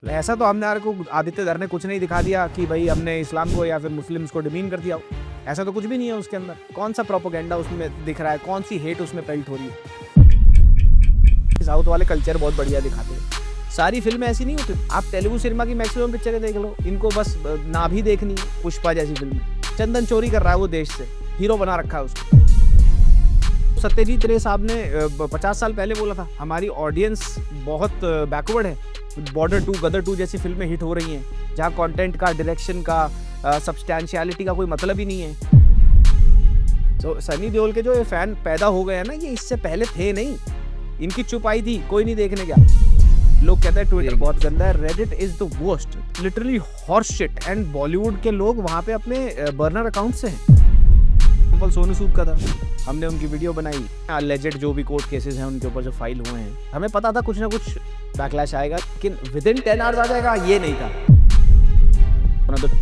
ऐसा तो हमने यार को आदित्य धर ने कुछ नहीं दिखा दिया कि भाई हमने इस्लाम को या फिर मुस्लिम्स को डिमीन कर दिया हो। ऐसा तो कुछ भी नहीं है उसके अंदर। कौन सा प्रोपोगेंडा उसमें दिख रहा है, कौन सी हेट उसमें पेल्ट हो रही है। साउथ वाले कल्चर बहुत बढ़िया दिखाते हैं। सारी फिल्में ऐसी नहीं होती। आप तेलुगु सिनेमा की मैक्सिमम पिक्चरें देख लो, इनको बस ना भी देखनी है। पुष्पा जैसी फिल्म, चंदन चोरी कर रहा है वो देश से, हीरो बना रखा है उसको। सत्यजीत रे साहब ने 50 साल पहले बोला था हमारी ऑडियंस बहुत बैकवर्ड है। बॉर्डर 2, गदर 2 जैसी फिल्में हिट हो रही हैं जहाँ कंटेंट का, डायरेक्शन का, सब्सटैंशियलिटी का कोई मतलब ही नहीं है। तो सनी देओल के जो ये फैन पैदा हो गए हैं ना, ये इससे पहले थे नहीं। इनकी चुप आई थी, कोई नहीं देखने गया। लोग कहते हैं ट्विटर बहुत गंदा है, Reddit is the worst, literally horse shit. And Bollywood के लोग वहाँ पे अपने बर्नर अकाउंट से हैं। सोनू सूद का था, हमने उनकी वीडियो बनाई। अलेजेड जो भी कोर्ट केसेस हैं उनके ऊपर जो फाइल हुए हैं, हमें पता था कुछ ना कुछ बैकलैश आएगा, लेकिन विद इन 10 आवर्स आ जाएगा, ये नहीं था।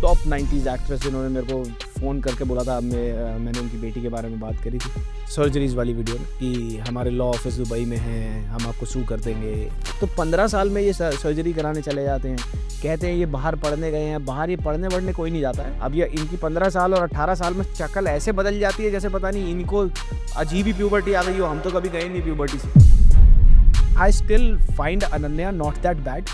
टॉप 90s एक्ट्रेस जिन्होंने मेरे को फ़ोन करके बोला था, मैंने उनकी बेटी के बारे में बात करी थी सर्जरीज वाली वीडियो में कि हमारे लॉ ऑफिस दुबई में है, हम आपको सू कर देंगे। तो 15 साल में ये सर्जरी कराने चले जाते हैं, कहते हैं ये बाहर पढ़ने गए हैं। बाहर ये पढ़ने वढ़ने कोई नहीं जाता है। अब ये इनकी 15 साल और 18 साल में शक्ल ऐसे बदल जाती है जैसे पता नहीं इनको अजीब ही प्यूबर्टी आ गई हो। हम तो कभी गए नहीं प्यूबर्टी से। I still find Ananya not that bad.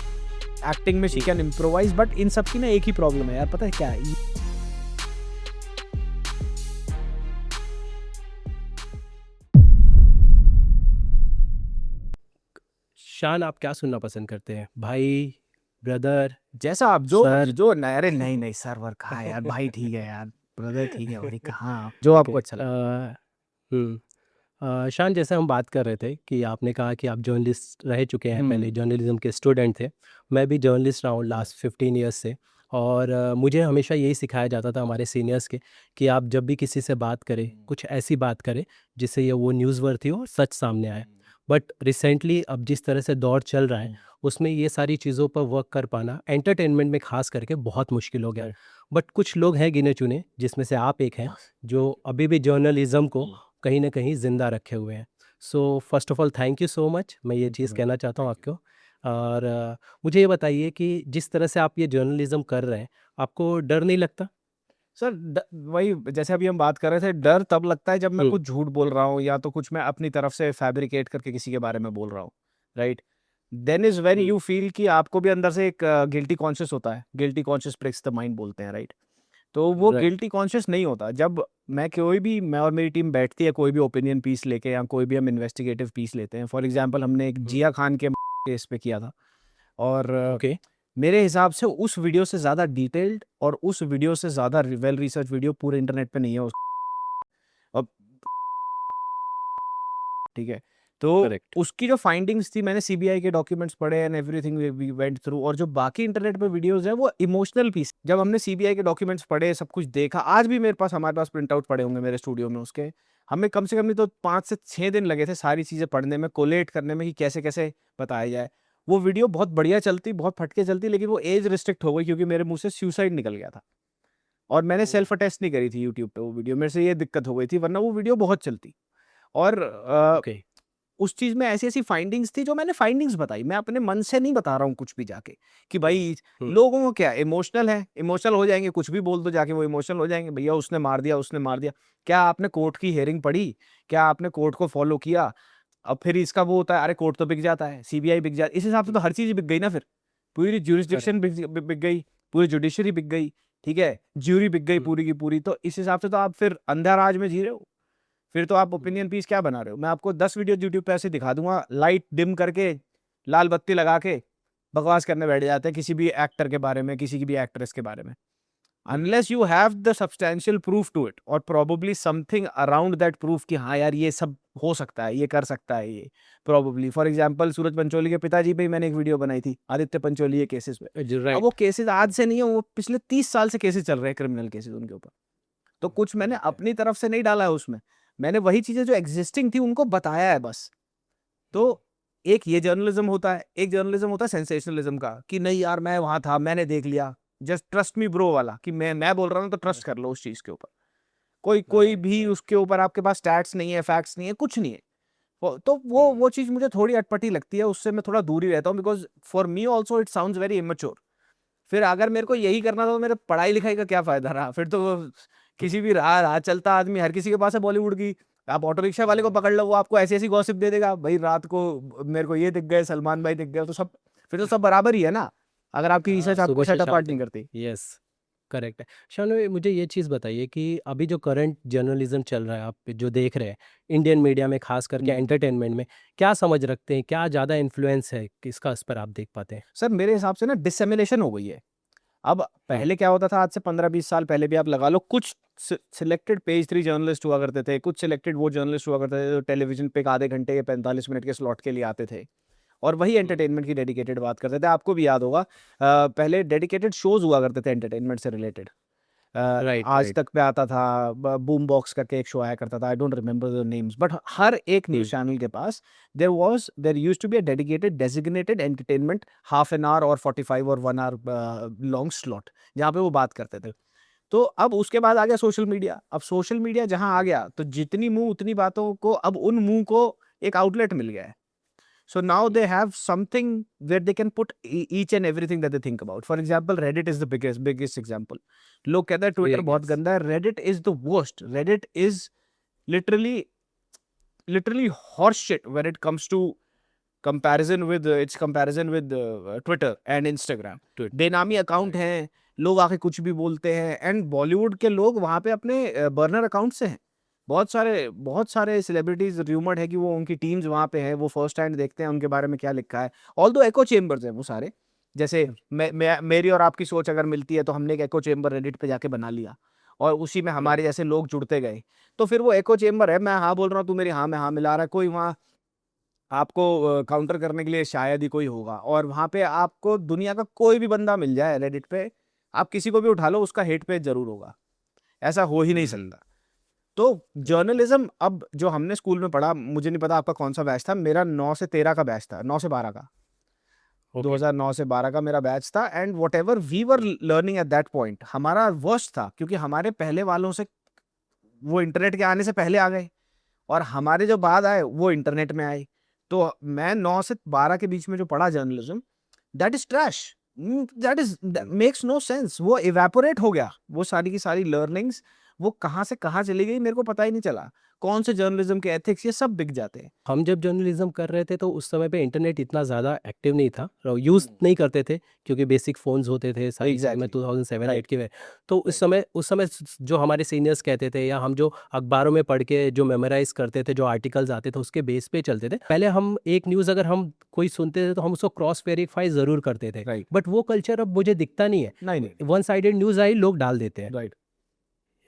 Acting में शी कैन इम्प्रोवाइज, बट इन सब की ना एक ही प्रॉब्लम है यार, पता है क्या है? शान, आप क्या सुनना पसंद करते हैं? भाई, ब्रदर, जैसा आप जो सर? जो अरे नहीं नहीं, सर्वर कहाँ है यार, भाई ठीक है यार, ब्रदर ठीक है भाई, कहाँ जो आपको अच्छा लगे। शान, जैसे हम बात कर रहे थे कि आपने कहा कि आप जर्नलिस्ट रह चुके हैं, पहले हम्म, जर्नलिज्म के स्टूडेंट थे। मैं भी जर्नलिस्ट रहा हूँ लास्ट 15 ईयर्स से। और मुझे हमेशा यही सिखाया जाता था हमारे सीनियर्स के कि आप जब भी किसी से बात करें, कुछ ऐसी बात करें जिससे ये वो न्यूज़वर्दी हो, सच सामने आए। बट रिसेंटली अब जिस तरह से दौर चल रहा है, उसमें ये सारी चीज़ों पर वर्क कर पाना एंटरटेनमेंट में खास करके बहुत मुश्किल हो गया है। बट कुछ लोग हैं गिने चुने, जिसमें से आप एक हैं, जो अभी भी जर्नलिज्म को कहीं ना कहीं ज़िंदा रखे हुए हैं। So first of all thank you so much, मैं ये चीज़ कहना चाहता हूँ आपको। और मुझे ये बताइए कि जिस तरह से आप ये जर्नलिज्म कर रहे हैं, आपको डर नहीं लगता? सर वही जैसे अभी हम बात कर रहे थे, डर तब लगता है जब मैं हम्म, कुछ झूठ बोल रहा हूँ या तो कुछ मैं अपनी तरफ से फैब्रिकेट करके किसी के बारे में बोल रहा हूँ, right. Then is when you feel कि आपको भी अंदर से एक गिल्टी कॉन्शियस होता है। Guilty conscious prix the mind बोलते हैं, राइट। तो वो राइट। गिल्टी कॉन्शियस नहीं होता जब मैं और मेरी टीम बैठती है कोई भी ओपिनियन पीस लेके या कोई भी हम इन्वेस्टिगेटिव पीस लेते हैं। फॉर एग्जांपल हमने एक जिया खान के केस पे किया था, और ओके। मेरे हिसाब से उस वीडियो से ज़्यादा डिटेल्ड और उस वीडियो से ज़्यादा वेल रिसर्च वीडियो पूरे इंटरनेट पे नहीं है अब, ठीक है। तो करेक्ट। उसकी जो फाइंडिंग्स थी, मैंने सीबीआई के डॉक्यूमेंट्स पढ़े and everything we went through, और जो बाकी इंटरनेट पे वीडियोस हैं वो इमोशनल पीस। जब हमने सीबीआई के डॉक्यूमेंट्स पढ़े, सब कुछ देखा, आज भी हमारे पास प्रिंट आउट पड़े होंगे मेरे स्टूडियो में उसके। हमें कम से कम नहीं तो 5 से 6 दिन लगे थे सारी चीज़ें पढ़ने में, कोलेट करने में कि कैसे कैसे बताया जाए। वो वीडियो बहुत बढ़िया चलती, बहुत फटके चलती, लेकिन वो एज रिस्ट्रिक्ट हो गई क्योंकि मेरे मुंह से सुसाइड निकल गया था और मैंने सेल्फ अटेस्ट नहीं करी थी यूट्यूब पे वो वीडियो। मेरे से ये दिक्कत हो गई थी, वरना वो वीडियो बहुत चलती। और ओके। उस चीज़ में ऐसी-ऐसी फाइंडिंग्स थी जो मैंने फाइंडिंग्स बताई। मैं अपने मन से नहीं बता रहा हूँ कुछ भी जाके कि भाई लोगों को क्या इमोशनल है, इमोशनल हो जाएँगे, कुछ भी बोल दो जाके वो इमोशनल हो जाएँगे। भैया उसने मार दिया, उसने मार दिया। क्या आपने कोर्ट की हियरिंग पढ़ी? क्या आपने कोर्ट को फॉलो किया? अब फिर इसका वो होता है, अरे कोर्ट तो बिक जाता है, सीबीआई बिक जाती है। इस हिसाब से तो हर चीज़ बिक गई ना फिर। पूरी करेक्ट। ज्यूरिसडिक्शन बिक गई, पूरी जुडिशरी बिक गई, ठीक है? ज्यूरी बिक गई पूरी की पूरी। तो इस हिसाब से तो आप फिर अंधा राज में जी रहे हो। फिर तो आप ओपिनियन पीस क्या बना रहे हो? मैं आपको 10 वीडियो यूट्यूब पे ऐसे दिखा दूँगा, लाइट डिम करके, लाल बत्ती लगा के, बकवास करने बैठ जाते हैं किसी भी एक्टर के बारे में, किसी की भी एक्ट्रेस के बारे में। Unless you have the substantial proof to it और probably something around that proof कि हाँ यार ये सब हो सकता है, ये कर सकता है ये, प्रोबेबली। फॉर एग्जांपल सूरज पंचोली के पिताजी पे ही मैंने एक वीडियो बनाई थी, आदित्य पंचोली के केसेस पे। अब वो राइट। केसेस आज से नहीं है, वो पिछले 30 साल से केसेस चल रहे हैं, क्रिमिनल केसेस उनके ऊपर। तो कुछ मैंने अपनी तरफ से नहीं डाला है उसमें। मैंने वही चीज़ें जो एक्जिस्टिंग थी उनको बताया है बस। तो एक ये जर्नलिज्म होता है, एक जर्नलिज्म होता है सेंसेशनलिज्म का कि नहीं यार मैं वहाँ था, मैंने देख लिया, जस्ट ट्रस्ट मी ब्रो वाला कि मैं बोल रहा हूँ तो ट्रस्ट कर लो उस चीज़ के ऊपर। कोई कोई भी उसके ऊपर आपके पास स्टैट्स नहीं है, फैक्ट्स नहीं है, कुछ नहीं है। तो वो चीज़ मुझे थोड़ी अटपटी लगती है, उससे मैं थोड़ा दूर ही रहता हूँ, because for me also it sounds very immature. फिर अगर मेरे को यही करना था तो मेरे पढ़ाई लिखाई का क्या फायदा रहा? फिर तो किसी भी राह चलता आदमी, हर किसी के पास है बॉलीवुड की। आप ऑटो रिक्शा वाले को पकड़ लो, वो आपको ऐसी ऐसी गॉसिप दे देगा, भाई रात को मेरे को ये दिख गए, सलमान भाई दिख गए, तो सब फिर तो सब बराबर ही है ना, अगर आपकी रिसर्च आपको सुबह से सेट शाम अपार्ट तक। नहीं करती। यस, करेक्ट है। शान भाई, मुझे ये चीज़ बताइए कि अभी जो करंट जर्नलिज्म चल रहा है, आप जो देख रहे हैं इंडियन मीडिया में, खास करके एंटरटेनमेंट में, क्या समझ रखते हैं, क्या ज़्यादा इन्फ्लुएंस है किसका इस पर आप देख पाते हैं? सर मेरे हिसाब से ना डिससेमिनेशन हो गई है। अब पहले क्या होता था, आज से 15-20 साल पहले भी आप लगा लो, कुछ सिलेक्टेड पेज 3 जर्नलिस्ट हुआ करते थे, कुछ सिलेक्टेड वो जर्नलिस्ट हुआ करते थे जो टेलीविजन पे एक आधे घंटे या 45 मिनट के स्लॉट के लिए आते थे और वही एंटरटेनमेंट की डेडिकेटेड बात करते थे। आपको भी याद होगा पहले डेडिकेटेड शोज हुआ करते थे एंटरटेनमेंट से रिलेटेड। राइट, आज राइट। तक पे आता था, बूम बॉक्स करके एक शो आया करता था, I don't remember the names, but हर एक न्यूज चैनल के पास there used to be a dedicated designated entertainment half an hour और 45 और 1 आवर लॉन्ग स्लॉट, जहाँ पे वो बात करते थे। तो अब उसके बाद आ गया सोशल मीडिया। अब सोशल मीडिया जहाँ आ गया तो जितनी मुंह उतनी बातों को, अब उन मुंह को एक आउटलेट मिल गया है। So now they have something where they can put each and everything that they think about. For example, Reddit is the biggest example. लोग कहते हैं ट्विटर बहुत Yes. गंदा है, Reddit is the worst. Reddit is literally horse shit when it comes to comparison with Twitter and Instagram. Twitter. बेनामी account Right. हैं, लोग आके कुछ भी बोलते हैं, एंड बॉलीवुड के लोग वहाँ पे अपने बर्नर अकाउंट से हैं। बहुत सारे सेलिब्रिटीज र्यूमर्ड है कि वो उनकी टीम्स वहाँ पे है, वो फर्स्ट हैंड देखते हैं उनके बारे में क्या लिखा है। ऑल्दो एको चेम्बर्स हैं वो सारे, जैसे मेरी और आपकी सोच अगर मिलती है तो हमने एक एको चेम्बर रेडिट पे जाके बना लिया और उसी में हमारे जैसे लोग जुड़ते गए, तो फिर वो एको चेम्बर है। मैं हाँ बोल रहा हूँ, तू मेरी हाँ में हाँ मिला रहा है, कोई वहाँ आपको काउंटर करने के लिए शायद ही कोई होगा। और वहाँ पे आपको दुनिया का कोई भी बंदा मिल जाए रेडिट पे, आप किसी को भी उठा लो, उसका हेट पेज जरूर होगा, ऐसा हो ही नहीं सकता। तो जर्नलिज्म अब जो हमने स्कूल में पढ़ा, मुझे नहीं पता आपका कौन सा बैच था, मेरा 9 से 13 का बैच था, 9 से 12 का, 2009 से 12 का मेरा बैच था। And whatever we were learning at that point हमारा वर्स्ट था, क्योंकि हमारे पहले वालों से वो इंटरनेट के आने से पहले आ गए और हमारे जो बाद आए वो इंटरनेट में आए। तो मैं 9 से 12 के बीच में जो पढ़ा journalism, that is trash, that makes no sense. वो इवेपोरेट हो गया, वो सारी की सारी लर्निंग्स वो कहाँ से कहाँ चली गई मेरे को पता ही नहीं चला। कौन से जर्नलिज्म के एथिक्स ये सब बिक जाते हैं। हम जब जर्नलिज्म कर रहे थे तो उस समय पे इंटरनेट इतना ज़्यादा एक्टिव नहीं था, यूज़ नहीं करते थे, क्योंकि बेसिक फ़ोन्स होते थे सारी चीज़ें। मैं एग्जैक्टली 2007-8 राइट की में, तो उस समय जो हमारे सीनियर्स कहते थे, या हम जो अखबारों में पढ़ के जो मेमोराइज़ करते थे, जो आर्टिकल्स आते थे उसके बेस पे चलते थे। पहले हम एक न्यूज़ अगर हम कोई सुनते थे तो हम उसको क्रॉस वेरीफाई ज़रूर करते थे, राइट बट वो कल्चर अब मुझे दिखता नहीं है। नहीं नहीं वन साइडेड न्यूज़ आई, लोग डाल देते हैं। राइट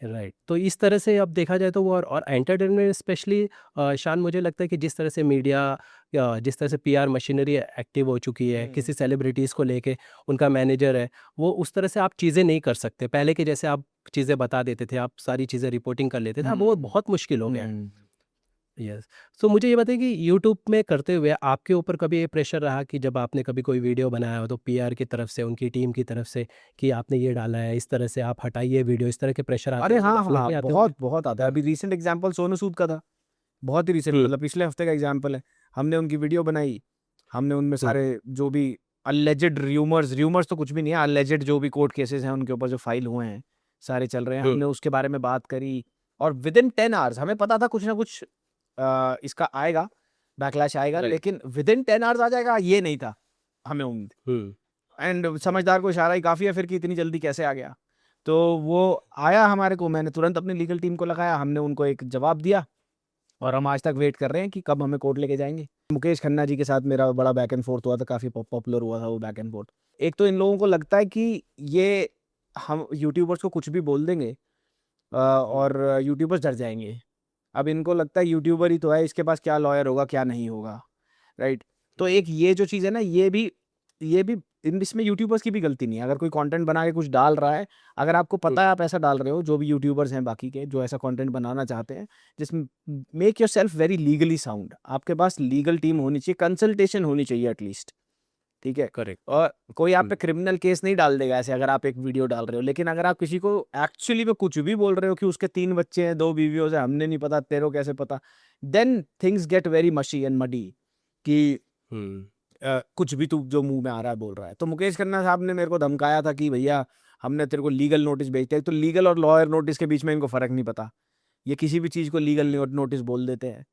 राइट, तो इस तरह से अब देखा जाए तो वो, और एंटरटेनमेंट स्पेशली, शान, मुझे लगता है कि जिस तरह से मीडिया, जिस तरह से पीआर मशीनरी एक्टिव हो चुकी है, किसी सेलिब्रिटीज़ को लेके उनका मैनेजर है, वो उस तरह से आप चीज़ें नहीं कर सकते पहले के जैसे। आप चीज़ें बता देते थे, आप सारी चीज़ें रिपोर्टिंग कर लेते थे, अब वो बहुत मुश्किल हो गया है। यस। सो मुझे ये बताइए कि यूट्यूब में करते हुए आपके ऊपर कभी ये प्रेशर रहा कि जब आपने कभी कोई वीडियो बनाया हो तो पीआर की तरफ से, उनकी टीम की तरफ से, कि आपने ये डाला है, इस तरह से आप हटाइए वीडियो, इस तरह के प्रेशर आते अरे होंगे, हाँ डेफिनेटली हाँ, आते होंगे? बहुत आता है। अभी रिसेंट एग्जांपल सोनू सूद का था, बहुत ही रिसेंट, मतलब पिछले हफ्ते का एग्जांपल है। हमने उनकी वीडियो बनाई, हमने उनमें सारे जो भी अलेजेड र्यूमर्स तो कुछ भी नहीं है, अलेजेड जो भी कोर्ट केसेस हैं उनके ऊपर जो फाइल हुए हैं सारे चल रहे हैं, हमने उसके बारे में बात करी। और विद इन 10 आवर्स हमें पता था कुछ ना कुछ इसका आएगा, बैकलैश आएगा, लेकिन विद इन 10 आवर्स आ जाएगा ये नहीं था हमें उम्मीद। एंड समझदार को इशारा ही काफ़ी है फिर कि इतनी जल्दी कैसे आ गया। तो वो आया हमारे को, मैंने तुरंत अपनी लीगल टीम को लगाया, हमने उनको एक जवाब दिया और हम आज तक वेट कर रहे हैं कि कब हमें कोर्ट लेके जाएंगे। मुकेश खन्ना जी के साथ मेरा बड़ा बैक एंड फोर्थ हुआ था, काफ़ी पॉपुलर हुआ था वो बैक एंड फोर्थ। एक तो इन लोगों को लगता है कि ये हम यूट्यूबर्स को कुछ भी बोल देंगे और यूट्यूबर्स डर जाएंगे। अब इनको लगता है यूट्यूबर ही तो है, इसके पास क्या लॉयर होगा क्या नहीं होगा, राइट। तो एक ये जो चीज़ है ना, ये भी इसमें यूट्यूबर्स की भी गलती नहीं है। अगर कोई कंटेंट बना के कुछ डाल रहा है, अगर आपको पता है आप ऐसा डाल रहे हो, जो भी यूट्यूबर्स हैं बाकी के जो ऐसा कंटेंट बनाना चाहते हैं, जिसमें make your self very legally sound, आपके पास लीगल टीम होनी चाहिए, कंसल्टेशन होनी चाहिए एटलीस्ट, ठीक है। करेक्ट। और कोई आप पे क्रिमिनल केस नहीं डाल देगा ऐसे अगर आप एक वीडियो डाल रहे हो, लेकिन अगर आप किसी को एक्चुअली में कुछ भी बोल रहे हो कि उसके 3 बच्चे हैं, 2 बीवियों से, हमने नहीं पता, तेरे को कैसे पता, देन थिंग्स गेट वेरी मशी एंड मडी कि कुछ भी तू जो मुंह में आ रहा है बोल रहा है। तो मुकेश खन्ना साहब ने मेरे को धमकाया था कि भैया हमने तेरे को लीगल नोटिस भेजते हैं। तो लीगल और लॉयर नोटिस के बीच में इनको फर्क नहीं पता, ये किसी भी चीज़ को लीगल नोटिस बोल देते हैं,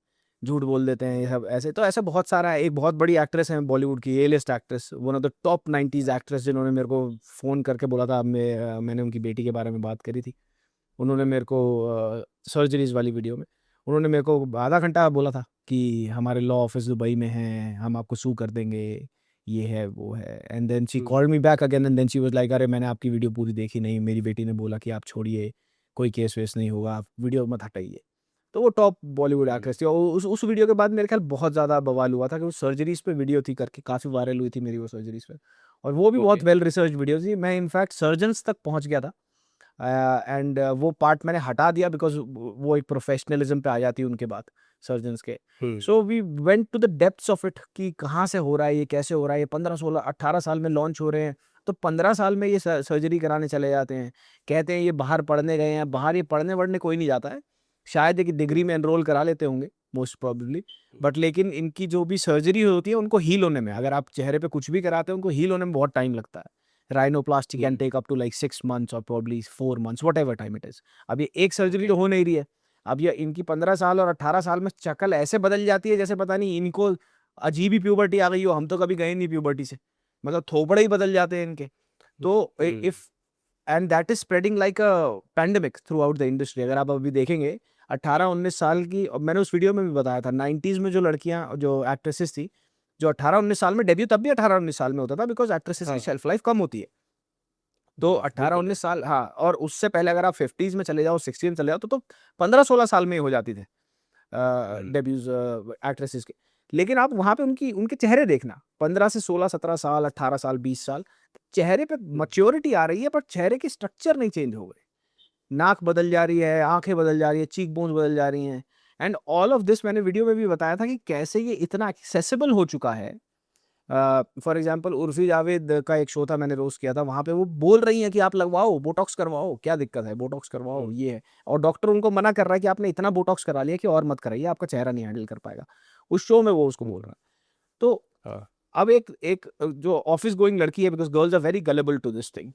झूठ बोल देते हैं, ये सब ऐसे। तो ऐसा बहुत सारा है। एक बहुत बड़ी एक्ट्रेस है बॉलीवुड की, A list actress, one of the top 90s actress, जिन्होंने मेरे को फ़ोन करके बोला था, मैंने उनकी बेटी के बारे में बात करी थी। उन्होंने मेरे को सर्जरीज वाली वीडियो में उन्होंने मेरे को आधा घंटा बोला था कि हमारे लॉ ऑफिस दुबई में है, हम आपको सू कर देंगे, ये है वो है। And then she called me back again and then she was like, अरे मैंने आपकी वीडियो पूरी देखी नहीं, मेरी बेटी ने बोला कि आप छोड़िए, कोई केस वेस नहीं होगा, आप वीडियो मत हटाइए। तो वो टॉप बॉलीवुड एक्ट्रेस थी। और उस वीडियो के बाद मेरे ख्याल बहुत ज़्यादा बवाल हुआ था कि वो सर्जरीज पे वीडियो थी करके, काफ़ी वायरल हुई थी मेरी वो सर्जरीज पे। और वो भी बहुत वेल रिसर्च वीडियो थी। मैं इनफैक्ट सर्जन्स तक पहुंच गया था एंड वो पार्ट मैंने हटा दिया बिकॉज वो एक प्रोफेशनलिज्म पे आ जाती है उनके बाद सर्जन्स के। So we went to the depths of it कि कहाँ से हो रहा है, ये कैसे हो रहा है, ये 15 16 18 साल में लॉन्च हो रहे हैं, तो 15 साल में ये सर्जरी कराने चले जाते हैं। कहते हैं ये बाहर पढ़ने गए हैं, बाहर ये पढ़ने वढ़ने कोई नहीं जाता है, शायद एक डिग्री में एनरोल करा लेते होंगे मोस्ट प्रोबेबली, बट लेकिन इनकी जो भी सर्जरी होती है उनको हील होने में, अगर आप चेहरे पे कुछ भी कराते हैं उनको हील होने में बहुत टाइम लगता है। Rhinoplasty can take up to like 6 months और probably 4 months, whatever time it is. अब ये एक सर्जरी तो हो नहीं रही है, अब ये इनकी 15 साल और 18 साल में शक्ल ऐसे बदल जाती है जैसे पता नहीं इनको अजीब ही प्यूबर्टी आ गई हो। हम तो कभी गए नहीं प्यूबर्टी से, मतलब थोपड़े ही बदल जाते हैं इनके। तो if and that is spreading like a pandemic through out the industry. अगर आप अभी देखेंगे 18-19 साल की, और मैंने उस वीडियो में भी बताया था, 90s में जो लड़कियां जो एक्ट्रेसेस थी जो 18-19 साल में डेब्यू, तब भी 18-19 साल में होता था बिकॉज एक्ट्रेसेस की शेल्फ लाइफ कम होती है। तो 18-19 साल, हाँ, और उससे पहले अगर आप 50s में चले जाओ, 60s में चले जाओ, तो 15-16 साल में ही हो जाती थे डेब्यूज एक्ट्रेसेस के। लेकिन आप वहाँ पे उनकी उनके चेहरे देखना, 15 से 16, 17 साल, 18 साल, 20 साल, चेहरे पे मैच्योरिटी आ रही है, पर चेहरे की स्ट्रक्चर नहीं चेंज हो गए। नाक बदल जा रही है, आंखें बदल जा रही है, चीक बोन्स बदल जा रही हैं। एंड ऑल ऑफ दिस मैंने वीडियो में भी बताया था कि कैसे ये इतना एक्सेसिबल हो चुका है। फॉर एग्जाम्पल उर्फी जावेद का एक शो था, मैंने रोस्ट किया था, वहाँ पे वो बोल रही हैं कि आप लगवाओ, बोटॉक्स करवाओ, क्या दिक्कत है, बोटॉक्स करवाओ, ये है। और डॉक्टर उनको मना कर रहा है कि आपने इतना बोटॉक्स करा लिया कि और मत कराइए, आपका चेहरा नहीं हैंडल कर पाएगा। उस शो में वो उसको बोल रहा है। तो अब एक एक जो ऑफिस गोइंग लड़की है, because girls are very gullible to this thing,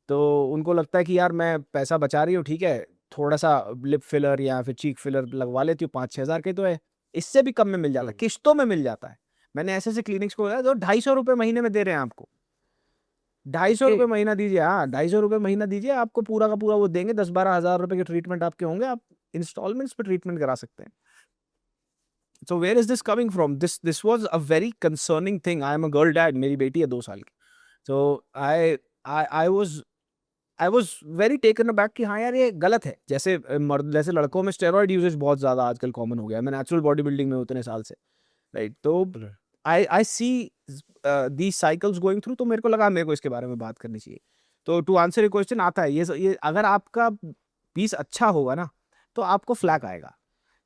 तो उनको लगता है कि यार मैं पैसा बचा रही हूँ, ठीक है, थोड़ा सा लिप फिलर या फिर चीक फिलर लगवा लेती हूँ, 5-6 हज़ार के तो है, इससे भी कम में मिल जाता है, किश्तों में मिल जाता है। मैंने ऐसे ऐसे क्लिनिक्स को जो 250 रुपये महीने में दे रहे हैं आपको, 250 रुपये महीना दीजिए, हाँ 250 रुपये महीना दीजिए, आपको पूरा का पूरा वो देंगे, 10-12 हज़ार रुपये के ट्रीटमेंट आपके होंगे, आप इंस्टॉलमेंट्स पे ट्रीटमेंट करा सकते हैं। So where is this coming from? This was a very concerning thing. I am a girl dad. मेरी बेटी है 2 साल की। So I was very taken aback कि हाँ यार ये गलत है। जैसे जैसे लड़कों में स्टेरॉइड यूजेज बहुत ज़्यादा आजकल कॉमन हो गया है। मैं नेचुरल बॉडी बिल्डिंग में उतने साल से, राइट? तो I see these cycles going through, तो मेरे को लगा मेरे को इसके बारे में बात करनी चाहिए। तो टू आंसर योर क्वेश्चन, आता है ये अगर आपका पीस अच्छा होगा ना तो आपको फ्लैक आएगा,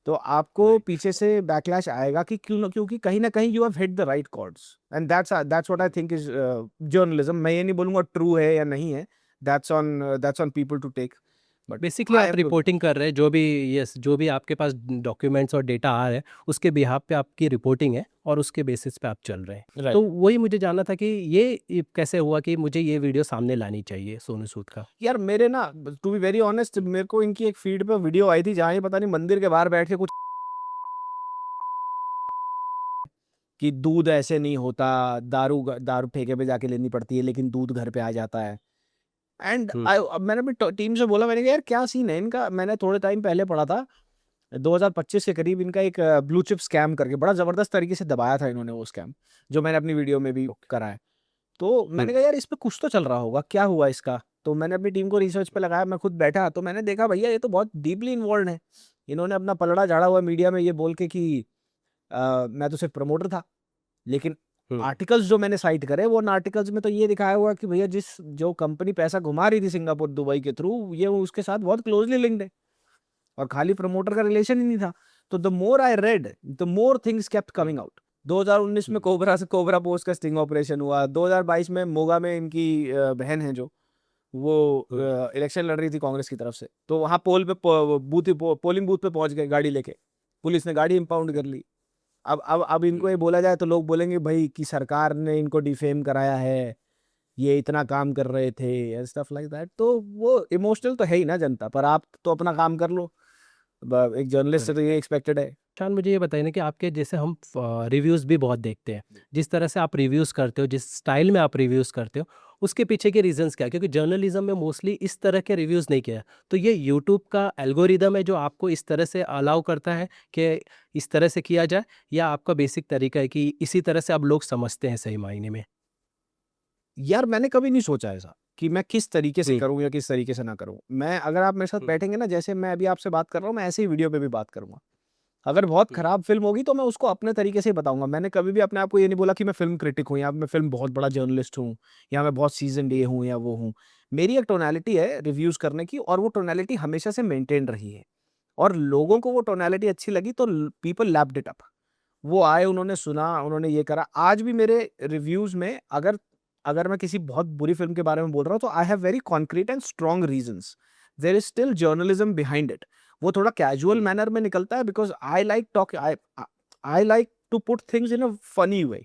तो आपको पीछे से बैकलैश आएगा कि क्योंकि कहीं ना कहीं you have hit the right chords, and that's what I think is journalism. मैं ये नहीं बोलूँगा ट्रू है या नहीं है, that's on people to take, but basically आप रिपोर्टिंग कर रहे हैं, जो भी यस जो भी आपके पास डॉक्यूमेंट्स और डेटा आ रहे हैं उसके बिहाफ पे आपकी रिपोर्टिंग है और उसके बेसिस पे आप चल रहे हैं। Right. तो वही मुझे जानना था कि ये कैसे हुआ कि मुझे ये वीडियो सामने लानी चाहिए सोनू सूद का। यार मेरे ना, टू बी वेरी ऑनेस्ट, मेरे को इनकी एक फीड पे वीडियो आई थी जहाँ ये पता नहीं मंदिर के बाहर बैठ के कुछ कि दूध ऐसे नहीं होता, दारू ठेके पे जाके लेनी पड़ती है, लेकिन दूध घर पे आ जाता है। एंड मैंने अपनी टीम से बोला, मैंने कहा यार क्या सीन है इनका। मैंने थोड़े टाइम पहले पढ़ा था 2025 के करीब इनका एक ब्लू चिप स्कैम करके बड़ा जबरदस्त तरीके से दबाया था इन्होंने, वो स्कैम जो मैंने अपनी वीडियो में भी करा है। तो मैंने कहा यार इस पे कुछ तो चल रहा होगा, क्या हुआ इसका। तो मैंने अपनी टीम को रिसर्च पे लगाया, मैं खुद बैठा, तो मैंने देखा भैया ये तो बहुत डीपली इन्वॉल्व है। इन्होंने अपना पलड़ा झाड़ा हुआ मीडिया में ये बोल के कि मैं तो सिर्फ प्रमोटर था, लेकिन आर्टिकल्स जो मैंने साइट करे वो आर्टिकल्स में तो ये दिखाया हुआ कि भैया जो कंपनी पैसा घुमा रही थी सिंगापुर दुबई के थ्रू, ये उसके साथ बहुत क्लोजली लिंक्ड है और खाली प्रमोटर का रिलेशन ही नहीं था। तो the more I read the more things kept coming out, 2019 में कोबरा से कोबरा पोस्ट का स्टिंग ऑपरेशन हुआ, 2022 में मोगा में इनकी बहन है जो वो इलेक्शन लड़ रही थी कांग्रेस की तरफ से, तो वहां पोल पे पोलिंग बूथ पे पहुंच गए गाड़ी लेके, पुलिस ने गाड़ी इंपाउंड कर ली। अब इनको ये बोला जाए तो लोग बोलेंगे भाई कि सरकार ने इनको डिफेम कराया है, ये इतना काम कर रहे थे, स्टफ लाइक दैट। तो वो इमोशनल तो है ही ना जनता, पर आप तो अपना काम कर लो, एक जर्नलिस्ट से तो ये एक्सपेक्टेड है। शान, मुझे ये बताइए ना कि आपके जैसे हम रिव्यूज़ भी बहुत देखते हैं, जिस तरह से आप रिव्यूज़ करते हो, जिस स्टाइल में आप रिव्यूज़ करते हो, उसके पीछे के रीजंस क्या है? क्योंकि जर्नलिज्म में मोस्टली इस तरह के रिव्यूज़ नहीं किया है। तो ये यूट्यूब का एल्गोरिदम है जो आपको इस तरह से अलाउ करता है कि इस तरह से किया जाए, या आपका बेसिक तरीका है कि इसी तरह से अब लोग समझते हैं सही मायने में? यार मैंने कभी नहीं सोचा ऐसा कि मैं किस तरीके से हुँ। करूं या किस तरीके से ना करूं। मैं, अगर आप मेरे साथ बैठेंगे ना, जैसे मैं अभी आपसे बात कर रहा हूं, मैं ऐसे ही वीडियो पे भी बात करूंगा। अगर बहुत खराब फिल्म होगी तो मैं उसको अपने तरीके से ही बताऊंगा। मैंने कभी भी अपने आप को ये नहीं बोला कि मैं फिल्म क्रिटिक हूँ या मैं फिल्म बहुत बड़ा जर्नलिस्ट हूँ या मैं बहुत सीजन ये हूँ या वो हूँ। मेरी एक टोनालिटी है रिव्यूज करने की, और वो टोनालिटी हमेशा से मेंटेन रही है, और लोगों को वो टोनालिटी अच्छी लगी तो पीपल लैप्ड इट अप। वो आए, उन्होंने सुना, उन्होंने ये करा। आज भी मेरे रिव्यूज में अगर अगर मैं किसी बहुत बुरी फिल्म के बारे में बोल रहा हूँ तो I have very concrete and strong reasons. There is still journalism behind it. वो थोड़ा कैजुअल मैनर में निकलता है because I like to put things in a funny way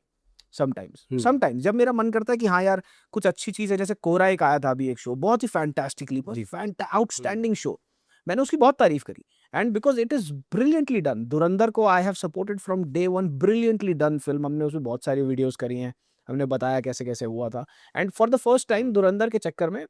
sometimes जब मेरा मन करता है कि हाँ यार कुछ अच्छी चीज है। जैसे कोरा एक आया था अभी, एक शो बहुत ही फैंटास्टिकली, बहुत ही आउटस्टैंडिंग शो, मैंने उसकी बहुत तारीफ करी, and because it is brilliantly done. धुरंधर को I have supported from day one, brilliantly done film. हमने उसमें बहुत सारी वीडियोस करी हैं, हमने बताया कैसे कैसे हुआ था। And for the first time धुरंधर के चक्कर में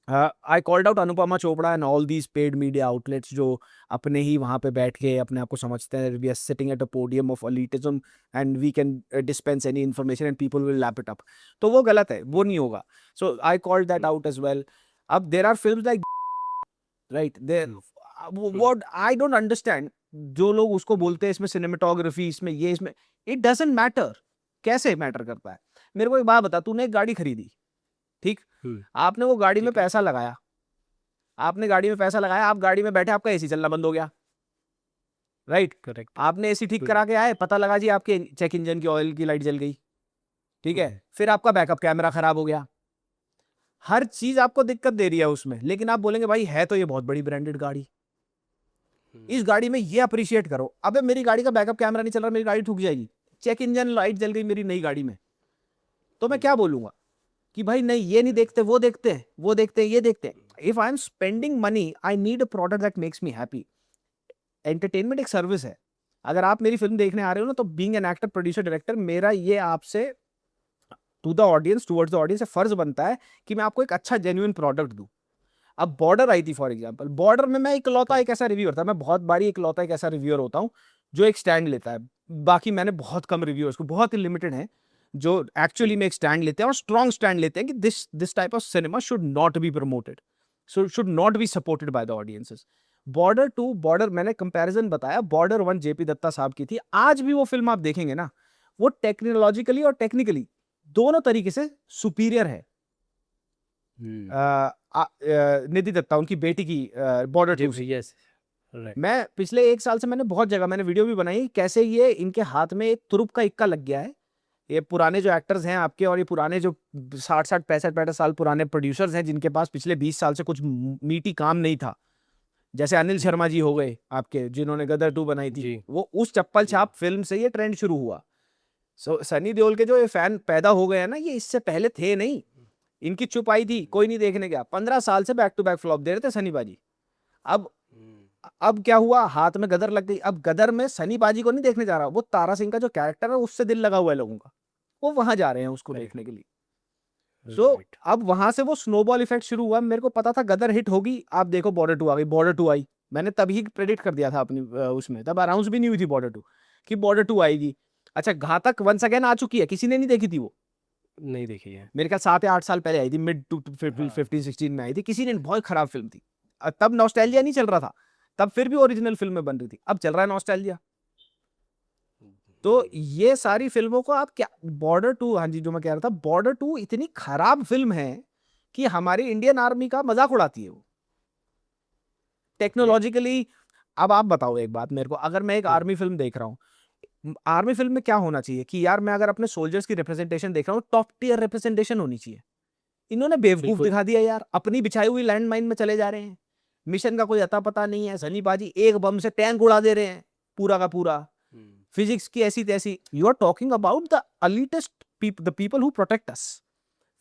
I called out Anupama Chopra and all these paid media outlets जो अपने ही वहां पे बैठ के अपने आप को समझते हैं we are sitting at a podium of elitism and we can dispense any information and people will lap it up. तो वो गलत है, वो नहीं होगा। So I called that out as well. अब there are film like right there, what I don't understand, जो लोग उसको बोलते हैं इसमें सिनेमेटोग्राफी, इसमें ये, इसमें, इट डजंट मैटर। कैसे मैटर करता है? मेरे को एक बात बता, तूने एक गाड़ी खरीदी, ठीक, आपने वो गाड़ी में पैसा लगाया, आपने गाड़ी में पैसा लगाया, आप गाड़ी में बैठे, आपका एसी चलना बंद हो गया, राइट? करेक्ट। आपने एसी ठीक करा के आए, पता लगा जी आपके चेक इंजन की ऑयल की लाइट जल गई, ठीक है, फिर आपका बैकअप कैमरा खराब हो गया। हर चीज आपको दिक्कत दे रही है उसमें, लेकिन आप बोलेंगे भाई है तो ये बहुत बड़ी ब्रांडेड गाड़ी, इस गाड़ी में ये अप्रिशिएट करो। अबे मेरी गाड़ी का बैकअप कैमरा नहीं चल रहा, मेरी गाड़ी ठुक जाएगी, चेक इंजन लाइट जल गई मेरी नई गाड़ी में, तो मैं क्या बोलूंगा कि भाई नहीं ये नहीं देखते, वो देखते हैं, वो देखते हैं, ये देखते हैं। If I am spending money, I need a product that makes me happy. Entertainment एक सर्विस है। अगर आप मेरी फिल्म देखने आ रहे हो ना, तो being an actor, producer, director, मेरा ये आपसे to the audience, towards the audience फर्ज बनता है कि मैं आपको एक अच्छा जेन्युइन प्रोडक्ट दूं। अब बॉर्डर आई थी फॉर एग्जांपल, बॉर्डर में मैं इकलौता एक ऐसा रिव्यूअर था, मैं बहुत बारी इकलौता एक ऐसा रिव्यूअर होता हूं जो एक स्टैंड लेता है। बाकी मैंने बहुत कम रिव्यूअर्स को, बहुत ही लिमिटेड हैं जो एक्चुअली में एक स्टैंड लेते हैं और स्ट्रॉन्ग स्टैंड लेते हैं कि this type of cinema should not be promoted, should not be supported by the audiences. Border to border, मैंने कंपैरिजन बताया, बॉर्डर वन जेपी दत्ता साहब की थी। आज भी वो फिल्म आप देखेंगे ना, वो टेक्नोलॉजिकली और टेक्निकली दोनों तरीके से सुपीरियर है। निधि दत्ता, उनकी बेटी की, बॉर्डर टू से। Yes, right. मैं पिछले एक साल से मैंने बहुत जगह मैंने वीडियो भी बनाई कैसे ये इनके हाथ में एक तुरुप का इक्का लग गया है। ये पुराने जो एक्टर्स हैं आपके, और ये पुराने जो 60-60 65-65 साल पुराने प्रोड्यूसर्स हैं जिनके पास पिछले 20 साल से कुछ मीठी काम नहीं था, जैसे अनिल शर्मा जी हो गए आपके, जिन्होंने गदर 2 बनाई थी, जी। वो उस चप्पल छाप फिल्म से ये ट्रेंड शुरू हुआ। सो सनी देओल के जो ये फैन पैदा हो गए हैं ना, ये इससे पहले थे नहीं, इनकी चुप आई थी, कोई नहीं देखने गया। 15 साल से बैक टू बैक फ्लॉप दे रहे थे सनी बाजी। अब क्या हुआ, हाथ में गदर लग गई। अब गदर में सनी बाजी को नहीं देखने जा रहा, वो तारा सिंह का जो कैरेक्टर है उससे दिल लगा हुआ है लोगों का, वो वहां जा रहे हैं उसको देखने के लिए। सो अब वहां से वो स्नोबॉल इफेक्ट शुरू हुआ। मेरे को पता था गदर हिट होगी, आप देखो बॉर्डर 2 आ गई, बॉर्डर 2 आई, मैंने तभी प्रेडिक्ट कर दिया था अपनी उसमें, तब अनाउंस भी नहीं हुई थी बॉर्डर 2 कि बॉर्डर 2 आएगी। अच्छा, घातक वंस अगेन आ चुकी है, किसी ने नहीं देखी थी वो, नहीं देखी है। मेरे ख्याल 7 या 8 साल पहले आई थी, मिड 15-16 में आई थी, किसी ने, बहुत खराब फिल्म थी। तब नॉस्टैल्जिया नहीं चल रहा था, तब फिर भी ओरिजिनल फिल्म में बन रही थी, अब चल रहा है नॉस्टैल्जिया। तो ये सारी फिल्मों को आप क्या, बॉर्डर 2, हाँ जी जो मैं कह रहा था, बॉर्डर 2 इतनी खराब फिल्म है कि हमारी इंडियन आर्मी का मजाक उड़ाती है वो टेक्नोलॉजिकली। अब आप बताओ एक बात मेरे को, अगर मैं एक आर्मी फिल्म देख रहा हूँ, आर्मी फिल्म में क्या होना चाहिए कि यार मैं अगर अपने सोल्जर्स की रिप्रेजेंटेशन देख रहा हूँ, टॉप टियर रिप्रेजेंटेशन होनी चाहिए। इन्होंने बेवकूफ बिल्कुल। दिखा दिया यार, अपनी बिछाई हुई लैंड माइन में चले जा रहे हैं, मिशन का कोई अता पता नहीं है, सनी पाजी एक बम से टैंक उड़ा दे रहे हैं पूरा का पूरा, फिजिक्स की ऐसी तैसी। You are talking about the elitist the people who protect us,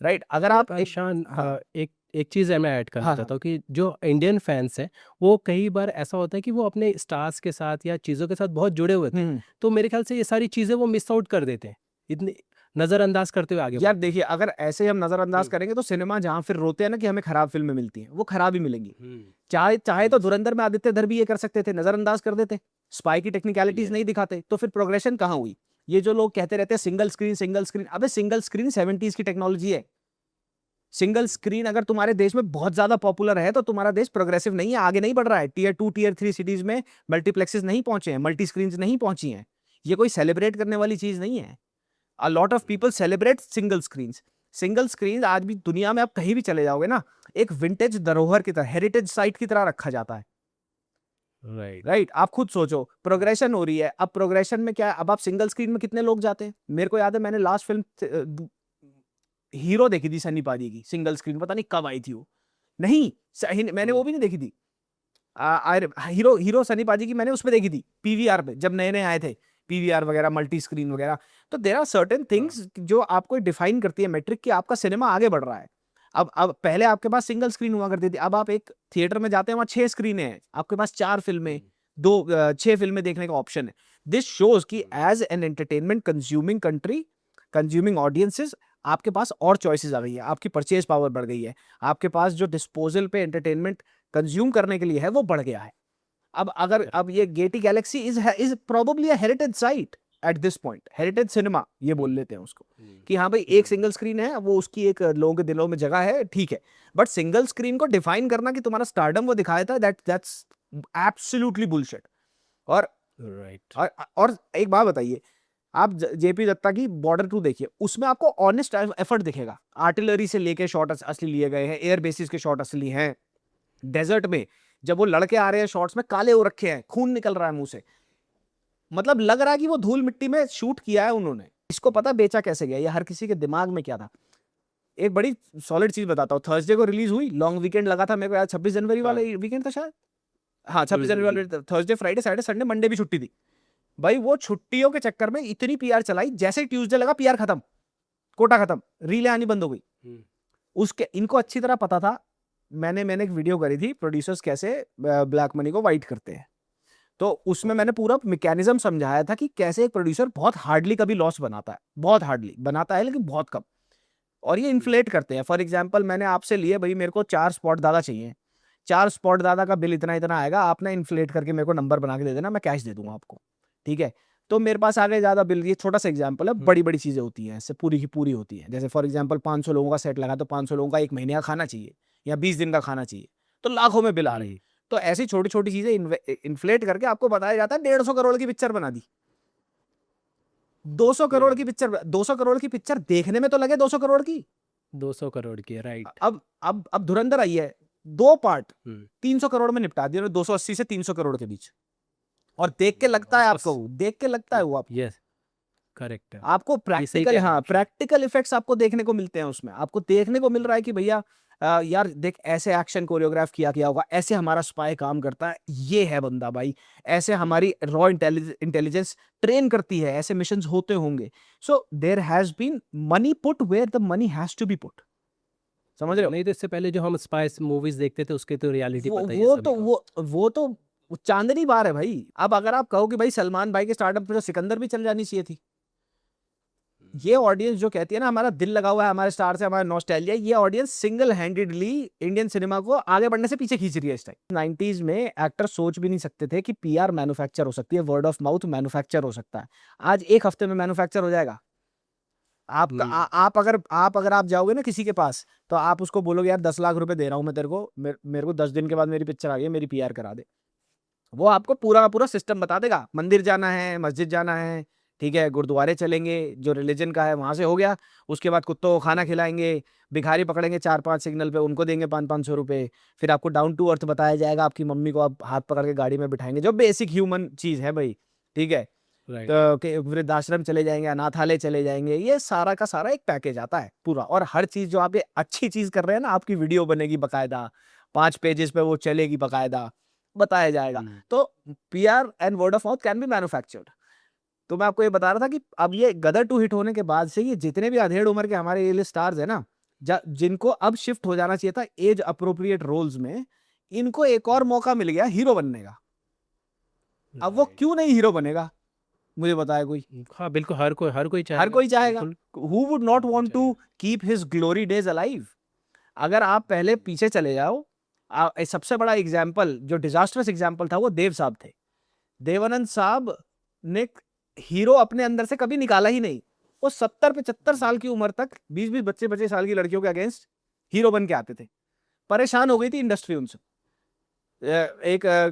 right? अगर आप ईशान, हाँ एक चीज़ है मैं ऐड करना हाँ चाहता हाँ हूँ कि जो इंडियन फैंस हैं वो कई बार ऐसा होता है कि वो अपने स्टार्स के साथ या चीज़ों के साथ बहुत जुड़े हुए थे, हम्म। तो मेरे ख्याल से ये सारी चीज़ें वो मिस आउट कर देते हैं, इतनी नज़रअंदाज करते हुए आगे यार बढ़ते देखिए, अगर ऐसे हम नजरअंदाज हम्म। करेंगे तो सिनेमा जहां फिर रोते हैं ना कि हमें खराब फिल्में मिलती हैं, वो खराब ही मिलेंगी। हैं। चाहे चाहे तो Yes. धुरंधर में आदित्य धर भी ये कर सकते थे, नजरअंदाज कर देते, स्पाई की टेक्निकलिटीज Yes. नहीं दिखाते, तो फिर प्रोग्रेशन कहाँ हुई? ये जो लोग कहते रहते हैं सिंगल स्क्रीन, अबे सिंगल स्क्रीन 70s की टेक्नोलॉजी है। सिंगल स्क्रीन अगर तुम्हारे देश में बहुत ज्यादा पॉपुलर है तो तुम्हारा देश प्रोग्रेसिव नहीं है, आगे नहीं बढ़ रहा है। टीयर 2 टीयर 3 सिटीज में मल्टीप्लेक्सेस नहीं पहुंचे हैं, मल्टी स्क्रीन नहीं पहुंची हैं। ये कोई सेलिब्रेट करने वाली चीज नहीं है। अ lot of people celebrate single screen. Single screen आज भी दुनिया में आप कहीं भी चले जाओगे ना, एक विंटेज धरोहर की तरह, हेरिटेज साइट की तरह रखा जाता है, राइट। राइट? आप खुद सोचो, प्रोग्रेशन हो रही है। अब प्रोग्रेशन में क्या है, अब आप सिंगल स्क्रीन में कितने लोग जाते हैं? मेरे को याद है मैंने लास्ट फिल्म हीरो देखी थी सनी पाजी की, सिंगल स्क्रीन, पता नहीं कब आई थी वो। नहीं, मैंने वो भी नहीं देखी थी। हीरो हीरो सनी पाजी की मैंने उसमें देखी थी, पीवीआर पे, जब नए नए आए थे पीवीआर वगैरह, मल्टी स्क्रीन वगैरह। तो देयर आर सर्टेन थिंग्स जो आपको डिफाइन करती है मेट्रिक कि आपका सिनेमा आगे बढ़ रहा है। अब पहले आपके पास सिंगल स्क्रीन हुआ करती थी, अब आप एक थिएटर में जाते हैं, वहां 6 स्क्रीनें हैं, आपके पास 4 फिल्में, 6 फिल्में देखने का ऑप्शन है। दिस शोज कि as an entertainment consuming country, consuming audiences, आपके पास और चॉइसेस आ गई है, आपकी परचेज पावर बढ़ गई है, आपके पास जो डिस्पोजल पे एंटरटेनमेंट कंज्यूम करने के लिए है वो बढ़ गया है। अब ये Getty Galaxy is probably a heritage site at this point, heritage cinema ये बोल लेते हैं उसको, कि हाँ भाई एक सिंगल स्क्रीन है, वो उसकी एक लोगों के दिलों में जगह है, ठीक है। बट सिंगल स्क्रीन को डिफाइन करना कि तुम्हारा स्टारडम वो दिखाया था, दैट्स एब्सोल्युटली बुलशिट। और राइट। और एक बात बताइए, आप जेपी दत्ता की बॉर्डर 2 देखिए, उसमें आपको ऑनेस्ट एफर्ट दिखेगा। आर्टिलरी से लेके शॉट असली लिए गए हैं, एयर बेसिस के शॉट असली हैं। डेजर्ट में जब वो लड़के आ रहे हैं, शॉट्स में काले हो रखे हैं, खून निकल रहा है मुंह से, मतलब लग रहा है कि वो धूल मिट्टी में शूट किया है उन्होंने। इसको पता बेचा कैसे गया, ये हर किसी के दिमाग में क्या था। एक बड़ी सॉलिड चीज बताता हूँ, थर्सडे को रिलीज हुई, लॉन्ग वीकेंड लगा था मेरे को याद, 26 जनवरी वाले वीकेंड था शायद, हाँ 26 जनवरी वाले, Thursday Friday Saturday Sunday Monday भी छुट्टी थी भाई। वो छुट्टियों के चक्कर में इतनी पीआर चलाई, जैसे ट्यूसडे लगा पीआर खत्म, कोटा खत्म, रीलें आनी बंद हो गई। उसके इनको अच्छी तरह पता था। मैंने एक वीडियो करी थी, प्रोड्यूसर्स कैसे ब्लैक मनी को वाइट करते हैं, तो उसमें मैंने पूरा मैकेनिज्म समझाया था कि कैसे एक प्रोड्यूसर बहुत हार्डली कभी लॉस बनाता है, बहुत हार्डली बनाता है लेकिन बहुत कम, और ये इन्फ्लेट करते हैं। फॉर एग्जाम्पल मैंने आपसे लिए भाई, मेरे को 4 स्पॉट दादा चाहिए, 4 स्पॉट दादा का बिल इतना इतना आएगा, आपने इन्फ्लेट करके मेरे को नंबर बना के दे देना, मैं कैश दे दूंगा आपको, ठीक है? तो मेरे पास आ गए ज्यादा बिल। ये छोटा सा एग्जांपल है, बड़ी बड़ी चीजें होती हैं, इससे पूरी की पूरी होती है। जैसे फॉर एग्जांपल 500 लोगों का सेट लगा, तो 500 लोगों का एक महीने का खाना चाहिए या 20 दिन का खाना चाहिए, तो लाखों में बिल आ रही है। तो ऐसी छोटी छोटी चीजें इन्फ्लेट करके आपको बताया जाता है 150 करोड़ की पिक्चर बना दी, 200 करोड़ की पिक्चर, 200 करोड़ की पिक्चर देखने में तो लगे 200 करोड़ की। 200 करोड़ की, राइट। अब धुरंधर आई है, 2 पार्ट 300 करोड़ में निपटा दिया, 280 से 300 करोड़ के बीच, और देख के लगता है आपको, देख के लगता है वो आपको, यस, करेक्ट है। आपको प्रैक्टिकल, हाँ प्रैक्टिकल इफेक्ट्स आपको देखने को मिलते हैं उसमें। आपको देखने को मिल रहा है कि भैया यार देख, ऐसे एक्शन कोरियोग्राफ किया गया होगा, ऐसे हमारा स्पाई काम करता है, ये है बंदा भाई, ऐसे हमारी रॉ इंटेलिजेंस ट्रेन करती है, ऐसे मिशंस होते होंगे। So there has been money put where the money has to be put, समझ रहे हो? नहीं तो इससे पहले जो हम स्पाइस मूवीज देखते थे उसके तो रियलिटी वो पता ही है वो सभी तो को। वो चांदनी बार है भाई। अब अगर आप कहो कि भाई सलमान भाई के स्टार्टअप पे तो सिकंदर भी चल जानी चाहिए थी, ये ऑडियंस जो कहती है ना हमारा दिल लगा हुआ है हमारे स्टार से, हमारा नॉस्टैल्जिया, ये audience single handedly Indian cinema को आगे बढ़ने से पीछे खींच रही है इस टाइम। 90s में एक्टर सोच भी नहीं सकते थे कि पीआर मैन्युफैक्चर हो सकती है, वर्ड ऑफ माउथ मैन्युफैक्चर हो सकता है। आज एक हफ्ते में मैन्युफैक्चर हो जाएगा। आप अगर आप जाओगे ना किसी के पास, तो आप उसको बोलोगे यार 10 लाख रुपए दे रहा हूं मैं तेरे को, मेरे को 10 दिन के बाद मेरी पिक्चर आ गई, मेरी पीआर करा दे। वो आपको पूरा का पूरा सिस्टम बता देगा। मंदिर जाना है, मस्जिद जाना है, ठीक है, गुरुद्वारे चलेंगे, जो रिलीजन का है वहां से हो गया, उसके बाद कुत्तों को खाना खिलाएंगे, भिखारी पकड़ेंगे 4-5 सिग्नल पे, उनको देंगे 500-500 रुपए, फिर आपको डाउन टू अर्थ बताया जाएगा, आपकी मम्मी को आप हाथ पकड़ के गाड़ी में बिठाएंगे, जो बेसिक ह्यूमन चीज है भाई, ठीक है। राइट। तो कि वृद्धाश्रम चले जाएंगे, अनाथालय चले जाएंगे, ये सारा का सारा एक पैकेज आता है पूरा। और हर चीज जो आप ये अच्छी चीज कर रहे हैं ना, आपकी वीडियो बनेगी बकायदा, 5 पेजेस पे वो चलेगी बकायदा, बताया जाएगा। तो PR and word of mouth can be manufactured. तो मैं आपको ये बता रहा था कि अब ये गदर 2 हिट होने के बाद से ये जितने भी अधेड़ उम्र के हमारे ये स्टार्स है ना, जिनको अब शिफ्ट हो जाना चाहिए था एज अप्रोप्रिएट रोल्स में, इनको एक और मौका मिल गया हीरो बनने का। अब वो क्यों नहीं हीरो बनेगा, मुझे बताए कोई? हाँ, बिल्कुल, हर कोई चाहेगा। हर कोई चाहेगा। बिल्कुल। Who would not want to keep his glory days alive? अगर आप पहले पीछे चले जाओ, सबसे बड़ा एग्जाम्पल जो डिजास्टरस एग्जाम्पल था वो देव साहब थे। देवानंद साहब ने हीरो अपने अंदर से कभी निकाला ही नहीं। वो 70-75 साल की उम्र तक 20-20 25 साल की लड़कियों के अगेंस्ट हीरो बन के आते थे। परेशान हो गई थी इंडस्ट्री उनसे।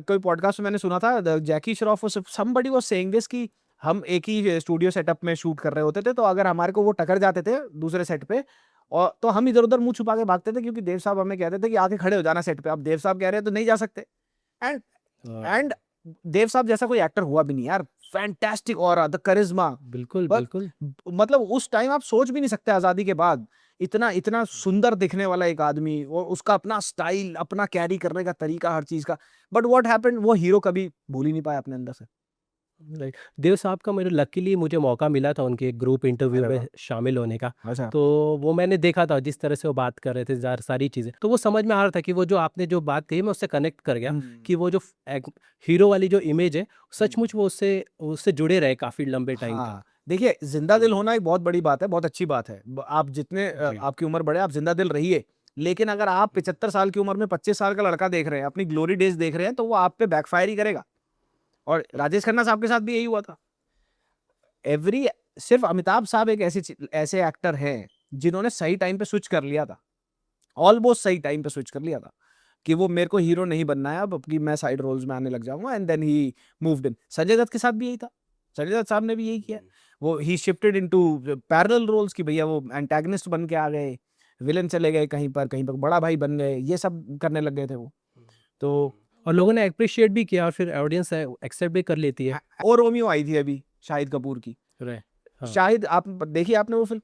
कोई पॉडकास्ट में मैंने सुना था, Jackie Shroff somebody was saying this कि हम एक ही स्टूडियो सेटअप में शूट कर रहे होते थे, तो अगर हमारे को वो टकर जाते थे दूसरे सेट पे, और तो हम इधर उधर मुंह छुपा के भागते थे, क्योंकि देव साहब हमें कहते थे कि आके खड़े हो जाना सेट पे। अब देव साहब कह रहे हैं तो नहीं जा सकते। एंड एंड देव साहब जैसा कोई एक्टर हुआ भी नहीं यार। फैंटास्टिक ऑरा, द करिश्मा। बिल्कुल, बस बिल्कुल। मतलब उस टाइम आप सोच भी नहीं सकते आजादी के बाद इतना इतना सुंदर दिखने वाला एक आदमी, और उसका अपना स्टाइल, अपना कैरी करने का तरीका, हर चीज का। बट व्हाट हैपेंड, वो हीरो कभी भूल ही नहीं पाया अपने अंदर से। राइट। देव साहब का लकीली मुझे मौका मिला था उनके ग्रुप इंटरव्यू अरे वाह! में शामिल होने का। अच्छा। तो वो मैंने देखा था जिस तरह से वो बात कर रहे थे, सारी चीज़ें, तो वो समझ में आ रहा था कि वो जो आपने जो बात कही, मैं उससे कनेक्ट कर गया कि वो जो हीरो वाली जो इमेज है, सचमुच वो उससे उससे जुड़े रहे काफ़ी लंबे टाइम तक। हाँ, देखिए जिंदा दिल होना एक बहुत बड़ी बात है, बहुत अच्छी बात है। आप जितने जी। आपकी उम्र बढ़े, आप जिंदा दिल रहिए। लेकिन अगर आप 75 साल की उम्र में 25 साल का लड़का देख रहे हैं, अपनी ग्लोरी डेज देख रहे हैं, तो वो आप पे बैकफायर ही करेगा। और राजेश खन्ना साहब के साथ भी यही हुआ था। एवरी सिर्फ अमिताभ साहब एक ऐसे एक्टर हैं जिन्होंने सही टाइम पे स्विच कर लिया था। ऑलमोस्ट सही टाइम पे स्विच कर लिया था कि वो मेरे को हीरो नहीं बनना है अब कि मैं साइड रोल्स में आने लग जाऊंगा, and then he moved in. Sanjay Dutt के साथ भी यही था। संजय दत्त साहब ने भी यही किया। वो he shifted into parallel roles कि भैया वो एंटागनिस्ट बन के आ गए, विलन चले गए, कहीं पर बड़ा भाई बन गए, ये सब करने लग गए थे वो। तो और लोगों ने एप्रिशिएट भी किया और फिर ऑडियंस एक्सेप्ट भी कर लेती है। और रोमियो आई थी अभी शाहिद कपूर की। हाँ। शाहिद, आप देखिए आपने वो फिल्म?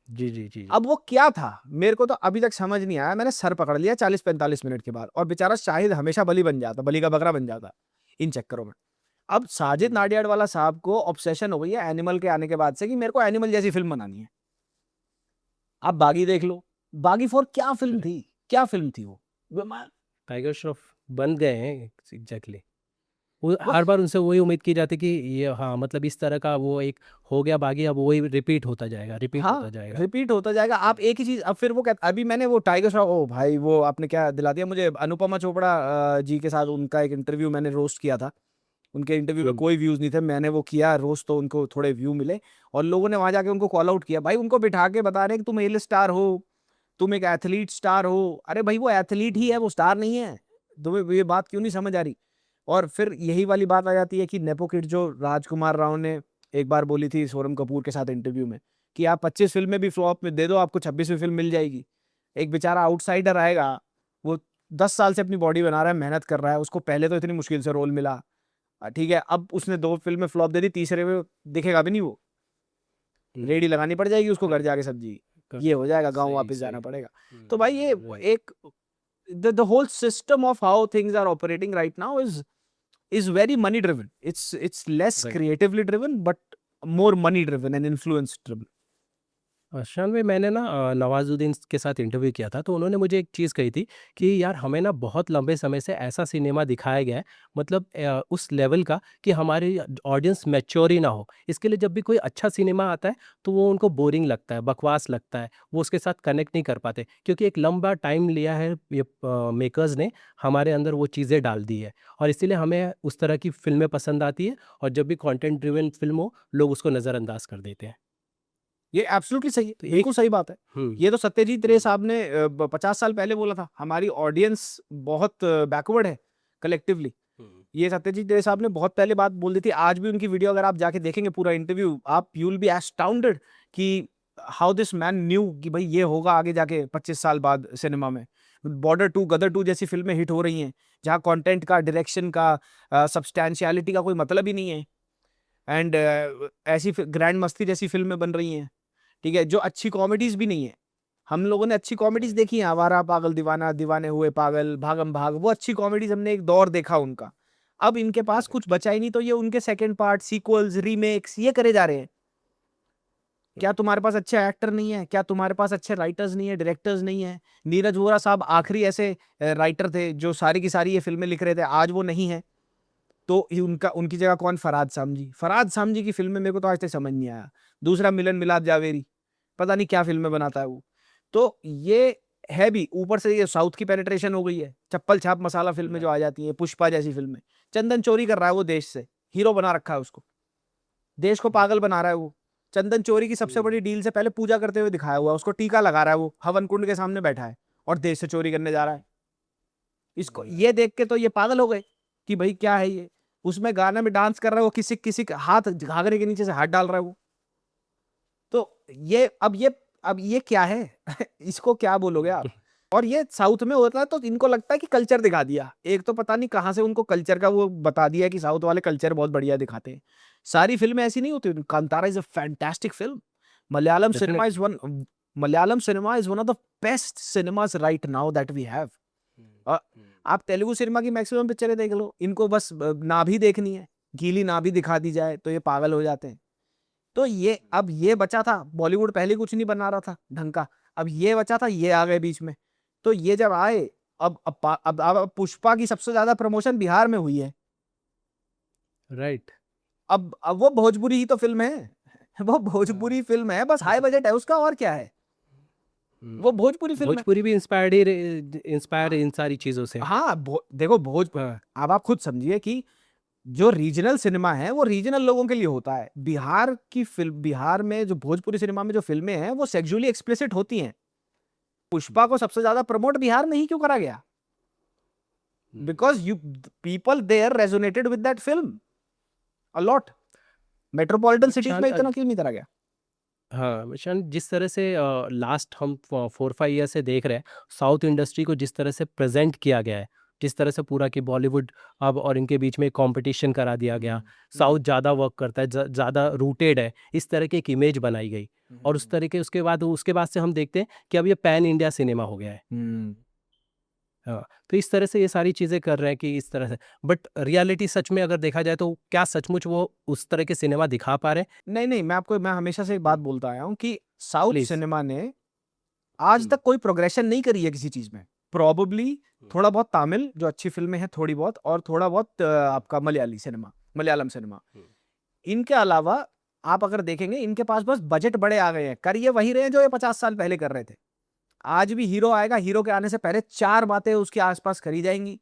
जी, जी, जी। अब वो क्या था, मेरे को तो अभी तक समझ नहीं आया। मैंने सर पकड़ लिया 40-45 मिनट के बाद, और बेचारा शाहिद हमेशा बलि बन जाता, बलि का बकरा बन जाता इन चक्करों में। अब साजिद नाडियाडवाला साहब को ऑब्सेशन हो गई है एनिमल के आने के बाद से कि मेरे को एनिमल जैसी फिल्म बनानी है। आप बागी देख लो, बागी 4 क्या फिल्म थी, क्या फिल्म थी वो। टाइगर श्रॉफ बन गए हैं एग्जैक्टली। वो वो हर बार उनसे वही उम्मीद की जाती कि ये, हाँ, मतलब इस तरह का वो एक हो गया बागी, अब वही रिपीट होता जाएगा, रिपीट होता हाँ, जाएगा। रिपीट होता जाएगा। आप एक ही चीज, अब फिर वो कहता, अभी मैंने वो टाइगर श्रॉफ, ओ भाई वो आपने क्या दिला दिया मुझे। अनुपमा चोपड़ा जी के साथ उनका एक इंटरव्यू मैंने रोस्ट किया था। उनके इंटरव्यू में कोई व्यूज नहीं थे, मैंने वो किया रोस्ट, तो उनको थोड़े व्यू मिले, और लोगों ने वहां जाके उनको कॉल आउट किया। भाई उनको बिठा के बता रहे हैं कि तुम एल स्टार हो, तुम एक एथलीट स्टार हो। अरे भाई वो एथलीट ही है, वो स्टार नहीं है। तुम्हें ये बात क्यों नहीं समझ आ रही? और फिर यही वाली बात आ जाती है कि नेपो किड जो राजकुमार राव ने एक बार बोली थी सोनम कपूर के साथ इंटरव्यू में, कि आप 25 फिल्में भी फ्लॉप में दे दो, आपको 26वीं फिल्म मिल जाएगी। एक बेचारा आउटसाइडर आएगा, वो 10 साल से अपनी बॉडी बना रहा है, मेहनत कर रहा है, उसको पहले तो इतनी मुश्किल से रोल मिला, ठीक है, अब उसने 2 फिल्में फ्लॉप दे दी, तीसरे में दिखेगा भी नहीं वो। रेडी लगानी पड़ जाएगी उसको घर जाके सब्जी, ये हो जाएगा, गाँव वापस जाना पड़ेगा। तो भाई ये एक the whole system of how things are operating right now is very money driven. It's less Right. creatively driven, but more money driven and influence driven. शान में मैंने ना नवाजुद्दीन के साथ इंटरव्यू किया था, तो उन्होंने मुझे एक चीज़ कही थी कि यार हमें ना बहुत लंबे समय से ऐसा सिनेमा दिखाया गया है, मतलब उस लेवल का कि हमारी ऑडियंस मैच्योर ही ना हो। इसके लिए जब भी कोई अच्छा सिनेमा आता है तो वो उनको बोरिंग लगता है, बकवास लगता है, वो उसके साथ कनेक्ट नहीं कर पाते, क्योंकि एक लंबा टाइम लिया है ये मेकर्स ने हमारे अंदर वो चीज़ें डाल दी है, और इसीलिए हमें उस तरह की फिल्में पसंद आती है, और जब भी कंटेंट ड्रिवन फिल्म हो लोग उसको नज़रअंदाज कर देते हैं। ये एब्सोल्युटली सही है, तो बिल्कुल सही बात है। हुँ। ये तो सत्यजीत रे साहब ने 50 साल पहले बोला था, हमारी ऑडियंस बहुत बैकवर्ड है कलेक्टिवली। ये सत्यजीत रे साहब ने बहुत पहले बात बोल दी थी। आज भी उनकी वीडियो अगर आप जाके देखेंगे पूरा इंटरव्यू, आप यू विल बी एस्टाउंडेड कि हाउ दिस मैन न्यू कि भाई ये होगा आगे जाके 25 साल बाद सिनेमा में। बॉर्डर 2, गदर 2 जैसी फिल्में हिट हो रही हैं, जहाँ कंटेंट का, डायरेक्शन का, सब्सटैंशियलिटी का कोई मतलब ही नहीं है। एंड ऐसी ग्रैंड मस्ती जैसी फिल्में बन रही हैं, ठीक है, जो अच्छी कॉमेडीज भी नहीं है। हम लोगों ने अच्छी कॉमेडीज देखी हैं, आवारा पागल दीवाना, दीवाने हुए पागल, भागम भाग, वो अच्छी कॉमेडीज हमने एक दौर देखा उनका। अब इनके पास कुछ बचा ही नहीं, तो ये उनके सेकंड पार्ट, सीक्वल्स, रीमेक्स ये करे जा रहे हैं। क्या तुम्हारे पास अच्छे एक्टर नहीं है? क्या तुम्हारे पास अच्छे राइटर्स नहीं है, डायरेक्टर्स नहीं है? नीरज वोरा साहब आखिरी ऐसे राइटर थे जो सारी की सारी ये फिल्में लिख रहे थे, आज वो नहीं है। तो उनकी जगह कौन? फरहाद सामजी। फरहाद सामजी की फिल्में मेरे को तो आज तक समझ नहीं आया। दूसरा मिलन मिलाद जावेरी, पता नहीं क्या फिल्में बनाता है वो। तो ये है भी, ऊपर से ये साउथ की पेनिट्रेशन हो गई है, चप्पल छाप मसाला फिल्में जो आ जाती है, पुष्पा जैसी फिल्में। चंदन चोरी कर रहा है वो देश से, हीरो बना रखा है उसको, देश को पागल बना रहा है वो। चंदन चोरी की सबसे बड़ी डील से पहले पूजा करते हुए दिखाया हुआ है, उसको टीका लगा रहा है वो, हवन कुंड के सामने बैठा है और देश से चोरी करने जा रहा है। इसको ये देख के तो ये पागल हो गए कि भाई क्या है ये। उसमें गाने में डांस कर रहा है वो, किसी किसी का हाथ घाघरे के नीचे से हाथ डाल रहा है वो। तो ये क्या है? इसको क्या बोलोगे आप? और ये साउथ में होता है तो इनको लगता है कि कल्चर दिखा दिया। एक तो पता नहीं कहां से उनको कल्चर का वो बता दिया कि साउथ वाले कल्चर बहुत बढ़िया दिखाते हैं। सारी फिल्में ऐसी नहीं होती। Kantara is a fantastic film. Malayalam cinema is one Malayalam cinema is one of the best cinemas right now that we have. आप तेलुगु सिनेमा की मैक्सिमम पिक्चरें देख लो, इनको बस नाभि देखनी है, गीली नाभि दिखा दी जाए तो ये पागल हो जाते हैं। तो ये अब ये बचा था, बॉलीवुड पहले कुछ नहीं बना रहा था ढंग का, अब ये बचा था, ये आ गए बीच में। तो ये जब आए, अब पुष्पा की सबसे ज्यादा प्रमोशन बिहार में हुई है। राइट। अब वो भोजपुरी ही तो फिल्म है। वो भोजपुरी फिल्म है, बस हाई बजट है उसका, और क्या है। वो भोजपुरी फिल्म है। भोजपुरी भी इंस्पायर इन सारी चीज़ों से। हाँ, देखो अब आप खुद समझिए कि जो रीजनल सिनेमा है वो रीजनल लोगों के लिए होता है। बिहार की फिल्म, बिहार में जो भोजपुरी सिनेमा में जो फिल्में हैं वो सेक्सुअली एक्सप्लिसिट होती हैं। पुष्पा को सबसे ज्यादा प्रमोट बिहार में ही क्यों करा गया? Because people there resonated with that film a lot. Metropolitan cities में इतना क्यों नहीं करा गया? हाँ शन, जिस तरह से लास्ट हम 4-5 ईयर से देख रहे हैं साउथ इंडस्ट्री को, जिस तरह से प्रेजेंट किया गया है, जिस तरह से पूरा कि बॉलीवुड अब और इनके बीच में कंपटीशन करा दिया गया, साउथ ज़्यादा वर्क करता है, ज़्यादा रूटेड है, इस तरह की एक इमेज बनाई गई। और उस तरह के उसके बाद से हम देखते हैं कि अब ये पैन इंडिया सिनेमा हो गया है। हाँ, तो इस तरह से ये सारी चीज़ें कर रहे हैं कि इस तरह से, बट रियलिटी सच में अगर देखा जाए तो क्या सचमुच वो उस तरह के सिनेमा दिखा पा रहे हैं? नहीं, मैं हमेशा से एक बात बोलता आया हूँ कि साउथ प्लीज। सिनेमा ने आज तक कोई प्रोग्रेशन नहीं करी है किसी चीज में। प्रोबेबली थोड़ा बहुत तमिल जो अच्छी फिल्में हैं थोड़ी बहुत, और थोड़ा बहुत आपका मलयालम सिनेमा। इनके अलावा आप अगर देखेंगे, इनके पास बस बजट बड़े आ गए हैं, कर ये वही रहे हैं जो ये 50 साल पहले कर रहे थे। आज भी हीरो आएगा, हीरो के आने से पहले 4 बातें उसके आसपास करी जाएंगी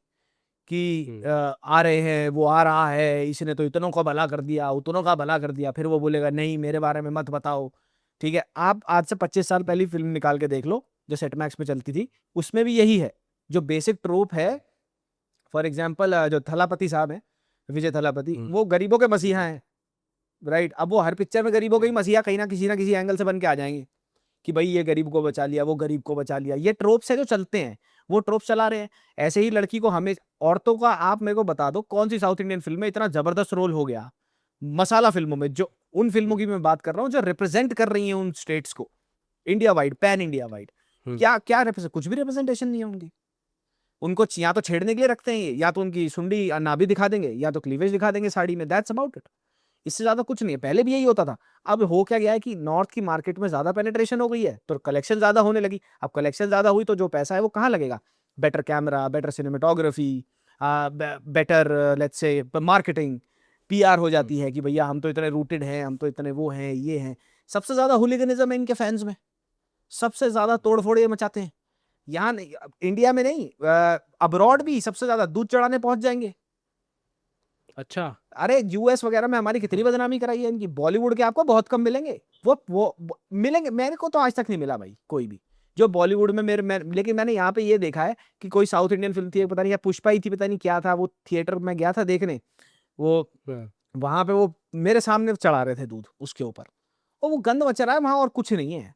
कि आ रहे हैं, वो आ रहा है, इसने तो इतनों का भला कर दिया, उतनों का भला कर दिया। फिर वो बोलेगा नहीं मेरे बारे में मत बताओ। ठीक है, आप आज से 25 साल पहले फिल्म निकाल के देख लो जो सेटमैक्स में चलती थी, उसमें भी यही है जो बेसिक ट्रोप है। फॉर एग्जाम्पल जो थलापति साहब है, विजय थलापति, वो गरीबों के मसीहा हैं, राइट। अब वो हर पिक्चर में गरीबों के ही मसीहा कहीं ना किसी एंगल से बन के आ जाएंगे कि भाई ये गरीब को बचा लिया, वो गरीब को बचा लिया। ये ट्रोप्स है जो चलते हैं, वो ट्रोप्स चला रहे हैं। ऐसे ही लड़की को, हमें औरतों का, आप मेरे को बता दो कौन सी साउथ इंडियन फिल्म में इतना जबरदस्त रोल हो गया मसाला फिल्मों में, जो उन फिल्मों की मैं बात कर रहा हूँ जो रिप्रेजेंट कर रही हैं उन स्टेट्स को India wide, pan India wide. क्या क्या कुछ भी रिप्रेजेंटेशन नहीं है उनकी। उनको या तो छेड़ने के लिए रखते हैं, या तो उनकी सुंडी नाभि दिखा देंगे, या तो क्लीवेज दिखा देंगे साड़ी में, दैट्स अबाउट इट। इससे ज्यादा कुछ नहीं है। पहले भी यही होता था। अब हो क्या गया है कि नॉर्थ की मार्केट में ज्यादा पेनिट्रेशन हो गई है तो कलेक्शन ज्यादा होने लगी। अब कलेक्शन ज्यादा हुई तो जो पैसा है वो कहाँ लगेगा? Better camera, better cinematography, better let's say marketing, PR हो जाती है कि भैया हम तो इतने रूटेड हैं, हम तो इतने वो हैं, ये हैं। सबसे ज्यादा हुलिगनिज्म है इनके फैंस में, सबसे ज्यादा तोड़फोड़ ये मचाते हैं। यहाँ नहीं, इंडिया में नहीं, अब्रॉड भी सबसे ज्यादा दूध चढ़ाने पहुंच जाएंगे। अच्छा। अरे यूएस वगैरह में हमारी कितनी बदनामी कराई है इनकी। बॉलीवुड के आपको बहुत कम मिलेंगे, वो मिलेंगे। मेरे को तो आज तक नहीं मिला भाई कोई भी जो बॉलीवुड में लेकिन मैंने यहाँ पे ये देखा है कि कोई साउथ इंडियन फिल्म थी, पता नहीं क्या पुष्पा ही थी, पता नहीं क्या था, वो थिएटर में गया था देखने, वो वहां पे वो मेरे सामने चढ़ा रहे थे दूध उसके ऊपर, और वो गंद मच रहा है वहां और कुछ नहीं है।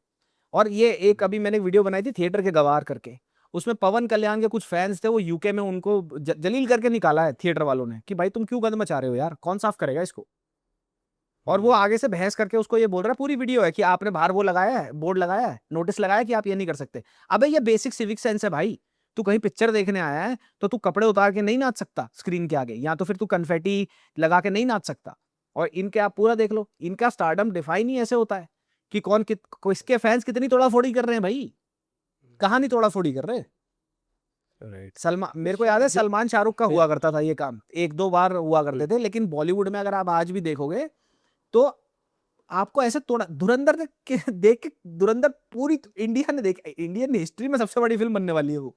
और ये एक अभी मैंने वीडियो बनाई थी थिएटर के गवार करके, उसमें पवन कल्याण के कुछ फैंस थे, वो यूके में, उनको जलील करके निकाला है थिएटर वालों ने कि भाई तुम क्यों गंद मचा रहे हो यार, कौन साफ करेगा इसको। और वो आगे से बहस करके उसको ये बोल रहा है, पूरी वीडियो है, कि आपने बाहर वो लगाया है, बोर्ड लगाया है, नोटिस लगाया है कि आप ये नहीं कर सकते। अबे ये बेसिक सिविक सेंस है भाई। तू कहीं पिक्चर देखने आया है तो तू कपड़े उतार के नहीं नाच सकता स्क्रीन के आगे, या तो फिर तू कन्फेटी लगा के नहीं नाच सकता। और इनके आप पूरा देख लो, इनका स्टारडम डिफाइन ही ऐसे होता है कि किसके फैंस कितनी तोड़ाफोड़ी कर रहे हैं भाई, कहानी तोड़ाफोड़ी कर रहे हैं। राइट। सलमान, मेरे को याद है सलमान शाहरुख का मैं हुआ करता था ये काम, एक दो बार हुआ करते थे, लेकिन बॉलीवुड में अगर आप आज भी देखोगे तो आपको ऐसे तोड़ा धुरंधर देख के धुरंधर पूरी इंडिया ने देख, इंडियन हिस्ट्री में सबसे बड़ी फिल्म बनने वाली है वो।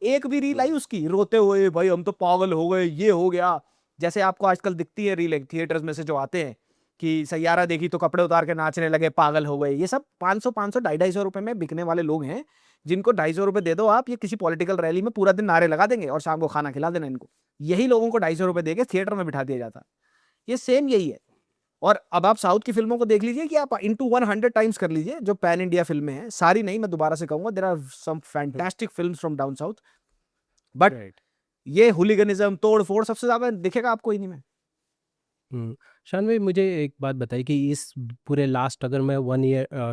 एक भी रील आई उसकी रोते हुए, भाई हम तो पागल हो गए, ये हो गया। जैसे आपको आजकल दिखती है रील थिएटर्स में से जो आते हैं कि सैयारा देखी तो कपड़े उतार के नाचने लगे, पागल हो गए, ये सब 500 500 250 रुपए में बिकने वाले लोग हैं, जिनको 250 रुपए दे दो आप, ये किसी पॉलिटिकल रैली में पूरा दिन नारे लगा देंगे और शाम को खाना खिला देना इनको। यही लोगों को 250 रुपए देके थिएटर में बिठा दिया जाता। ये सेम यही है। और अब आप साउथ की फिल्मों को देख लीजिए कि आप इनटू 100 टाइम्स कर लीजिए, जो पैन इंडिया फिल्में हैं, सारी नहीं, मैं दोबारा से कहूंगा, there are some fantastic films from down south, but right. ये हुलिगनिज्म, तोड़ फोड़ सबसे ज्यादा दिखेगा आपको इन्हीं में। शान भाई मुझे एक बात बताइए कि इस पूरे लास्ट अगर मैं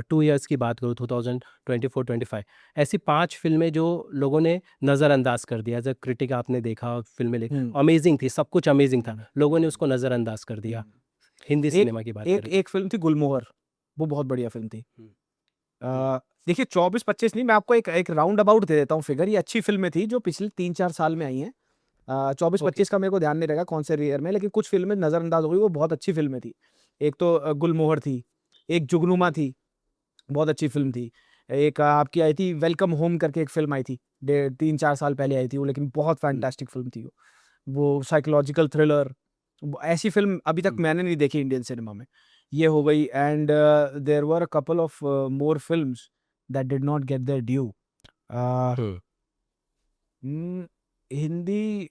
2 ईयर्स की बात करूँ 2024-25, ऐसी 5 फिल्में जो लोगों ने नज़रअंदाज कर दिया, एज अ क्रिटिक आपने देखा फिल्में अमेजिंग थी, सब कुछ अमेजिंग था, लोगों ने उसको नज़रअंदाज कर दिया। हिंदी एक सिनेमा की बात एक करें एक फिल्म थी गुलमोहर, वो बहुत बढ़िया फिल्म थी। हम्म, देखिए 24-25 नहीं, मैं आपको एक एक राउंड अबाउट दे देता हूँ फिगर, ये अच्छी फिल्में थी जो पिछले 3-4 साल में आई हैं। 24-25 का मेरे को ध्यान नहीं रहेगा कौन से ईयर में, लेकिन कुछ फिल्में नजरअंदाज हो गई, वो बहुत अच्छी फिल्में थी। एक तो गुलमोहर थी, एक जुगनुमा थी, बहुत अच्छी फिल्म थी। एक आपकी आई थी वेलकम होम करके एक फिल्म आई थी, 3-4 साल पहले आई थी वो, लेकिन बहुत फैंटास्टिक फिल्म थी वो साइकोलॉजिकल थ्रिलर। ऐसी फिल्म अभी तक मैंने नहीं देखी इंडियन सिनेमा में। ये हो गई, and there were a couple of more films that did not get their due. Hindi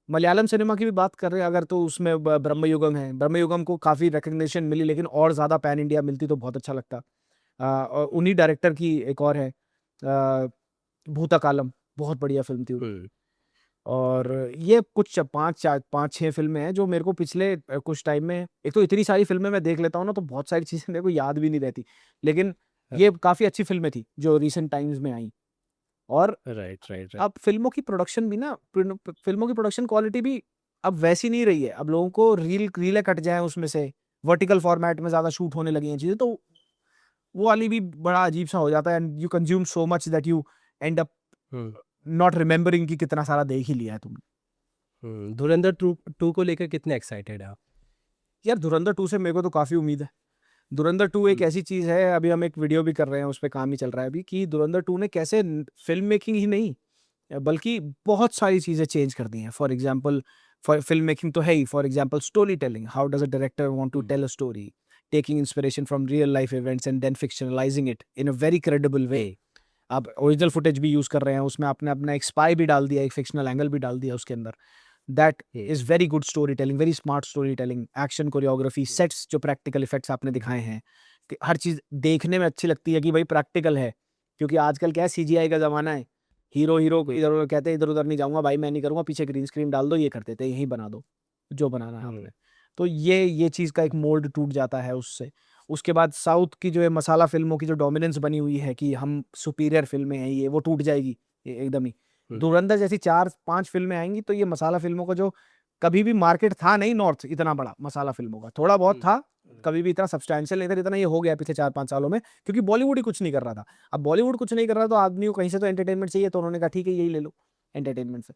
Malayalam cinema की भी बात कर रहे हैं अगर, तो उसमें ब्रह्मयुगम है, ब्रह्मयुगम को काफ़ी रिकग्निशन मिली, लेकिन और ज़्यादा पैन इंडिया मिलती तो बहुत अच्छा लगता। और उन्हीं डायरेक्टर की एक और है, भूतकालम, बहुत बढ़िया फिल्म थी वो। और ये कुछ 5-6 फिल्में हैं जो मेरे को पिछले कुछ टाइम में, एक तो इतनी सारी फिल्में मैं देख लेता हूँ ना, तो बहुत सारी चीज़ें मेरे को याद भी नहीं रहती, लेकिन ये काफ़ी अच्छी फिल्में थी जो रिसेंट टाइम्स में आई। और राइट राइट अब फिल्मों की प्रोडक्शन भी ना, फिल्मों की प्रोडक्शन क्वालिटी भी अब वैसी नहीं रही है। अब लोगों को रीलें कट जाए उसमें से, वर्टिकल फॉर्मेट में ज़्यादा शूट होने लगी हैं चीज़ें, तो वो वाली भी बड़ा अजीब सा हो जाता है, and you consume so much that you and up not remembering कि कितना सारा देख ही लिया है तुमने। धुरंधर 2 को लेकर कितने एक्साइटेड है आप? यार धुरंधर 2 से मेरे को तो काफ़ी उम्मीद है। धुरंधर 2 एक ऐसी चीज़ है, अभी हम एक वीडियो भी कर रहे हैं, उस पे काम ही चल रहा है अभी, कि धुरंधर 2 ने कैसे फिल्म मेकिंग ही नहीं, बल्कि बहुत सारी चीज़ें चेंज कर दी हैं। फॉर एग्जांपल, फिल्म मेकिंग तो है ही, for example story telling, how does a director want to tell a story, taking inspiration from real life events and then fictionalizing it in a very credible way. आप original footage भी use कर रहे हैं उसमें, आपने अपना एक spy भी डाल दिया, एक फिक्शनल एंगल भी डाल दिया उसके अंदर। That is very good story telling, very smart story telling. Action choreography, sets, जो प्रैक्टिकल इफेक्ट्स आपने दिखाए हैं, कि हर चीज़ देखने में अच्छी लगती है कि भाई प्रैक्टिकल है, क्योंकि आजकल क्या है, सीजीआई का ज़माना है। हीरो को इधर उधर कहते हैं, इधर उधर नहीं जाऊंगा भाई, मैं नहीं करूंगा, पीछे ग्रीन स्क्रीन डाल दो, ये कर देते हैं, यहीं बना दो जो बनाना है आपने। तो ये चीज़ का एक मोल्ड टूट जाता है उससे। उसके बाद साउथ की जो है मसाला फिल्मों की जो डोमिनेंस बनी हुई है कि हम सुपीरियर फिल्में हैं, ये वो टूट जाएगी एकदम ही। धुरंधर जैसी 4-5 फिल्में आएंगी तो ये मसाला फिल्मों का जो कभी भी मार्केट था नहीं नॉर्थ इतना बड़ा, मसाला फिल्मों का थोड़ा बहुत था, कभी भी इतना सब्सटैंशियल नहीं था जितना ये हो गया पिछले 4-5 सालों में, क्योंकि बॉलीवुड ही कुछ नहीं कर रहा था। अब बॉलीवुड कुछ नहीं कर रहा तो आदमी को कहीं से तो एंटरटेनमेंट चाहिए, तो उन्होंने कहा ठीक है यही ले लो एंटरटेनमेंट से।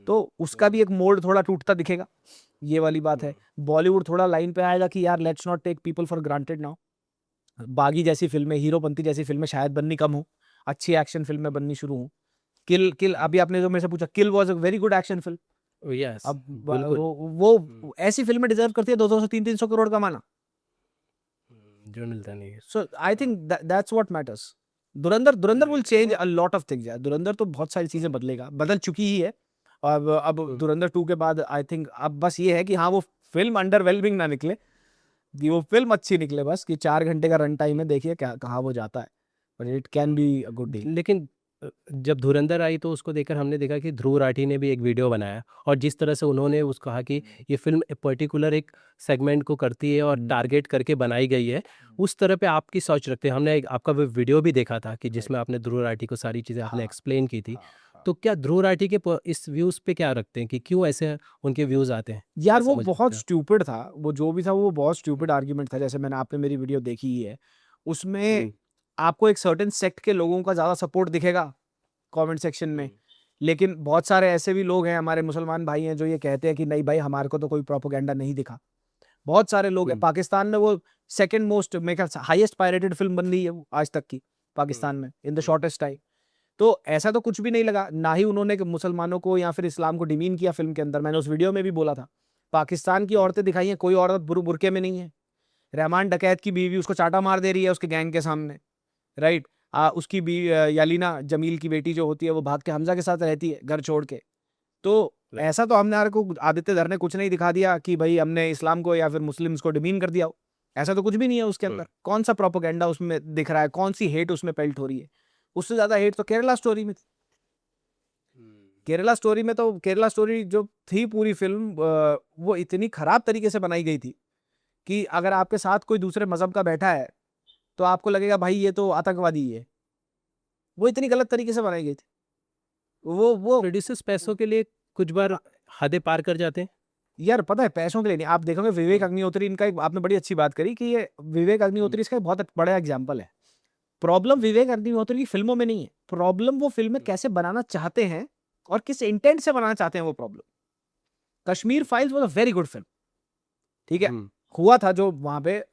तो उसका भी एक मोल्ड थोड़ा टूटता दिखेगा, ये वाली बात है। बॉलीवुड थोड़ा लाइन पे आएगा कि यार let's not take people for granted now. Baaghi जैसी फिल्में, हीरोपंती जैसी फिल्में शायद बननी कम हो, अच्छी एक्शन फिल्में बननी शुरू हो। किल अभी आपने जो मेरे से पूछा, Kill was a very good action film. Yes अब बिल्कुल। वो ऐसी फिल्में डिजर्व करती है 200 से 300 करोड़ कमाना। जो मिलता नहीं है। So I think that's what matters. Dhurandhar will change a lot of things यार। धुरंधर तो बहुत सारी चीजें बदलेगा, बदल चुकी ही है। अब धुरंधर 2 के बाद आई थिंक अब बस ये है कि हाँ वो फिल्म अंडरवेलमिंग ना निकले, कि वो फिल्म अच्छी निकले, बस कि 4 घंटे का रन टाइम है, देखिए क्या कहाँ वो जाता है, but it can be a good deal. लेकिन जब धुरंधर आई तो उसको देखकर हमने देखा कि ध्रुव राठी ने भी एक वीडियो बनाया और जिस तरह से उन्होंने उस कहा कि ये फिल्म पर्टिकुलर एक सेगमेंट को करती है और टारगेट करके बनाई गई है, उस तरह पे आपकी सोच रखते हैं। हमने एक आपका वीडियो भी देखा था कि जिसमें आपने ध्रुव राठी को सारी चीज़ें आपने एक्सप्लेन की थी। तो क्या ध्रुव राठी के इस व्यूज़ पे क्या रखते हैं कि क्यों ऐसे उनके व्यूज़ आते हैं? यार क्या वो समझ बहुत रखते हैं? स्टूपिड था, वो जो भी था वो बहुत स्टूपिड आर्ग्यूमेंट था। जैसे मैंने आपने मेरी वीडियो देखी ही है, उसमें आपको एक सर्टेन सेक्ट के लोगों का ज़्यादा सपोर्ट दिखेगा कमेंट सेक्शन में, लेकिन बहुत सारे ऐसे भी लोग हैं, हमारे मुसलमान भाई हैं, जो ये कहते हैं कि नहीं भाई हमारे को तो कोई प्रोपेगेंडा नहीं दिखा। बहुत सारे लोग हैं पाकिस्तान में, वो सेकंड मोस्ट मेरे ख्याल से हाईएस्ट पायरेटेड फिल्म बन रही है वो आज तक की पाकिस्तान में इन द शॉर्टेस्ट टाइम। तो ऐसा तो कुछ भी नहीं लगा, ना ही उन्होंने मुसलमानों को या फिर इस्लाम को डिमीन किया फिल्म के अंदर। मैंने उस वीडियो में भी बोला था, पाकिस्तान की औरतें दिखाई हैं, कोई औरत बुरके में नहीं है। रहमान डकैत की बीवी उसको चाटा मार दे रही है उसके गैंग के सामने, राइट। उसकी यालीना जमील की बेटी जो होती है वो भाग के हमजा के साथ रहती है घर छोड़ के। तो ऐसा तो हमने को आदित्य धर ने कुछ नहीं दिखा दिया कि भाई हमने इस्लाम को या फिर मुस्लिम्स को डिमीन कर दिया हो। ऐसा तो कुछ भी नहीं है उसके अंदर। कौन सा प्रोपोगेंडा उसमें दिख रहा है, कौन सी हेट उसमें पेल्ट हो रही है? उससे ज्यादा हेट तो केरला स्टोरी में थी। केरला स्टोरी में तो केरला स्टोरी जो थी पूरी फिल्म, वो इतनी खराब तरीके से बनाई गई थी कि अगर आपके साथ कोई दूसरे मजहब का बैठा है तो आपको लगेगा भाई ये तो आतंकवादी है। वो इतनी गलत तरीके से बनाई गई थी। वो प्रोड्यूसर्स पैसों के लिए कुछ बार हदें पार कर जाते हैं। यार पता है पैसों के लिए नहीं। आप देखोगे विवेक अग्निहोत्री, इनका एक आपने बड़ी अच्छी बात करी कि ये विवेक अग्निहोत्री इसका एक बहुत बड़ा एग्जाम्पल है। प्रॉब्लम विवेक अग्निहोत्री की फिल्मों में नहीं है, प्रॉब्लम वो फिल्में कैसे बनाना चाहते हैं और किस इंटेंट से बनाना चाहते हैं, वो problem. Kashmir files was a very good film, ठीक है। हुआ था जो वहां पे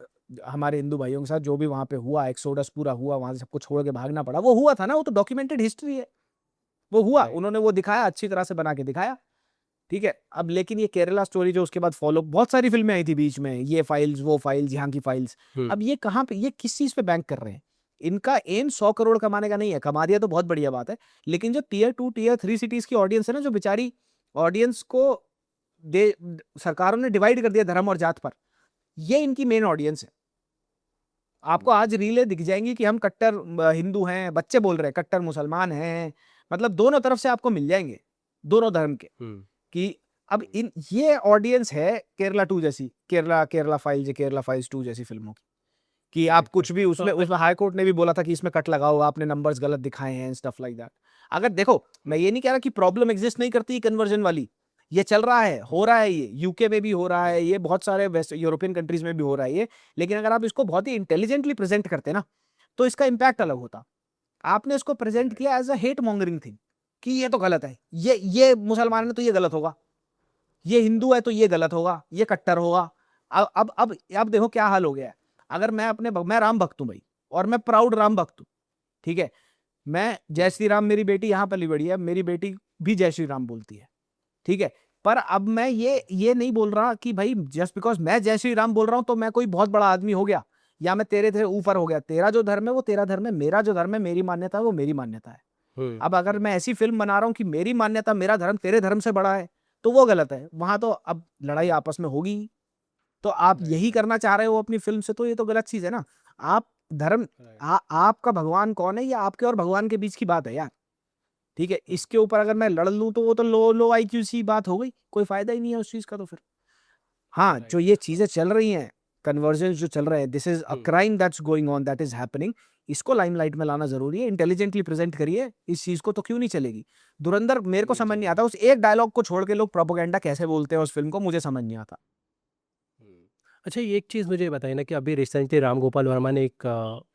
हमारे हिंदू भाइयों के साथ जो भी वहां पे हुआ, एक्सोडस पूरा हुआ, वहां से सबको छोड़ के भागना पड़ा, वो हुआ था ना, वो तो डॉक्यूमेंटेड हिस्ट्री है। वो हुआ, उन्होंने वो दिखाया, अच्छी तरह से बना के दिखाया, ठीक है। अब लेकिन ये केरला स्टोरी जो उसके बाद फॉलो, बहुत सारी फिल्में आई थी बीच में, ये फाइल्स, वो फाइल्स, यहाँ की फाइल्स। अब ये कहाँ पे, ये किस चीज पे बैंक कर रहे हैं? इनका एम 100 करोड़ कमाने का नहीं है, कमा दिया तो बहुत बढ़िया बात है, लेकिन जो टीयर 2 टीयर 3 सिटीज की ऑडियंस है ना, जो बेचारी ऑडियंस को सरकारों ने डिवाइड कर दिया धर्म और जात पर, ये इनकी मेन ऑडियंस है। आपको आज रीलें दिख जाएंगी कि हम कट्टर हिंदू हैं, बच्चे बोल रहे हैं कट्टर मुसलमान हैं, मतलब दोनों तरफ से आपको मिल जाएंगे, दोनों धर्म के। कि अब इन ये ऑडियंस है केरला 2 जैसी, केरला फाइल्स, केरला फाइल्स 2 जैसी फिल्मों की, कि आप कुछ भी उसमें हाई कोर्ट ने भी बोला था कि इसमें कट लगाओ, आपने नंबर्स गलत दिखाए हैं, स्टफ लाइक दैट। अगर देखो, मैं ये नहीं कह रहा कि प्रॉब्लम एग्जिस्ट नहीं करती कन्वर्जन वाली, ये चल रहा है, हो रहा है, ये यूके में भी हो रहा है, ये बहुत सारे वेस्ट यूरोपियन कंट्रीज में भी हो रहा है ये। लेकिन अगर आप इसको बहुत ही इंटेलिजेंटली प्रेजेंट करते ना, तो इसका इंपैक्ट अलग होता। आपने इसको प्रेजेंट किया as a hate mongering thing, कि ये तो गलत है, ये मुसलमान है तो ये गलत होगा, ये हिंदू है तो ये गलत होगा, ये कट्टर होगा। अब देखो क्या हाल हो गया है। अगर मैं राम भक्त हूं भाई, और मैं प्राउड राम भक्त हूं, ठीक है। मैं जय श्री राम, मेरी बेटी यहां पली बड़ी है, मेरी बेटी भी जय श्री राम बोलती है, ठीक है। पर अब मैं ये नहीं बोल रहा कि भाई जस्ट बिकॉज मैं जय श्री राम बोल रहा हूं तो मैं कोई बहुत बड़ा आदमी हो गया, या मैं तेरे थे ऊपर हो गया। तेरा जो धर्म है वो तेरा धर्म है, मेरा जो धर्म है, मेरी मान्यता है वो मेरी मान्यता है। अब अगर मैं ऐसी फिल्म बना रहा हूं कि मेरी मान्यता, मेरा धर्म तेरे धर्म से बड़ा है, तो वो गलत है। वहां तो अब लड़ाई आपस में होगी। तो आप यही करना चाह रहे हो अपनी फिल्म से, तो ये तो गलत चीज है ना। आप धर्म, आपका भगवान कौन है, ये आपके और भगवान के बीच की बात है यार, ठीक है। इसके ऊपर अगर मैं लड़ लूं तो वो तो लो IQ सी बात हो गई, कोई फायदा ही नहीं है उस चीज का। तो फिर हाँ, जो ये चीजें चल रही हैं, कन्वर्जन जो चल रहे हैं, this is a crime that's going on, that is happening. इसको लाइमलाइट में लाना जरूरी है, इंटेलिजेंटली प्रेजेंट करिए इस चीज को, तो क्यों नहीं चलेगी। धुरंधर मेरे को समझ नहीं आता, उस एक डायलॉग को छोड़ के लोग प्रोपोगेंडा कैसे बोलते हैं उस फिल्म को, मुझे समझ नहीं आता। अच्छा, ये एक चीज़ मुझे बताइए ना कि अभी रिसेंटली राम गोपाल वर्मा ने एक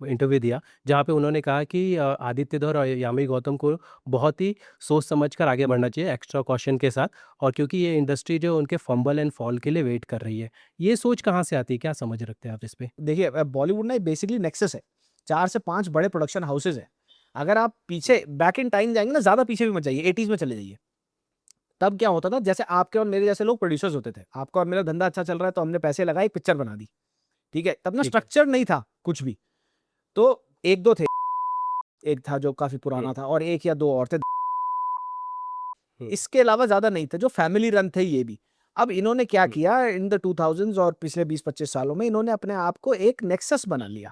इंटरव्यू दिया जहाँ पे उन्होंने कहा कि आदित्य धर और यामी गौतम को बहुत ही सोच समझ कर आगे बढ़ना चाहिए, एक्स्ट्रा कॉशन के साथ, और क्योंकि ये इंडस्ट्री जो उनके फंबल एंड फॉल के लिए वेट कर रही है। ये सोच कहाँ से आती है, क्या समझ रखते हैं आप इस पे? देखिए, बॉलीवुड ना बेसिकली नेक्सस है, 4 से 5 बड़े प्रोडक्शन हाउसेज है। अगर आप पीछे बैक इन टाइम जाएंगे ना, ज्यादा पीछे भी मत जाइए, 80s में चले जाइए। तब क्या होता था, जैसे आपके और मेरे जैसे लोग प्रोड्यूसर्स होते थे, आपका और मेरा धंधा अच्छा चल रहा है तो हमने पैसे लगाए, एक पिक्चर बना दी, ठीक है। तब ना स्ट्रक्चर नहीं था कुछ भी, तो एक दो थे, एक था जो काफी पुराना था और एक या दो और थे, इसके अलावा ज्यादा नहीं थे, जो फैमिली रन थे ये भी। अब इन्होंने क्या किया इन द 2000s और पिछले 20-25 सालों में, इन्होंने अपने आप को एक नेक्सस बना लिया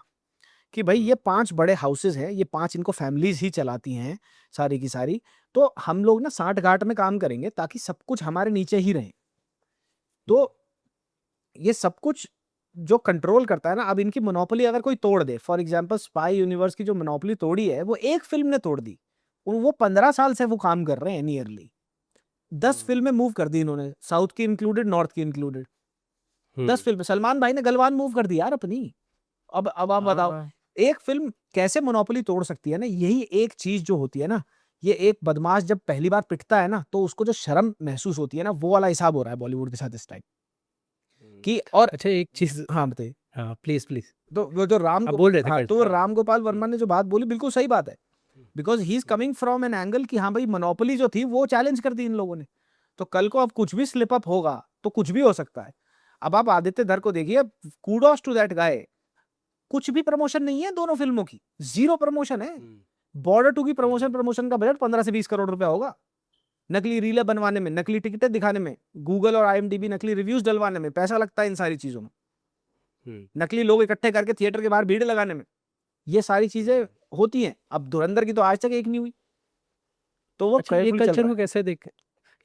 कि भाई ये 5 बड़े हाउसेज हैं, ये 5 इनको फैमिलीज ही चलाती हैं सारी की सारी, तो हम लोग ना साठ गांठ में काम करेंगे ताकि सब कुछ हमारे नीचे ही रहे। तो ये सब कुछ जो कंट्रोल करता है ना, अब इनकी मोनोपोली अगर कोई तोड़ दे, फॉर एग्जांपल स्पाई यूनिवर्स की जो मोनोपोली तोड़ी है वो एक फिल्म ने तोड़ दी, वो 15 साल से वो काम कर रहे हैं नियरली, 10 फिल्में मूव कर दी इन्होंने, साउथ की इंक्लूडेड, नॉर्थ की इंक्लूडेड, 10 फिल्में। सलमान भाई ने गलवान मूव कर दी यार अपनी। अब आप बताओ, एक फिल्म कैसे मोनोपोली तोड़ सकती है ना, यही एक चीज जो होती है ना, ये एक बदमाश जब पहली बार पिटता है ना, तो उसको जो शर्म महसूस होती है ना, वो वाला हिसाब हो रहा है बॉलीवुड के साथ इस टाइम कि। और अच्छा एक चीज़, हाँ बताइए। हाँ प्लीज़ प्लीज़, तो वो जो आप बोल रहे थे हाँ, कंटिन्यू। तो राम गोपाल वर्मा ने जो बात बोली बिल्कुल सही बात है, because he is coming from an angle कि हाँ भाई मोनोपोली जो थी वो चैलेंज कर दी इन लोगों ने, तो कल को अब कुछ भी स्लिप अप होगा तो कुछ भी हो सकता है। अब आप आदित्य धर को देखिए, कूडोस टू दैट गाय, कुछ भी प्रमोशन नहीं है दोनों फिल्मों की, जीरो प्रमोशन है। बॉर्डर 2 की प्रमोशन का बजट 15 से 20 करोड़ रुपया होगा, नकली रीलें बनवाने में, नकली टिकटें दिखाने में, गूगल और IMDb नकली रिव्यूज डलवाने में पैसा लगता है इन सारी चीजों में, नकली लोग इकट्ठे करके थिएटर के बाहर भीड़ लगाने में, ये सारी चीजें होती हैं। अब धुरंधर की तो आज तक एक नहीं हुई, तो वो अच्छा ये केयरफुल चल कल्चर रहा को है। कैसे देख,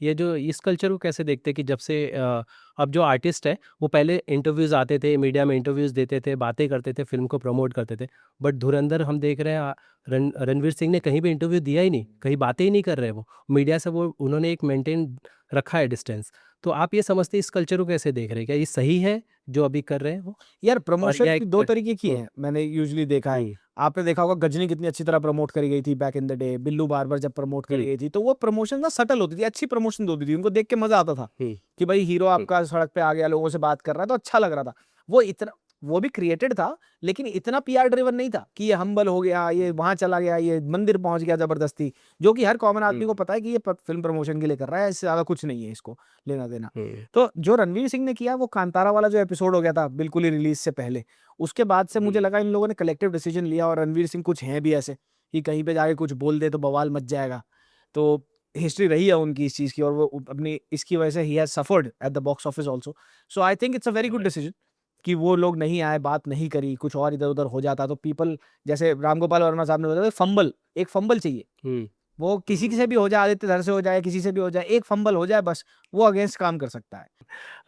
ये जो इस कल्चर को कैसे देखते हैं कि जब से अब जो आर्टिस्ट है वो पहले इंटरव्यूज़ आते थे, मीडिया में इंटरव्यूज़ देते थे, बातें करते थे, फ़िल्म को प्रमोट करते थे, बट धुरंधर हम देख रहे हैं रणवीर सिंह ने कहीं भी इंटरव्यू दिया ही नहीं, कहीं बातें ही नहीं कर रहे वो मीडिया से, वो उन्होंने एक मेंटेन रखा है डिस्टेंस। तो आप ये समझते हैं इस कल्चर को कैसे देख रहे हैं, क्या ये सही है जो अभी कर रहे हैं वो, यार और प्रमोशन या की एक 2 तरीके की हुँ, है, मैंने यूजुअली देखा है। हुँ, आपने देखा होगा गजनी कितनी अच्छी तरह प्रमोट करी गई थी back in the day, Billu barber जब प्रमोट करी हुँ, गई थी, तो वो प्रमोशन ना सटल होती थी, अच्छी प्रमोशन होती थी, उनको देख के मजा आता था हुँ, कि भाई हीरो हुँ, आपका सड़क पे आ गया, लोगों से बात कर रहा है, तो अच्छा लग रहा था। वो इतना, वो भी क्रिएटेड था, लेकिन इतना PR ड्रिवन नहीं था कि ये हम्बल हो गया, ये वहां चला गया, ये मंदिर पहुंच गया जबरदस्ती, जो कि हर कॉमन आदमी को हुँ, पता है कि ये फिल्म प्रमोशन के लिए कर रहा है, इससे ज्यादा कुछ नहीं है इसको लेना देना। हुँ, तो जो रणवीर सिंह ने किया, वो कांतारा वाला जो एपिसोड हो गया था बिल्कुल ही रिलीज से पहले, उसके बाद से मुझे हुँ, लगा इन लोगों ने कलेक्टिव डिसीजन लिया, और रणवीर सिंह कुछ हैं भी ऐसे कि कहीं पे जाके कुछ बोल दे तो बवाल मच जाएगा, तो हिस्ट्री रही है उनकी इस चीज की, और वो अपनी इसकी वजह से he has suffered at the box office also. So I think it's a very good right, decision कि वो लोग नहीं आए, बात नहीं करी, कुछ और इधर उधर हो जाता तो पीपल, जैसे राम गोपाल वर्मा साहब ने बताया, फंबल, एक फंबल चाहिए, हुँ, वो किसी हुँ। से भी हो जाए, आदित्य धर से हो जाए, किसी से भी हो जाए, एक फंबल हो जाए बस, वो अगेंस्ट काम कर सकता है।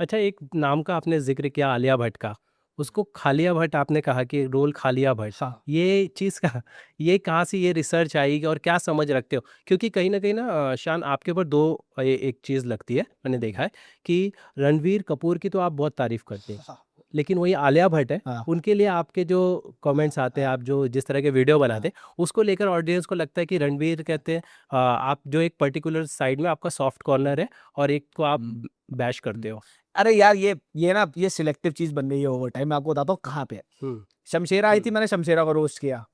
अच्छा एक नाम का आपने ज़िक्र किया आलिया भट्ट का, उसको खालिया भट्ट आपने कहा कि रोल खालिया भट्ट, हाँ। ये चीज़ का ये कहाँ से ये रिसर्च आई और क्या समझ रखते हो? क्योंकि कहीं न कहीं ना शान आपके ऊपर 2 एक चीज़ लगती है, मैंने देखा है कि रणवीर कपूर की तो आप बहुत तारीफ़ करते हैं, हाँ। लेकिन वही आलिया भट्ट है, हाँ। उनके लिए आपके जो कमेंट्स आते हैं, आप जो जिस तरह के वीडियो बनाते हैं, उसको लेकर ऑडियंस को लगता है कि रणवीर कहते हैं आप जो एक पर्टिकुलर साइड में आपका सॉफ्ट कॉर्नर है और एक को आप हम्म। बैश करते हो। अरे यार, ये ना, ये सिलेक्टिव चीज बन गई है ओवर टाइम, मैं आपको बताता हूँ कहाँ पे है। हुँ, शमशेरा आई थी, हुँ, मैंने शमशेरा को रोस्ट किया,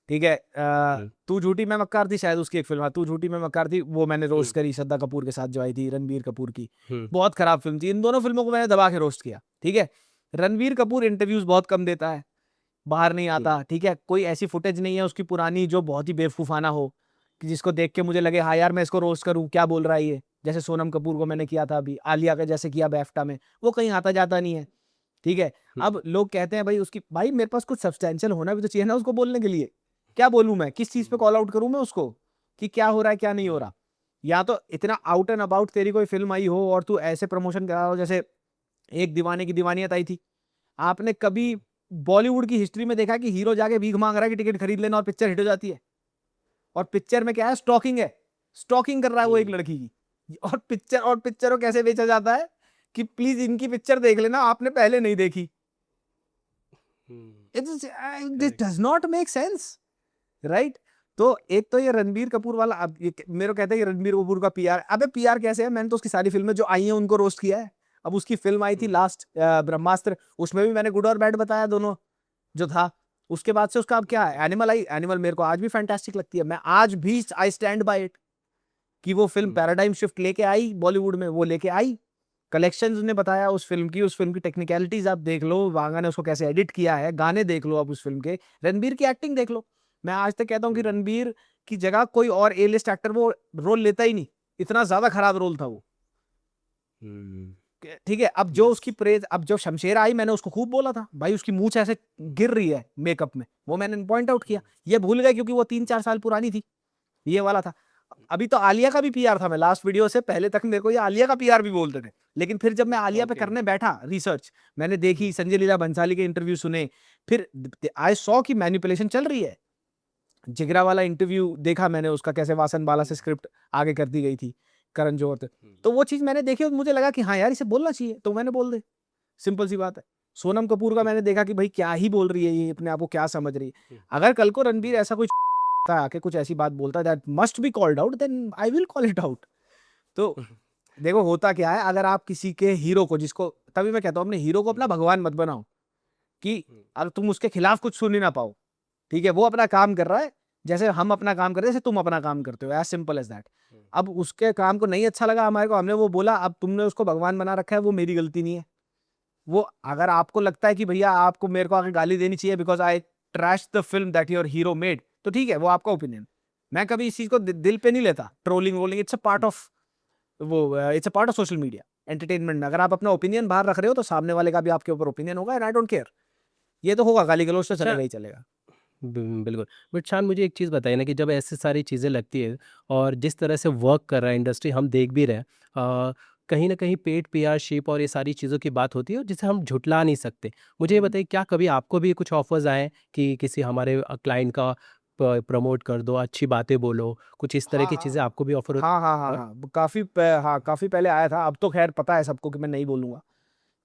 ठीक है। हुँ, तू झूठी मैं मक्कार थी, शायद उसकी एक फिल्म है, तू झूठी मैं मक्कार थी, वो मैंने हुँ, रोस्ट करी श्रद्धा कपूर के साथ जो आई थी, रणबीर कपूर की, हुँ, बहुत खराब फिल्म थी। इन दोनों फिल्मों को मैंने दबा के रोस्ट किया, ठीक है। रणबीर कपूर इंटरव्यूज बहुत कम देता है, बाहर नहीं हुँ, आता, ठीक है, कोई ऐसी फुटेज नहीं है उसकी पुरानी जो बहुत ही बेवकूफाना हो, कि जिसको देख के मुझे लगे हाँ यार मैं इसको रोस्ट करूं, क्या बोल रहा है ये, जैसे सोनम कपूर को मैंने किया था अभी, आलिया का जैसे किया बैफ्टा में, वो कहीं आता जाता नहीं है, ठीक है। हुँ, अब लोग कहते हैं भाई उसकी, भाई मेरे पास कुछ सब्सटेंशियल होना भी तो चाहिए ना उसको बोलने के लिए, क्या बोलूं मैं, किस चीज पे हुँ, कॉल आउट करूं मैं उसको कि क्या हो रहा है क्या नहीं हो हुँ, रहा। या तो इतना आउट एंड अबाउट तेरी कोई फिल्म आई हो और तू ऐसे प्रमोशन करा हो, जैसे एक दीवाने की दीवानियत आई थी, आपने कभी हुँ, बॉलीवुड की हिस्ट्री में देखा कि हीरो जाके भीख मांग रहा है कि टिकट खरीद लेना और पिक्चर हिट हो जाती है? और पिक्चर में क्या है, स्टॉकिंग है, स्टॉकिंग कर रहा है वो एक हुँ, लड़की की, और पिक्चर को कैसे बेचा जाता है कि प्लीज इनकी पिक्चर देख लेना, आपने पहले नहीं देखी। Hmm, this correct, does not make sense, right. तो एक तो ये रणबीर कपूर वाला, अब ये मेरे को कहते हैं कि रणबीर कपूर का PR, अबे PR कैसे है, मैंने तो उसकी सारी फिल्में जो आई हैं उनको रोस्ट किया है। अब उसकी फिल्म आई थी हुँ, लास्ट ब्रह्मास्त्र, उसमें भी मैंने गुड और बैड बताया दोनों जो था। उसके बाद से उसका अब क्या है, एनिमल आई, एनिमल मेरे को आज भी फैंटास्टिक लगती है, मैं आज भी आई स्टैंड बाय इट कि वो फिल्म हुँ, पैराडाइम शिफ्ट लेके आई बॉलीवुड में, वो लेके आई। कलेक्शंस ने बताया उस फिल्म की टेक्निकलिटीज आप देख लो, वांगा ने उसको कैसे एडिट किया है, गाने देख लो आप उस फिल्म के, रणबीर की एक्टिंग देख लो। मैं आज तक कहता हूँ कि हुँ, रणबीर की जगह कोई और A लिस्ट एक्टर वो रोल लेता ही नहीं, इतना ज्यादा खराब रोल था वो। हुँ। ठीक है, अब जो Yes. उसकी प्रेज, अब जब शमशेर आई मैंने उसको खूब बोला था भाई उसकी मूंछ ऐसे गिर रही है मेकअप में, वो मैंने पॉइंट आउट किया। ये भूल गए क्योंकि वो 3-4 साल पुरानी थी, ये वाला था। अभी तो आलिया का भी पीआर था, मैं लास्ट वीडियो से पहले तक मेरे को ये आलिया का पीआर भी बोलते थे, लेकिन फिर जब मैं आलिया पे Okay. करने बैठा रिसर्च, मैंने देखी, संजय लीला भंसाली के इंटरव्यू सुने, फिर आई सॉ की मैनिपुलेशन चल रही है। जिगरा वाला इंटरव्यू देखा मैंने उसका, कैसे वासन बाला से स्क्रिप्ट आगे कर दी गई थी करण जौहर से। तो वो चीज मैंने देखी और मुझे लगा कि हाँ यार इसे बोलना चाहिए, तो मैंने बोल दे, सिंपल सी बात है। सोनम कपूर का मैंने देखा कि भाई क्या ही बोल रही है ये, अपने आप को क्या समझ रही है। अगर कल को रणबीर ऐसा कुछ आके कुछ ऐसी बात बोलता है that must be called out, then I will call it out. तो देखो होता क्या है, अगर आप किसी के हीरो को, जिसको, तभी मैं कहता हूँ अपने हीरो को अपना भगवान मत बनाओ कि अगर तुम उसके खिलाफ कुछ सुन ही ना पाओ। ठीक है, वो अपना काम कर रहा है, जैसे हम अपना काम कर रहे हैं, जैसे तुम अपना काम करते हो, एज सिंपल एज दैट। अब उसके काम को नहीं अच्छा लगा हमारे को, हमने वो बोला, अब तुमने उसको भगवान बना रखा है, वो मेरी गलती नहीं है। वो अगर आपको लगता है कि भैया आपको मेरे को आगे गाली देनी चाहिए because I trash the film that your hero made, तो ठीक है, वो आपका ओपिनियन। मैं कभी इस चीज को दिल पे नहीं लेता, ट्रोलिंग वोलिंग इट्स अ पार्ट ऑफ, वो it's a part of social media entertainment में। अगर आप अपना ओपिनियन बाहर रख रहे हो तो सामने वाले का भी आपके ऊपर ओपिनियन होगा, एंड आई डोंट केयर। ये तो होगा, गाली गलौज तो अच्छा, चलेगा ही चलेगा। बिल्कुल। बट शान, मुझे एक चीज़ बताइए ना कि जब ऐसी सारी चीज़ें लगती है और जिस तरह से वर्क कर रहा है इंडस्ट्री, हम देख भी रहे हैं, कहीं ना कहीं पेड पीआरशिप और ये सारी चीज़ों की बात होती है, और जिसे हम झुटला नहीं सकते। मुझे ये बताइए, क्या कभी आपको भी कुछ ऑफर्स आए कि किसी हमारे क्लाइंट का प्रमोट कर दो, अच्छी बातें बोलो, कुछ इस तरह हाँ, की हाँ, चीज़ें आपको भी ऑफर होती? हाँ, हाँ, हाँ, हाँ। हाँ, हाँ, काफ़ी पहले आया था, अब तो खैर पता है सबको कि मैं नहीं बोलूँगा।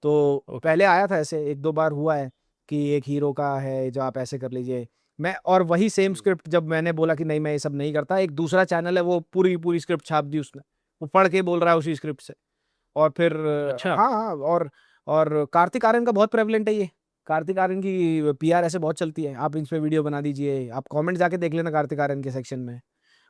तो ओके। पहले आया था ऐसे, 1-2 बार हुआ है कि एक हीरो का है जो आप ऐसे कर लीजिए। मैं और वही सेम स्क्रिप्ट जब मैंने बोला कि नहीं मैं ये सब नहीं करता, एक दूसरा चैनल है वो पूरी की पूरी स्क्रिप्ट छाप दी उसने। वो पढ़ के बोल रहा है उसी स्क्रिप्ट से। और फिर अच्छा। हाँ, हाँ, और कार्तिक आर्यन का बहुत प्रेवलेंट है ये। कार्तिक आर्यन की पीआर ऐसे बहुत चलती है। आप इस पे वीडियो बना दीजिए, आप कमेंट जाके देख लेना कार्तिक आर्यन के सेक्शन में।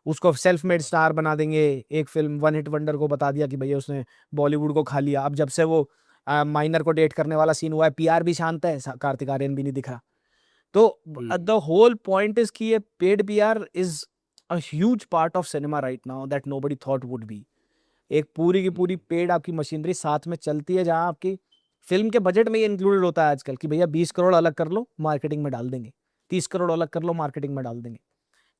उसको सेल्फ मेड स्टार बना देंगे। एक फ़िल्म वन हिट वंडर को बता दिया कि भैया उसने बॉलीवुड को खा लिया। अब जब से वो माइनर को डेट करने वाला सीन हुआ है, पीआर भी शांत है, कार्तिक आर्यन भी नहीं दिखा। तो द होल पॉइंट इज़ कि ये paid PR is a huge part of cinema right now that nobody thought would be. एक पूरी की पूरी पेड आपकी मशीनरी साथ में चलती है, जहाँ आपकी फ़िल्म के बजट में ये इंक्लूडेड होता है आजकल कि भैया 20 करोड़ अलग कर लो, मार्केटिंग में डाल देंगे। 30 करोड़ अलग कर लो, मार्केटिंग में डाल देंगे।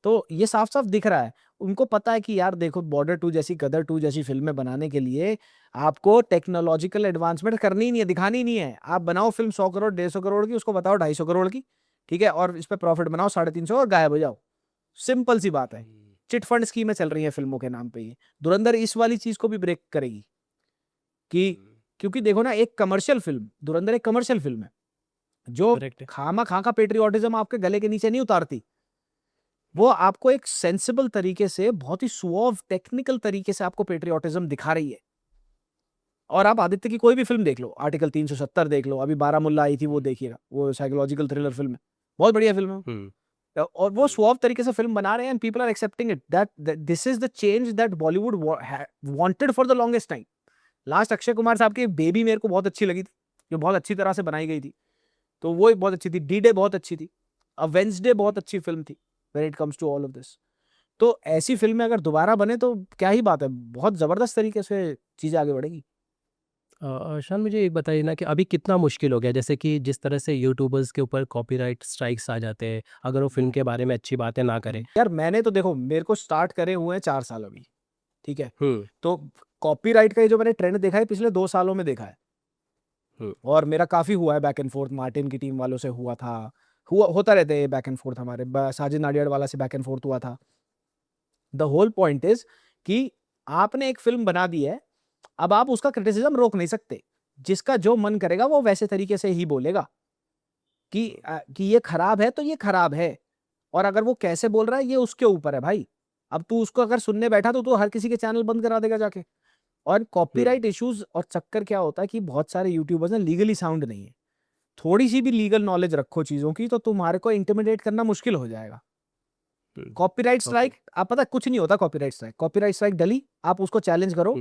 तो ये साफ-साफ दिख रहा है। उनको पता है कि यार देखो बॉर्डर 2 जैसी, गदर 2 जैसी फ़िल्में बनाने के लिए आपको टेक्नोलॉजिकल एडवांसमेंट करनी ही नहीं है, दिखानी ही नहीं है। आप बनाओ फ़िल्म 100 करोड़, 150 करोड़ की, उसको बताओ 250 करोड़ की, ठीक है? और इस पे प्रॉफिट बनाओ 350 और गायब हो जाओ। सिंपल सी बात है। चिट फंड स्कीमें चल रही हैं फ़िल्मों के नाम पे ये। धुरंधर इस वाली चीज़ को भी ब्रेक करेगी कि, क्योंकि देखो ना, एक कमर्शियल फ़िल्म, धुरंधर एक कमर्शियल फ़िल्म है, जो करेक्ट है। खामा-खा का पैट्रियोटिज़्म आपके गले के नीचे नहीं उतारती। वो आपको एक सेंसिबल तरीके से, बहुत ही सुऑव टेक्निकल तरीके से आपको पैट्रियोटिज्म दिखा रही है। और आप आदित्य की कोई भी फ़िल्म देख लो, आर्टिकल 370 देख लो, अभी बारामुल्ला आई थी वो देखिएगा, वो साइकोलॉजिकल थ्रिलर फ़िल्म है। बहुत बढ़िया फ़िल्म है वो। और वो सुऑव तरीके से फ़िल्म बना रहे हैं and people are accepting it that this is the change that Bollywood wanted for the longest time. Last Akshay Kumar साहब की बेबी मेरे को बहुत अच्छी लगी थी, जो बहुत अच्छी तरह से बनाई गई थी। तो वो एक बहुत अच्छी थी, डी डे बहुत अच्छी थी, अ वेडनेसडे बहुत अच्छी फ़िल्म थी when it comes to all of this. तो ऐसी फ़िल्में अगर दोबारा बने तो क्या ही बात है, बहुत ज़बरदस्त तरीके से चीज़ें आगे बढ़ेगी। शान, मुझे एक बताइए ना कि अभी कितना मुश्किल हो गया, जैसे कि जिस तरह से यूट्यूबर्स के ऊपर कॉपीराइट स्ट्राइक्स आ जाते हैं अगर वो फिल्म के बारे में अच्छी बातें ना करें। यार मैंने तो देखो, मेरे को स्टार्ट करे हुए हैं 4 साल अभी, ठीक है? हम्म। तो कॉपीराइट का ये जो मैंने ट्रेंड देखा है पिछले 2 सालों में देखा है, हम्म। और मेरा काफ़ी हुआ है बैक एंड फ़ोर्थ, मार्टिन की टीम वालों से हुआ था, होता रहता है ये बैक एंड फ़ोर्थ हमारे, साजिद नाडियाड वाला से बैक एंड फ़ोर्थ हुआ था। द होल पॉइंट इज़ कि आपने एक फ़िल्म बना दी है, अब आप उसका क्रिटिसिज़्म रोक नहीं सकते। जिसका जो मन करेगा वो वैसे तरीके से ही बोलेगा कि ये खराब है तो ये खराब है, और अगर वो कैसे बोल रहा है ये उसके ऊपर है भाई। अब तू उसको अगर सुनने बैठा तो तू हर किसी के चैनल बंद करा देगा जाके। और कॉपीराइट इश्यूज़ और चक्कर क्या होता है कि बहुत सारे यूट्यूबर्स ना लीगली साउंड नहीं है। थोड़ी-सी भी लीगल नॉलेज रखो चीज़ों की तो तुम्हारे को इंटिमिडेट करना मुश्किल हो जाएगा। Copyright okay. स्ट्राइक, आप पता है कुछ नहीं होता कॉपीराइट स्ट्राइक डली, आप उसको चैलेंज करो।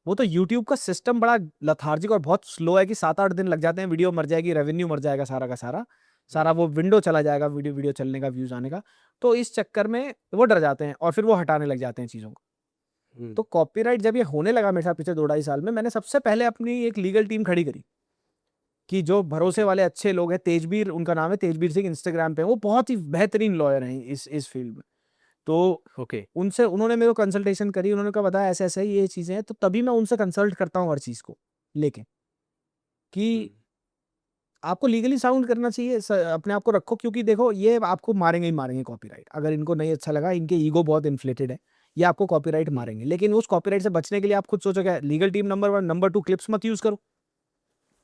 वो तो यूट्यूब का सिस्टम बड़ा लेथार्जिक और बहुत स्लो है कि 7-8 दिन लग जाते हैं, वीडियो मर जाएगी, रेवेन्यू मर जाएगा सारा का सारा। सारा वो विंडो चला जाएगा, वीडियो चलने का, व्यूज़ आने का। तो इस चक्कर में वो डर जाते हैं और फिर वो हटाने लग जाते हैं चीज़ों को। तो कॉपीराइट जब ये होने लगा मेरे साथ पिछले 2-2.5 साल में, मैंने सबसे पहले अपनी एक लीगल टीम खड़ी करी कि जो भरोसे वाले अच्छे लोग हैं, तेजबीर उनका नाम है, तेजबीर सिंह, इंस्टाग्राम पे, वो बहुत ही बेहतरीन लॉयर हैं इस फील्ड में। तो ओके उनसे उन्होंने मेरे को कंसल्टेशन करी, उन्होंने कहा बताया ऐसे ऐसे ये चीजें हैं, तो तभी मैं उनसे कंसल्ट करता हूँ हर चीज को लेके कि आपको लीगली साउंड करना चाहिए, अपने आप को रखो, क्योंकि देखो ये आपको मारेंगे ही मारेंगे कॉपीराइट। अगर इनको नहीं अच्छा लगा, इनके ईगो बहुत इन्फ्लेटेड है, ये आपको कॉपीराइट मारेंगे। लेकिन उस कॉपीराइट से बचने के लिए आप खुद सोचो, क्या legal team number 1, number 2 clips मत यूज करो,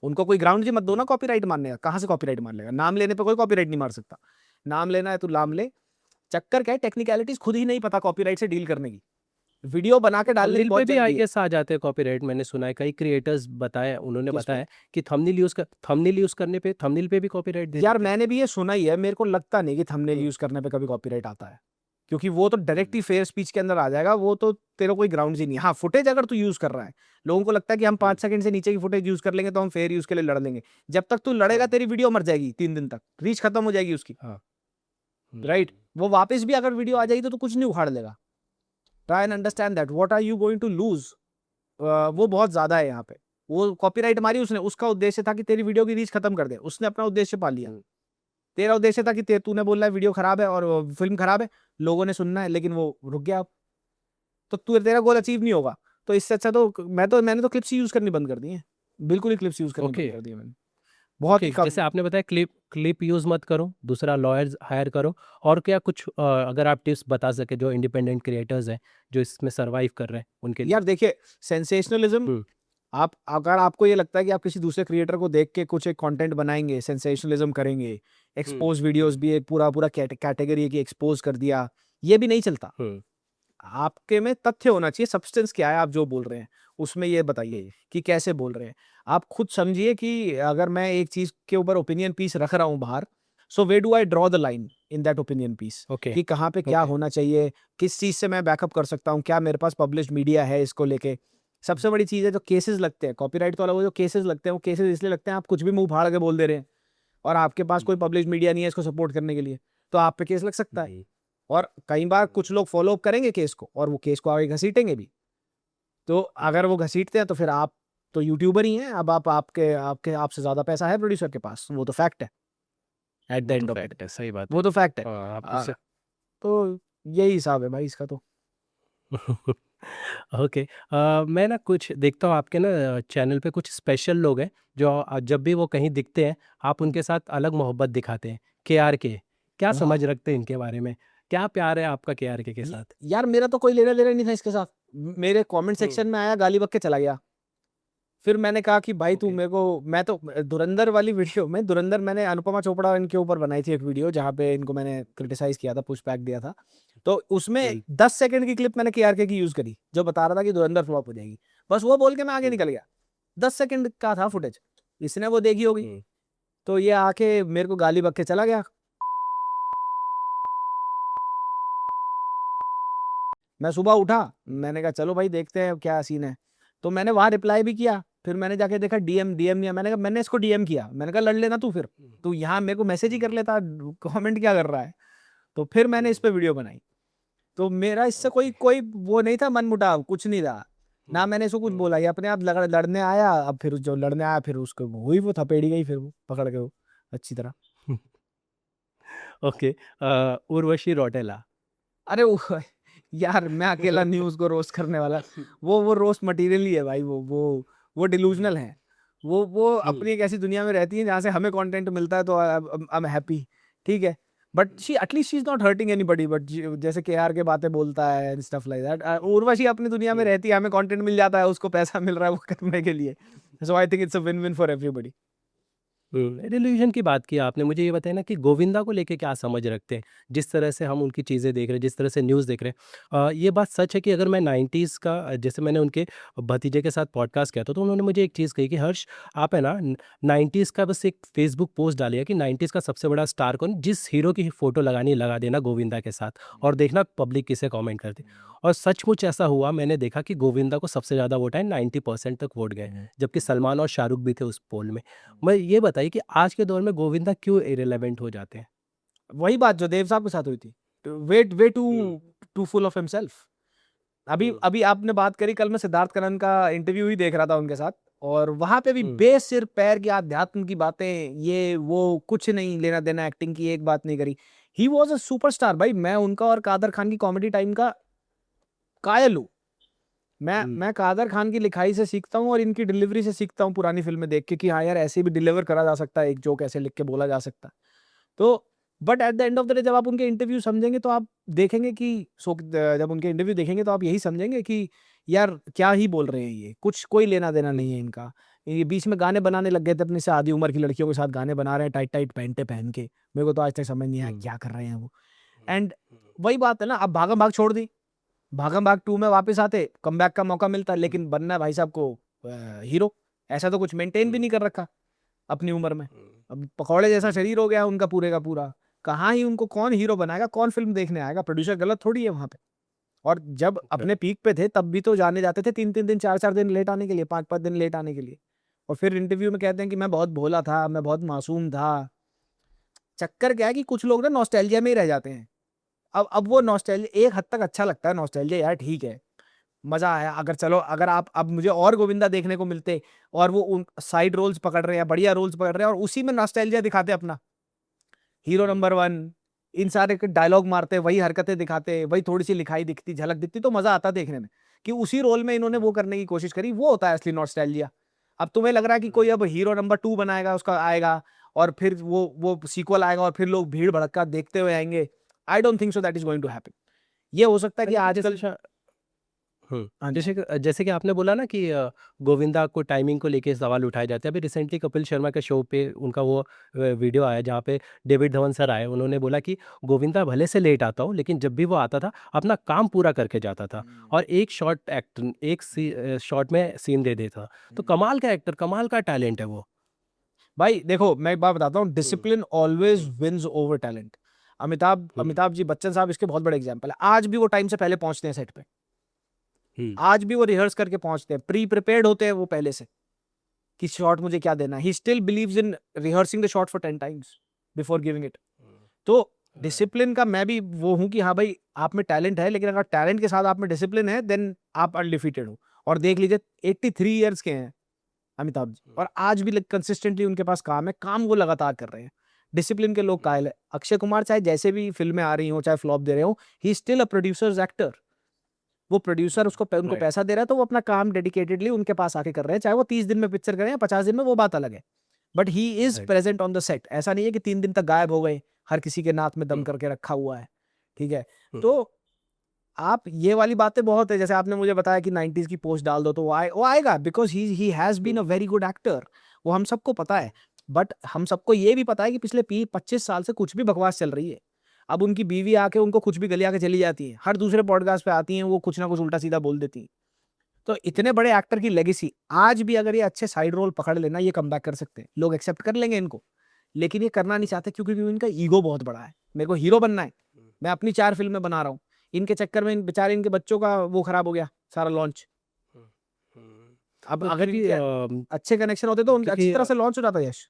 उनको कोई ग्राउंड ही मत दो ना कॉपीराइट मारने का। कहाँ से कॉपीराइट मार लेगा? नाम लेने पे कोई कॉपीराइट नहीं मार सकता। नाम लेना है तो नाम ले। चक्कर क्या है, टेक्निकलिटीज खुद ही नहीं पता कॉपीराइट से डील करने की, वीडियो बना के डालने की थंबनेल पे बहुत भी आई जल्दी है। गेस आ जाते हैं कॉपीराइट, मैंने सुना है कई क्रिएटर्स बताया, उन्होंने किस पे? बताया कि थंबनेल यूज करने पे थंबनेल पे भी कॉपीराइट दे यार देते हैं। मैंने भी ये सुना ही है, मेरे को लगता नहीं कि थंबनेल हम्म, यूज करने पे कभी कॉपीराइट आता है, क्योंकि वो तो डायरेक्ट ही फेयर स्पीच के अंदर आ जाएगा, वो तो तेरा कोई ग्राउंड ही नहीं है। हाँ, फुटेज अगर तू यूज कर रहा है, लोगों को लगता है कि हम 5 सेकंड से नीचे की फुटेज यूज कर लेंगे तो हम फेयर यूज के लिए लड़ लेंगे। जब तक तू लड़ेगा तेरी वीडियो मर जाएगी, 3 दिन तक रीच खत्म हो जाएगी उसकी, हाँ राइट? वो वापस भी अगर वीडियो आ जाएगी तो तू कुछ नहीं उखाड़ लेगा। Try and understand that what are you going to lose. वो बहुत ज्यादा है यहाँ पे। वो कॉपीराइट मारी उसने, उसका उद्देश्य था कि तेरी वीडियो की रीच खत्म कर दे, उसने अपना उद्देश्य पा लिया। तेरा उद्देश्य था कि तूने बोलना है वीडियो खराब है और फिल्म खराब है, लोगों ने सुनना है, लेकिन वो रुक गया अब। तो तेरा गोल अचीव नहीं होगा। तो इससे अच्छा तो मैंने तो क्लिप्स यूज करनी बंद कर दी है, बिल्कुल ही क्लिप्स यूज करनी ओके बंद कर दी है मैंने, बहुत ओके ही कम। जैसे आपने बताया क्लिप क्लिप यूज मत करो, दूसरा लॉयर्स हायर करो, और क्या कुछ अगर आप टिप्स बता सके जो इंडिपेंडेंट क्रिएटर्स हैं जो इसमें सरवाइव कर रहे हैं उनके लिए। यार देखिए, सेंसेशनलिज्म, हम्म आप अगर आपको ये लगता है कि आप किसी दूसरे क्रिएटर को देख के कुछ एक कंटेंट बनाएंगे, सेंसेशनलिज्म करेंगे, एक्सपोज वीडियोस भी एक पूरा पूरा कैटेगरी की एक्सपोज कर दिया, ये भी नहीं चलता। हम्म आपके में तथ्य होना चाहिए, सब्सटेंस क्या है आप जो बोल रहे हैं उसमें ये बताइए कि कैसे बोल रहे हैं। आप खुद समझिए कि अगर मैं एक चीज के ऊपर ओपिनियन पीस रख रहा हूं बाहर, so where do I draw the line in that opinion piece, okay कि कहाँ पे क्या ओके होना चाहिए, किस चीज से मैं बैकअप कर सकता हूँ, क्या मेरे पास पब्लिश्ड मीडिया है इसको लेके। सबसे बड़ी चीज है जो केसेस लगते हैं, कॉपीराइट तो अलग, वो जो केसेस लगते हैं वो केसेस इसलिए लगते हैं आप कुछ भी मुंह फाड़ के बोल दे रहे हैं और आपके पास कोई पब्लिश मीडिया नहीं है इसको सपोर्ट करने के लिए, तो आप पे केस लग सकता है। और कई बार कुछ लोग फॉलो अप करेंगे केस को और वो केस को आगे घसीटेंगे भी। तो अगर वो घसीटते हैं तो फिर आप तो यूट्यूबर ही हैं, अब आप आपके आपके आपसे ज्यादा पैसा है प्रोड्यूसर के पास, वो तो फैक्ट है एट द वो तो end of the day, fact है, सही बात है। वो तो फैक्ट है। आप आ, इससे तो यही हिसाब है भाई इसका तो। ओके मैं ना कुछ देखता हूँ आपके ना चैनल पे कुछ स्पेशल लोग हैं जो जब भी वो कहीं दिखते हैं आप उनके साथ अलग मोहब्बत दिखाते हैं। के क्या हाँ। समझ रखते हैं इनके बारे में, क्या प्यार है आपका के य- साथ? यार मेरा तो कोई लेना देना नहीं था इसके साथ, मेरे कमेंट सेक्शन में आया, गाली बक के चला गया। फिर मैंने कहा कि भाई तू ओके मेरे को, मैं तो धुरंधर वाली वीडियो में, धुरंधर मैंने अनुपमा चोपड़ा इनके ऊपर बनाई थी एक वीडियो जहाँ पे इनको मैंने क्रिटिसाइज किया था, पुश बैक दिया था। तो उसमें 10 सेकंड की क्लिप मैंने केआरके की यूज करी जो बता रहा था कि धुरंधर फ्लॉप हो जाएगी, बस वो बोल के मैं आगे निकल गया। 10 सेकंड का था फुटेज, इसने वो देखी होगी, तो ये आके मेरे को गाली बक के चला गया। मैं सुबह उठा, मैंने कहा चलो भाई देखते हैं क्या सीन है, तो मैंने वहां रिप्लाई भी किया। फिर मैंने जाके देखा डीएम डीएम नहीं है। मैंने कहा, मैंने इसको डीएम किया, मैंने कहा लड़ लेना तू, फिर तू यहाँ मेरे को मैसेज ही कर लेता, कमेंट क्या कर रहा है। तो फिर मैंने इस पे वीडियो बनाई। तो मेरा इससे कोई कोई वो नहीं था, मन मुटाव कुछ नहीं था ना, मैंने इसको कुछ बोला, ये अपने आप लड़ने आया। अब फिर जो लड़ने आया फिर उसको हुई वो थपेड़ी गई, फिर वो पकड़ के वो अच्छी तरह। ओके उर्वशी रौटेला। अरे वो यार मैं अकेला न्यूज को रोस्ट करने वाला, वो रोस्ट मटेरियल ही है भाई, वो डिलूजनल है। वो अपनी एक ऐसी दुनिया में रहती है जहाँ से हमें कंटेंट मिलता है, तो आई एम हैप्पी, ठीक है। But she at least she is not hurting anybody, but जैसे केआर के बातें बोलता है and stuff like that, Urvashi अपनी दुनिया में रहती है, हमें कंटेंट मिल जाता है, उसको पैसा मिल रहा है वो करने के लिए। So I think it's a win win for everybody. Delusion की बात की आपने, मुझे ये बताया ना कि गोविंदा को लेके क्या समझ रखते हैं, जिस तरह से हम उनकी चीज़ें देख रहे हैं, जिस तरह से न्यूज़ देख रहे हैं। ये बात सच है कि अगर मैं 90s का जैसे मैंने उनके भतीजे के साथ पॉडकास्ट किया था तो उन्होंने मुझे एक चीज़ कही कि हर्ष आप है ना 90s का बस एक फेसबुक पोस्ट डालिए कि 90s का सबसे बड़ा स्टार कौन, जिस हीरो की फोटो लगानी है, लगा देना गोविंदा के साथ और देखना पब्लिक किसे कमेंट करती। और सचमुच ऐसा हुआ, मैंने देखा कि गोविंदा को सबसे ज़्यादा वोट आए, 90% तक वोट गए, जबकि सलमान और शाहरुख भी थे उस पोल में। मैं ये बताइए कि आज के दौर में गोविंदा क्यों इर्रेलेवेंट हो जाते हैं? वही बात जो देव साहब के साथ हुई थी, way too too full of himself. अभी अभी आपने बात करी, कल मैं सिद्धार्थ करण का इंटरव्यू ही देख रहा था उनके साथ, और वहां पे भी बेसिर पैर की आध्यात्म की बातें, ये वो कुछ नहीं लेना देना एक्टिंग की, एक बात नहीं करी। ही वॉज अ सुपरस्टार भाई। मैं उनका और कादर खान की कॉमेडी टाइम का कायल हूँ। मैं कादर खान की लिखाई से सीखता हूँ और इनकी डिलीवरी से सीखता हूँ पुरानी फिल्में देख के, कि हाँ यार ऐसे भी डिलीवर करा जा सकता है, एक जोक ऐसे लिख के बोला जा सकता है। तो but at the end of the day जब आप उनके इंटरव्यू समझेंगे तो आप देखेंगे कि जब उनके इंटरव्यू देखेंगे तो आप यही समझेंगे कि यार क्या ही बोल रहे हैं, ये कुछ कोई लेना देना नहीं है इनका। ये बीच में गाने बनाने लग गए थे अपने से आधी उम्र की लड़कियों के साथ, गाने बना रहे हैं टाइट टाइट पैंटे पहन के। मेरे को तो आज तक समझ नहीं आया क्या कर रहे हैं वो। एंड वही बात है ना, अब भागम भाग छोड़ दी, भागम भाग 2 में वापस आते, कमबैक का मौका मिलता, लेकिन बनना है भाई साहब को हीरो। ऐसा तो कुछ मेंटेन भी नहीं कर रखा अपनी उम्र में। अब पकौड़े जैसा शरीर हो गया उनका पूरे का पूरा, कहाँ ही उनको कौन हीरो बनाएगा, कौन फिल्म देखने आएगा, प्रोड्यूसर गलत थोड़ी है वहां पे। और जब अपने पीक पे थे तब भी तो जाने जाते थे 3-3 दिन 4-4 दिन लेट आने के लिए, 5-5 दिन लेट आने के लिए, और फिर इंटरव्यू में कहते हैं कि मैं बहुत भोला था, मैं बहुत मासूम था। चक्कर क्या है कि कुछ लोग ना नॉस्टैल्जिया में ही रह जाते हैं। अब वो नॉस्टैल्जिया एक हद तक अच्छा लगता है, नॉस्टैल्जिया यार ठीक है, मजा आया। अगर चलो अगर आप अब मुझे और गोविंदा देखने को मिलते और वो उन साइड रोल्स पकड़ रहे हैं, बढ़िया रोल्स पकड़ रहे हैं, और उसी में नॉस्टैल्जिया दिखाते अपना हीरो नंबर 1, इन सारे के डायलॉग मारते, वही हरकतें दिखाते, वही थोड़ी सी लिखाई दिखती, झलक दिखती, तो मजा आता देखने में कि उसी रोल में इन्होंने वो करने की कोशिश करी। वो होता है असली नॉस्टैल्जिया। अब तुम्हें लग रहा है कि कोई अब हीरो नंबर 2 बनाएगा, उसका आएगा और फिर वो सीक्वल आएगा और फिर लोग भीड़ भड़का देखते हुए आएंगे। I don't think so that is going to happen. ये हो सकता है कि आजकल हाँ जी। जैसे कि आपने बोला ना कि गोविंदा को टाइमिंग को लेके सवाल उठाए जाते हैं। अभी रिसेंटली कपिल शर्मा के शो पे उनका वो वीडियो आया जहाँ पे डेविड धवन सर आए। उन्होंने बोला कि गोविंदा भले से लेट आता हो लेकिन जब भी वो आता था अपना काम पूरा करके जाता था और एक शॉट में सीन दे देता। तो कमाल का एक्टर, कमाल का टैलेंट है वो। भाई देखो मैं एक बात बताता हूँ, discipline always wins over talent. Amitabh ji Bachchan साहब इसके बहुत बड़े एग्जाम्पल है। आज भी वो टाइम से पहले पहुंचते हैं सेट पे, आज भी वो रिहर्स करके पहुंचते हैं, प्री प्रिपेयर्ड होते हैं वो पहले से कि शॉट मुझे क्या देना है। He still believes in rehearsing the shot for 10 times before giving it. तो डिसिप्लिन का मैं भी वो हूं कि हाँ भाई आप में टैलेंट है, लेकिन अगर टैलेंट के साथ आप में डिसिप्लिन है देन आप अनडिफीटेड हो। और देख लीजिए 83 ईयर्स के हैं अमिताभ जी, और आज भी कंसिस्टेंटली उनके पास काम है, काम वो लगातार कर रहे हैं। डिसिप्लिन के लोग कायल है। अक्षय कुमार चाहे जैसे भी फिल्में आ रही हो, चाहे फ्लॉप दे रहे हो, he still a producers actor. वो प्रोड्यूसर उनको पैसा दे रहा है तो वो अपना काम डेडिकेटेडली उनके पास आके कर रहे हैं, चाहे वो 30 दिन में पिक्चर करें या 50 दिन में, वो बात अलग है। But he is present on the set. ऐसा नहीं है कि 3 दिन तक गायब हो गए, हर किसी के नाक में दम करके रखा हुआ है। ठीक है, तो आप ये वाली बातें बहुत है, जैसे आपने मुझे बताया कि 90s की पोस्ट डाल दो तो वो आएगा, because he has been a very good actor. वो हम सबको पता है। बट हम सबको ये भी पता है कि पिछले 25 साल से कुछ भी बकवास चल रही है। अब उनकी बीवी आके उनको कुछ भी गलिया के चली जाती है, हर दूसरे पॉडकास्ट पे आती हैं, वो कुछ ना कुछ उल्टा सीधा बोल देती हैं। तो इतने बड़े एक्टर की लेगेसी आज भी अगर ये अच्छे साइड रोल पकड़ लेना, ये कमबैक कर सकते हैं, लोग एक्सेप्ट कर लेंगे इनको। लेकिन ये करना नहीं चाहते क्योंकि इनका ईगो बहुत बड़ा है। मेरे को हीरो बनना है, मैं अपनी 4 फिल्में बना रहा हूँ, इनके चक्कर में इन बेचारे इनके बच्चों का वो खराब हो गया सारा लॉन्च। अब अगर इनके अच्छे कनेक्शन होते तो उनके अच्छी तरह से लॉन्च हो जाता यश।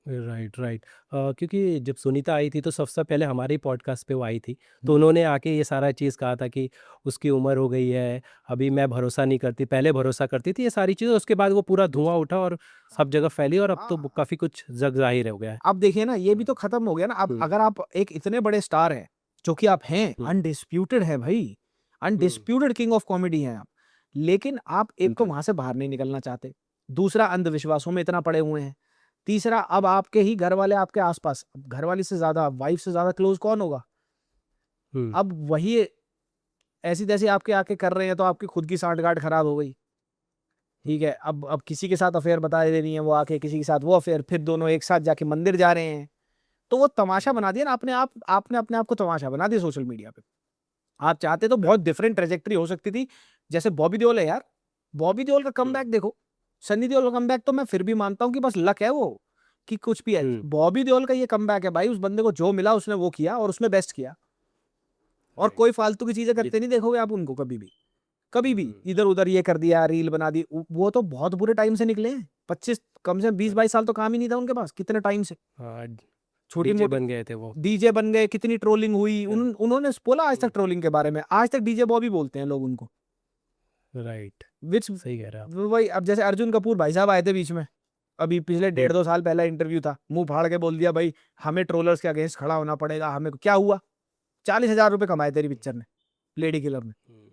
Right, right. क्योंकि जब सुनीता आई थी तो सबसे पहले हमारे ही पॉडकास्ट पे वो आई थी। तो उन्होंने आके ये सारा चीज़ कहा था कि उसकी उम्र हो गई है, अभी मैं भरोसा नहीं करती, पहले भरोसा करती थी, ये सारी चीज़ें। उसके बाद वो पूरा धुआँ उठा और सब जगह फैली और अब तो काफ़ी कुछ जग ज़ाहिर हो गया है। अब देखिए ना, ये भी तो खत्म हो गया ना। अब अगर आप एक इतने बड़े स्टार हैं, जो कि आप हैं, अनडिस्प्यूटेड है भाई, अनडिस्प्यूटेड किंग ऑफ कॉमेडी हैं आप, लेकिन आप एक तो वहां से बाहर नहीं निकलना चाहते, दूसरा अंधविश्वासों में इतना पड़े हुए हैं, तीसरा अब आपके ही घर वाले आपके आसपास, घर वाली से ज्यादा, वाइफ से ज्यादा क्लोज कौन होगा। अब वही ऐसी तैसी आपके आके कर रहे हैं तो आपकी खुद की सांठगांठ खराब हो गई। ठीक है, अब किसी के साथ अफेयर बता दे रही है वो आके, किसी के साथ वो अफेयर, फिर दोनों एक साथ जाके मंदिर जा रहे हैं। तो वो तमाशा बना दिया ना आपने अपने आप को तमाशा बना दिया सोशल मीडिया पे। आप चाहते तो बहुत डिफरेंट ट्रेजेक्टरी हो सकती थी। जैसे बॉबी देओल है यार, बॉबी देओल का कमबैक देखो, सनी देओल का कमबैक तो मैं फिर भी मानता हूँ कि बस लक है वो, कि कुछ भी है। बॉबी देओल का ये कमबैक है भाई, उस बंदे को जो मिला उसने वो किया और उसमें बेस्ट किया। और कोई फालतू की चीजें करते नहीं देखोगे आप उनको कभी भी, कभी भी इधर उधर ये कर दिया, रील बना दी। वो तो बहुत बुरे टाइम से निकले हैं। 25 कम से कम 20-22 साल तो काम ही नहीं था उनके पास, कितने टाइम से छोटी डीजे मोटी बन गए थे वो। डीजे बन गए, कितनी ट्रोलिंग हुई, उन्होंने बोला आज तक हम्म, ट्रोलिंग के बारे में, आज तक डीजे बॉबी बोलते हैं लोग उनको। राइट, विच सही कह रहे हैं आप। वही, अब जैसे अर्जुन कपूर भाई साहब आए थे बीच में, अभी पिछले हम्म, 1.5-2 साल पहला इंटरव्यू था, मुंह फाड़ के बोल दिया भाई हमें ट्रोलर्स के अगेंस्ट खड़ा होना पड़ेगा, हमें क्या हुआ, 40,000 रुपए कमाए तेरी पिक्चर ने, लेडी किलर ने। हम्म,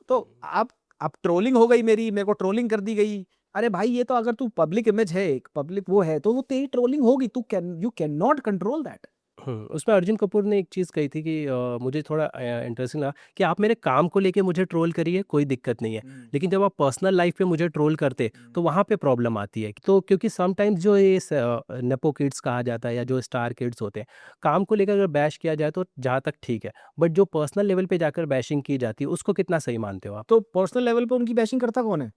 तो हम्म, अब ट्रोलिंग हो गई मेरी, मेरे को ट्रोलिंग कर दी गई। अरे भाई ये तो अगर तू पब्लिक इमेज है, एक पब्लिक वो है, तो वो तेरी ट्रोलिंग होगी, you can not control that. उसमें अर्जुन कपूर ने एक चीज़ कही थी कि मुझे थोड़ा इंटरेस्टिंग लगा कि आप मेरे काम को लेके मुझे ट्रोल करिए, कोई दिक्कत नहीं है, लेकिन जब आप पर्सनल लाइफ पे मुझे ट्रोल करते तो वहाँ पे प्रॉब्लम आती है। तो क्योंकि समटाइम्स जो ये नेपो किड्स कहा जाता है या जो स्टार किड्स होते हैं, काम को लेकर अगर बैश किया जाए तो जहाँ तक ठीक है, बट जो पर्सनल लेवल पे जाकर बैशिंग की जाती है उसको कितना सही मानते हो आप? तो पर्सनल लेवल पे उनकी बैशिंग करता कौन है?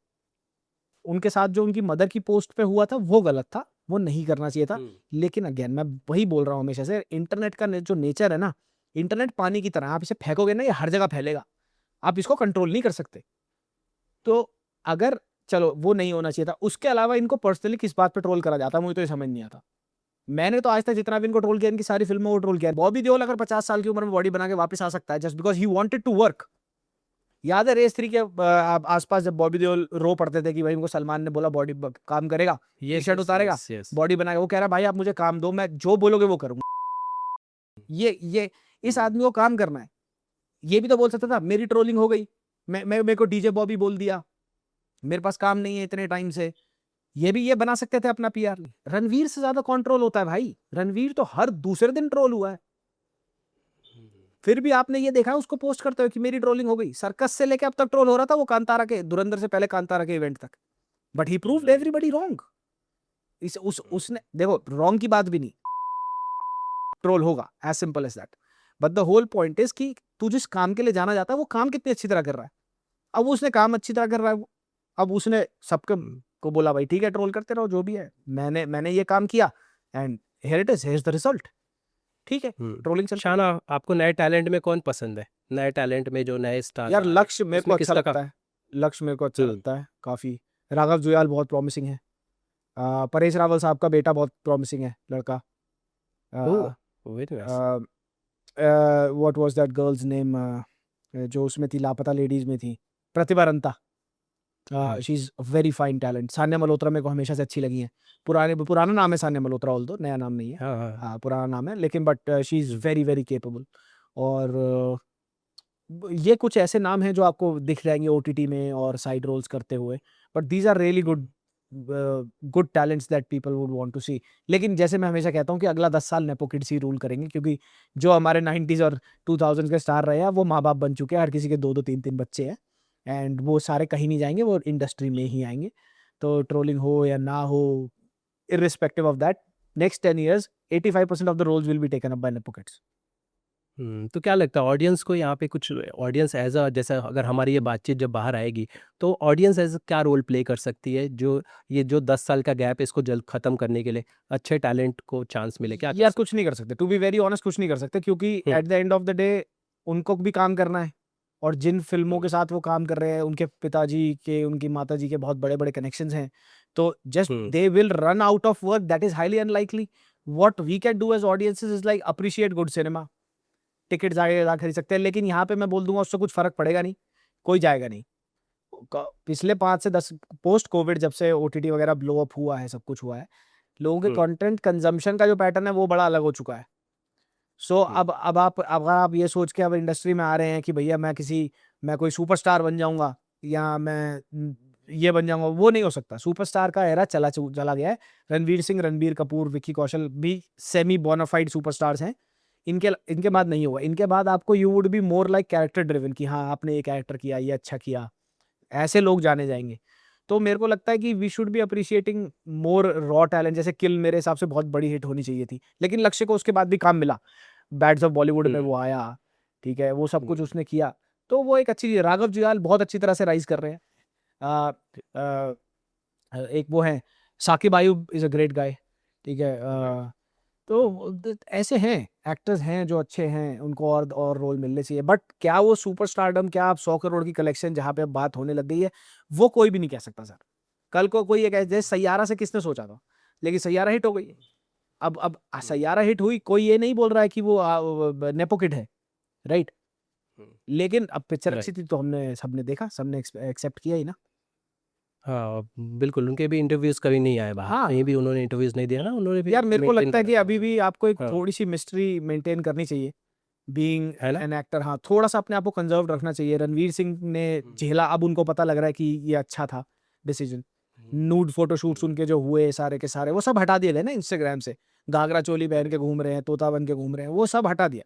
उनके साथ जो उनकी मदर की पोस्ट पे हुआ था वो गलत था, वो नहीं करना चाहिए था। लेकिन अगेन मैं वही बोल रहा हूँ हमेशा से, इंटरनेट का जो नेचर है ना, इंटरनेट पानी की तरह, आप इसे फेंकोगे ना ये हर जगह फैलेगा, आप इसको कंट्रोल नहीं कर सकते। तो अगर चलो वो नहीं होना चाहिए था, उसके अलावा इनको पर्सनली किस बात पे ट्रोल करा जाता मुझे तो ये समझ नहीं आता। मैंने तो आज तक जितना भी इनको ट्रोल किया, इनकी सारी फिल्मों को ट्रोल किया। बॉबी देओल अगर 50 साल की उम्र में बॉडी बना के वापस आ सकता है just because he wanted to work. याद है रेस 3 के आसपास जब बॉबी देओल रो पड़ते थे कि भाई उनको सलमान ने बोला बॉडी काम करेगा, टी यस, शर्ट यस, उतारेगा, यस, यस। बॉडी बनाएगा, वो कह रहा भाई आप मुझे काम दो, मैं जो बोलोगे वो करूंगा। ये इस आदमी को काम करना है। ये भी तो बोल सकता था मेरी ट्रोलिंग हो गई, मैं मेरे को डीजे बॉबी बोल दिया, मेरे पास काम नहीं है इतने टाइम से। ये बना सकते थे अपना पीआर। रणवीर से ज्यादा कौन ट्रोल होता है भाई? रणवीर तो हर दूसरे दिन ट्रोल हुआ है, फिर भी आपने ये देखा उसको पोस्ट करते हुए कि मेरी ट्रोलिंग हो गई। सर्कस से लेके अब तक ट्रोल हो रहा था वो कांतारा के, धुरंधर से पहले कांतारा के इवेंट तक, but he proved everybody wrong. उसने देखो रॉन्ग की बात भी नहीं, ट्रोल होगा, as simple as that. But the whole point is कि तू जिस काम के लिए जाना जाता है वो काम कितनी अच्छी तरह कर रहा है। अब उसने काम अच्छी तरह कर रहा है, अब उसने सबके को बोला भाई ठीक है ट्रोल करते रहो जो भी है, मैंने ये काम किया and here it is, here is the result. ठीक है, ट्रोलिंग चल। शाना, आपको नए टैलेंट में कौन पसंद है? नए टैलेंट में जो नए स्टार यार आ रहे हैं, लक्ष्य मेरे को उसमें अच्छा किसका लगता है, लक्ष्य मेरे को अच्छा हम्म, लगता है काफी। राघव जुयाल बहुत प्रॉमिसिंग है। परेश रावल साहब का बेटा बहुत प्रॉमिसिंग है लड़का। Oh, very nice. What was that girl's name जो उसमें थी, लापता लेडीज में थी, Pratibha Ranta. She is very fine talent. Sanya Malhotra मेरे को हमेशा से अच्छी लगी है। पुराना नाम है सान्या मल्होत्रा, ऑल्दो नया नाम नहीं है। हाँ, हाँ। हाँ पुराना नाम है, लेकिन but she is very very capable. और ये कुछ ऐसे नाम हैं जो आपको दिख जाएंगे ओटीटी में और साइड रोल्स करते हुए, but these are really good talents that people would want to see. लेकिन जैसे मैं हमेशा कहता हूँ कि अगला 10 साल नेपो किड्स ही रूल करेंगे, क्योंकि जो हमारे 90s और 2000s के स्टार रहे हैं वो माँ बाप बन चुके हैं, हर किसी के 2-2 3-3 बच्चे हैं, एंड वो सारे कहीं नहीं जाएंगे, वो इंडस्ट्री में ही आएंगे। तो ट्रोलिंग हो या ना हो, irrespective of that, next 10 years 85% of the roles will be taken up by nepo kids. तो क्या लगता है ऑडियंस को यहाँ पे कुछ, ऑडियंस एज अ, जैसा अगर हमारी ये बातचीत जब बाहर आएगी तो ऑडियंस एज क्या रोल प्ले कर सकती है, जो ये जो 10 साल का गैप इसको जल्द खत्म करने के लिए अच्छे टैलेंट को चांस मिले, क्या कर यार सकते कुछ नहीं कर सकते, टू बी वेरी ऑनेस्ट कुछ नहीं कर सकते, क्योंकि हैं? At the end of the day उनको भी काम करना है, और जिन फिल्मों के साथ वो काम कर रहे हैं उनके पिताजी के, उनकी माताजी के बहुत बड़े बड़े कनेक्शंस हैं, तो just hmm, they will run out of work, that is highly unlikely. What we can do as audiences is like appreciate good cinema. Ticket जा खरीद सकते हैं, लेकिन यहाँ पे मैं बोल दूंगा उससे कुछ फर्क पड़ेगा नहीं, कोई जाएगा नहीं। पिछले 5 से 10 पोस्ट कोविड जब से ओटीटी वगैरह ब्लो अप हुआ है, सब कुछ हुआ है, लोगों के हम्म, कंटेंट कंजम्पशन का जो पैटर्न है वो बड़ा अलग हो चुका है। सो हम्म, अब आप अगर आप ये सोच के अब इंडस्ट्री में आ रहे हैं कि भैया मैं कोई सुपरस्टार बन जाऊंगा या मैं ये बन जाऊंगा, वो नहीं हो सकता। सुपरस्टार का एरा चला गया है। रणवीर सिंह, रणबीर कपूर, विक्की कौशल भी सेमी बोनाफाइड सुपरस्टार्स हैं। इनके इनके बाद नहीं होगा। इनके बाद आपको you would be more like character driven, कि हाँ आपने ये कैरेक्टर किया, ये अच्छा किया, ऐसे लोग जाने जाएंगे। तो मेरे को लगता है कि we should be appreciating more raw talent. जैसे किल मेरे हिसाब से बहुत बड़ी हिट होनी चाहिए थी, लेकिन लक्ष्य को उसके बाद भी काम मिला। बैड्स ऑफ बॉलीवुड में हम्म, वो आया, ठीक है, वो सब कुछ हम्म, उसने किया, तो वो एक अच्छी चीज़ है। राघव जुयाल बहुत अच्छी तरह से राइज कर रहे हैं। आ, आ, एक वो है Saqib Ayub, is a great guy, ठीक है। तो ऐसे हैं, एक्टर्स हैं जो अच्छे हैं, उनको और रोल मिलने चाहिए। बट क्या वो सुपरस्टारडम, क्या आप 100 करोड़ की कलेक्शन जहां पे अब बात होने लग गई है, वो कोई भी नहीं कह सकता सर। कल को कोई एक जैसे सैयारा से किसने सोचा था, लेकिन सैयारा हिट हो गई है। अब सैयारा हिट हुई, कोई ये नहीं बोल रहा है कि वो नेपो किड है, राइट? लेकिन अब पिक्चर अच्छी थी तो हमने सबने देखा, सबने एक्सेप्ट किया ही ना। हाँ, बिल्कुल, उनके भी इंटरव्यूज़ कभी नहीं आए बाहर, हाँ। कहीं भी उन्होंने इंटरव्यूज़ नहीं दिया ना, उन्होंने भी यार मेरे को मेंटेन लगता है कि करा अभी भी आपको एक हाँ। थोड़ी सी मिस्ट्री मेंटेन करनी चाहिए, बीइंग है ना? An actor. हाँ, थोड़ा सा अपने आप को कंजर्व रखना चाहिए। रणवीर सिंह ने झेला, अब उनको पता लग रहा है कि ये अच्छा था डिसीजन। नूड फोटोशूट्स उनके जो हुए सारे के सारे, वो सब हटा दिए गए ना इंस्टाग्राम से। घाघरा चोली पहन के घूम रहे हैं, तोता बन के घूम रहे हैं, वो सब हटा दिया।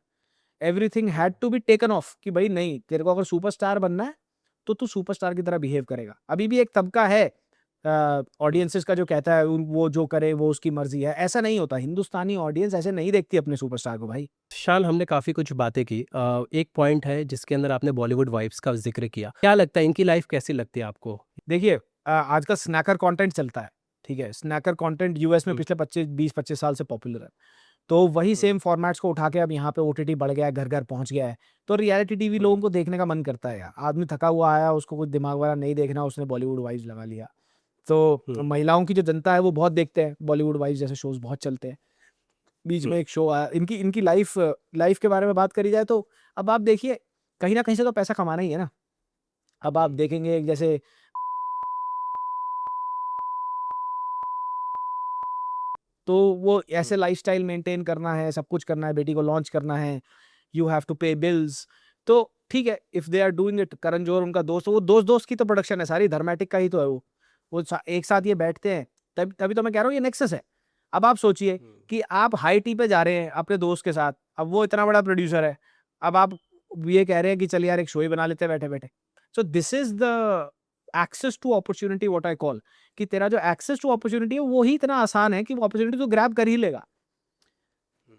Everything had to be taken off कि भाई नहीं, तेरे को अगर सुपरस्टार बनना है तो तू सुपरस्टार की तरह बिहेव करेगा। अभी भी एक तबका है ऑडियंसेस का जो कहता है वो जो करे वो उसकी मर्जी है। ऐसा नहीं होता, हिंदुस्तानी ऑडियंस ऐसे नहीं देखती अपने सुपरस्टार को भाई। शान, हमने काफ़ी कुछ बातें की। एक पॉइंट है जिसके अंदर आपने बॉलीवुड वाइब्स का ज़िक्र किया। क्या लगता है इनकी लाइफ़ कैसी लगती है आपको? देखिए आजकल स्नैकर कंटेंट चलता है, ठीक है? स्नैकर कंटेंट यूएस में हुँ। पिछले 20-25 साल से पॉपुलर है। तो वही सेम फॉर्मेट्स को उठा के अब यहाँ पे ओटीटी बढ़ गया है, घर-घर पहुँच गया है। तो रियलिटी टीवी लोगों को देखने का मन करता है यार। आदमी थका हुआ आया, उसको कुछ दिमाग वाला नहीं देखना, उसने बॉलीवुड वाइब्स लगा लिया। तो हुँ। महिलाओं की जो जनता है वो बहुत देखते हैं, बॉलीवुड वाइब्स जैसे शोज़ बहुत चलते हैं। बीच में एक शो आया, इनकी इनकी लाइफ़ के बारे में बात करी जाए तो अब आप देखिए, कहीं न कहीं से तो पैसा कमाना ही है ना। अब आप देखेंगे जैसे तो वो ऐसे लाइफ़स्टाइल मेंटेन करना है, सब कुछ करना है, बेटी को लॉन्च करना है, you have to pay bills. तो ठीक है, if they are doing it, Karan Johar उनका दोस्त, वो दोस्त-दोस्त की तो प्रोडक्शन है सारी, धर्मेटिक का ही तो है वो। वो एक साथ ये बैठते हैं, तभी तो मैं कह रहा हूँ ये नेक्सस है। अब आप सोचिए कि आप हाई टी पे जा रहे हैं अपने दोस्त के साथ, अब वो इतना बड़ा प्रोड्यूसर है, अब आप ये कह रहे हैं कि चल यार एक शो ही बना लेते हैं बैठे-बैठे। So this is the access to opportunity what I call, कि तेरा जो एक्सेस टू अपॉर्च्युनिटी है वो ही इतना आसान है कि वो अपॉर्च्युनिटी तो ग्रैब कर ही लेगा।